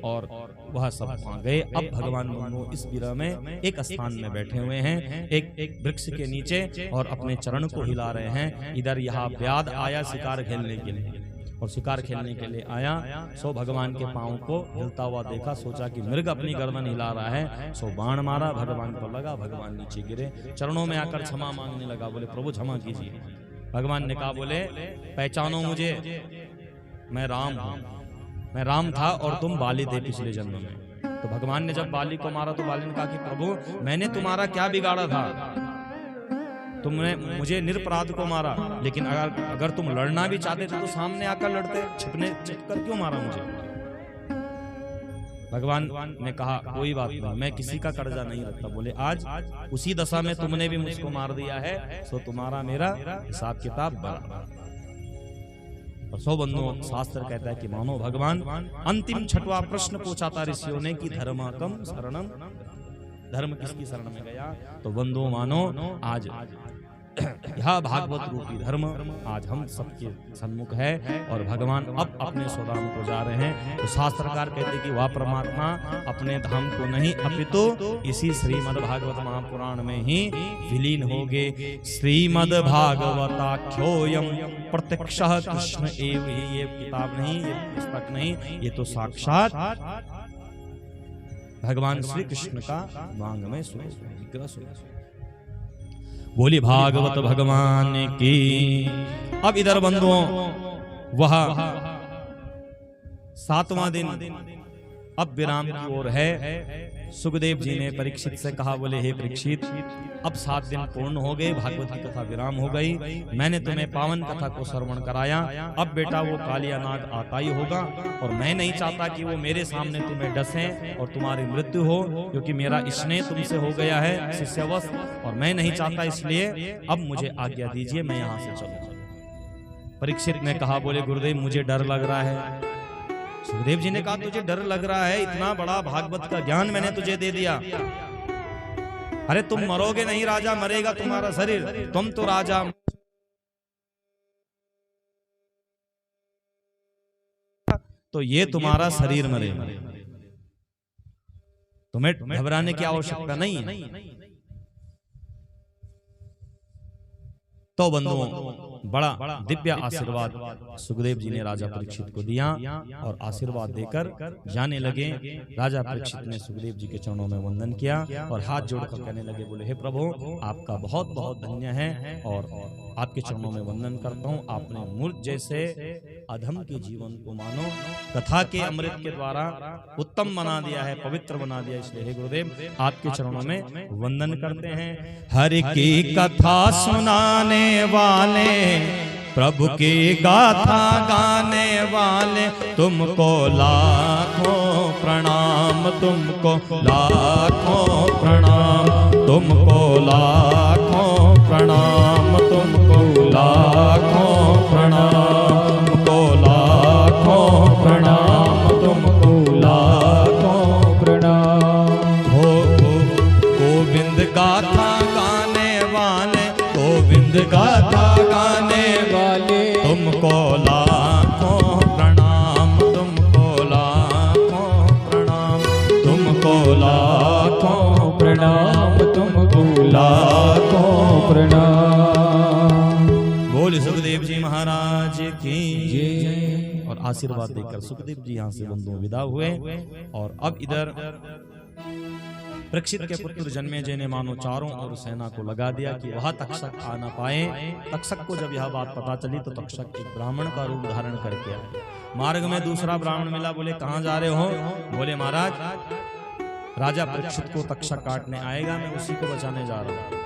और वह सब वहां गए। अब भगवान दोनों इस विरह में एक स्थान में बैठे हुए हैं, एक वृक्ष के नीचे, और अपने चरण को हिला रहे हैं। इधर यहाँ व्याध आया शिकार खेलने के लिए, और शिकार खेलने के लिए आया। सो भगवान के पांव को हिलता हुआ देखा, सोचा कि मृग अपनी गर्दन हिला रहा है। सो बाण मारा, भगवान पर लगा, भगवान नीचे गिरे, चरणों में आकर क्षमा मांगने लगा। बोले प्रभु क्षमा कीजिए। भगवान ने कहा, बोले पहचानो मुझे, मैं राम हूं, मैं राम था और तुम बाली थे पिछले जन्म में। तो भगवान ने जब बाली को मारा तो बाली ने कहा कि प्रभु मैंने तुम्हारा क्या बिगाड़ा था, तुमने मुझे निरपराध को मारा, लेकिन अगर तुम लड़ना भी चाहते थे तो सामने आकर लड़ते, छिप कर क्यों मारा मुझे। भगवान ने कहा कोई बात नहीं, मैं किसी का कर्जा नहीं रखता। बोले आज उसी दशा में तुमने भी मुझको मार दिया है, सो तुम्हारा मेरा हिसाब किताब बराबर। और सो बंधुओं शास्त्र कहता है कि मानो भगवान अंतिम 6वां प्रश्न पूछा था ऋषियों ने कि धर्मकम शरणम, धर्म किसकी शरण में गया। तो बंधुओं मानो आज यह भागवत रूपी धर्म आज हम सबके सन्मुख है और भगवान अब अपने स्वधाम को जा रहे हैं। तो शास्त्रकार कहते कि वह परमात्मा अपने धाम को नहीं अपितु इसी श्रीमद् भागवत महापुराण में ही विलीन होगे। श्रीमद् भागवताख्योयम प्रत्यक्षः कृष्ण एव ही। ये किताब नहीं, ये पुस्तक नहीं, ये तो साक्षात भगवान श्री कृष्ण का वांग में बोली भागवत भगवान की। अब इधर बंधुओं वह 7वां दिन अब विराम की ओर है। सुखदेव जी ने परीक्षित से कहा, बोले हे परीक्षित अब 7 दिन पूर्ण हो गए, भागवत की कथा विराम हो गई, मैंने तुम्हें पावन कथा को श्रवण कराया, अब बेटा वो कालिया नाग आता ही होगा और मैं नहीं चाहता कि वो मेरे सामने तुम्हें डसे और तुम्हारी मृत्यु हो, क्योंकि मेरा स्नेह तुमसे हो गया है शिष्यवश और मैं नहीं चाहता, इसलिए अब मुझे आज्ञा दीजिए, मैं यहाँ से चलूं। परीक्षित ने कहा, बोले गुरुदेव मुझे डर लग रहा है। सुखदेव जी ने कहा तुझे डर लग रहा है, इतना बड़ा भागवत का ज्ञान मैंने तुझे दे दिया, अरे तुम मरोगे नहीं, राजा मरेगा तुम्हारा शरीर, तुम तो राजा, तो ये तुम्हारा शरीर मरेगा, तुम्हें घबराने की आवश्यकता नहीं है। तो बंधुओं बड़ा दिव्य आशीर्वाद सुखदेव जी ने राजा परीक्षित को दिया और आशीर्वाद देकर जाने लगे। राजा परीक्षित ने सुखदेव जी के चरणों में वंदन किया और हाथ जोड़कर कहने लगे, बोले हे प्रभु आपका बहुत बहुत धन्य है और आपके चरणों में वंदन करता हूँ। आपने मूर्ख जैसे अधम के जीवन को मानो कथा के अमृत के द्वारा उत्तम बना दिया है, पवित्र बना दिया, इसलिए हे गुरुदेव आपके चरणों में वंदन करते हैं। हरि की कथा सुनाने वाले, प्रभु की गाथा गाने वाले, तुमको लाखों प्रणाम, तुमको लाखों प्रणाम, तुमको लाखों प्रणाम, तुमको लाखों प्रणाम, तुमको लाखों प्रणाम, तुमको लाखों प्रणाम। हो गोविंद गाथा गाने वाले, गोविंद गाथा गाने वाले, तुमको लाखों प्रणाम, तुमको लाखों प्रणाम, तुमको लाखों प्रणाम, तुमको लाखों प्रणाम। बोले सुखदेव जी महाराज की जय। और आशीर्वाद देकर सुखदेव जी यहाँ से बंधु विदा हुए। और अब इधर परीक्षित के पुत्र जन्मेजय ने मानो चारों ओर सेना को लगा दिया कि वह तक्षक आ न पाए। तक्षक को जब यह बात पता चली तो तक्षक एक ब्राह्मण का रूप धारण करके आए। मार्ग में दूसरा ब्राह्मण मिला, बोले कहाँ जा रहे हो? बोले महाराज राजा परीक्षित को तक्षक काटने आएगा, मैं उसी को बचाने जा रहा हूँ।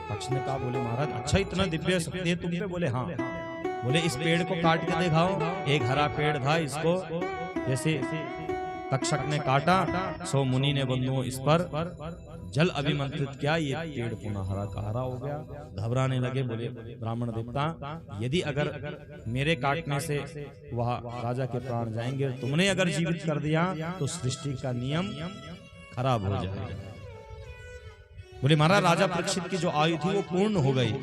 तक्ष ने कहा, बोले महाराज अच्छा इतना दिव्य शक्ति है तुम पे? बोले हाँ। बोले इस पेड़ को काट के दिखाओ। एक हरा पेड़ था, इसको जैसे तक्षक ने काटा सो मुनि ने बंधुओं इस पर जल अभिमंत्रित किया, ये पेड़ पुनः हरा का हरा हो गया। घबराने लगे, बोले ब्राह्मण देवता यदि अगर मेरे काटने से वह राजा के प्राण जाएंगे, तुमने अगर जीवित कर दिया तो सृष्टि का नियम खराब हो जाएगा। बोले महाराज राजा परीक्षित की जो आयु थी वो पूर्ण हो गई,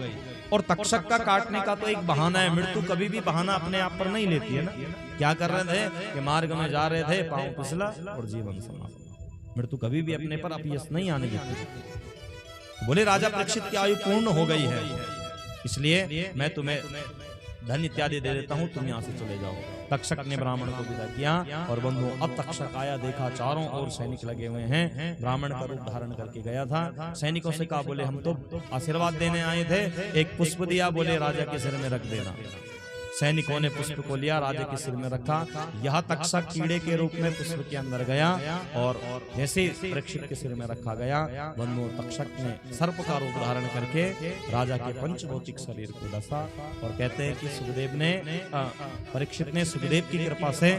और तक्षक का काटने का तो एक बहाना है। मृत्यु कभी भी बहाना अपने आप पर नहीं लेती है ना। क्या कर रहे थे कि मार्ग में जा रहे थे, पांव फिसला और जीवन समाप्त। मृत्यु कभी भी अपने पर अपयश नहीं आने देती। बोले राजा परीक्षित की आयु पूर्ण हो गई है, इसलिए मैं तुम्हें धन इत्यादि दे देता हूं, तुम यहाँ से चले जाओ। तक्षक ने ब्राह्मण को विदा किया और बंधुओं अब तक्षक आया, देखा चारों ओर सैनिक लगे हुए हैं। ब्राह्मण का रूप धारण करके गया था। सैनिकों से कहा, बोले हम तो आशीर्वाद देने आए थे, एक पुष्प दिया, बोले राजा के सिर में रख देना। सैनिकों ने पुष्प को लिया, राजा के सिर में रखा। यह तक्षक कीड़े के रूप में पुष्प के अंदर गया और जैसे परीक्षित के सिर में रखा गया, बंधुओं तक्षक ने सर्प का रूप धारण करके राजा के पंचभौतिक शरीर को डसा। और कहते हैं कि सुखदेव ने परीक्षित ने सुखदेव की कृपा से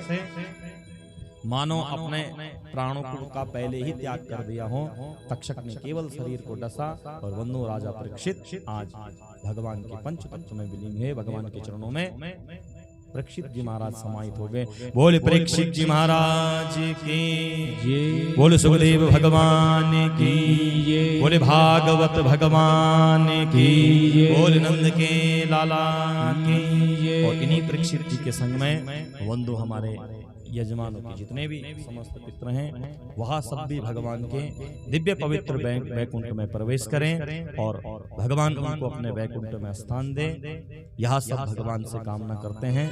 मानो अपने प्राणों का पहले ही त्याग कर दिया हो। तक्षक ने केवल शरीर को डसा और बंधु राजा परीक्षित आज भगवान के पंच तत्व में विलीन है। भगवान के चरणों में परीक्षित जी महाराज समाहित हो गए। बोले परीक्षित जी महाराज की, बोले सुखदेव भगवान की, बोले भागवत भगवान की, बोले नंद के लाला की। और इन्हीं परीक्षित जी के संग में बंधु हमारे यजमानों के जितने भी समस्त पित्र हैं वह सब भी भगवान के दिव्य पवित्र वैकुंठ में प्रवेश करें और भगवान उनको अपने वैकुंठ में स्थान दे। यह सब भगवान से कामना करते हैं।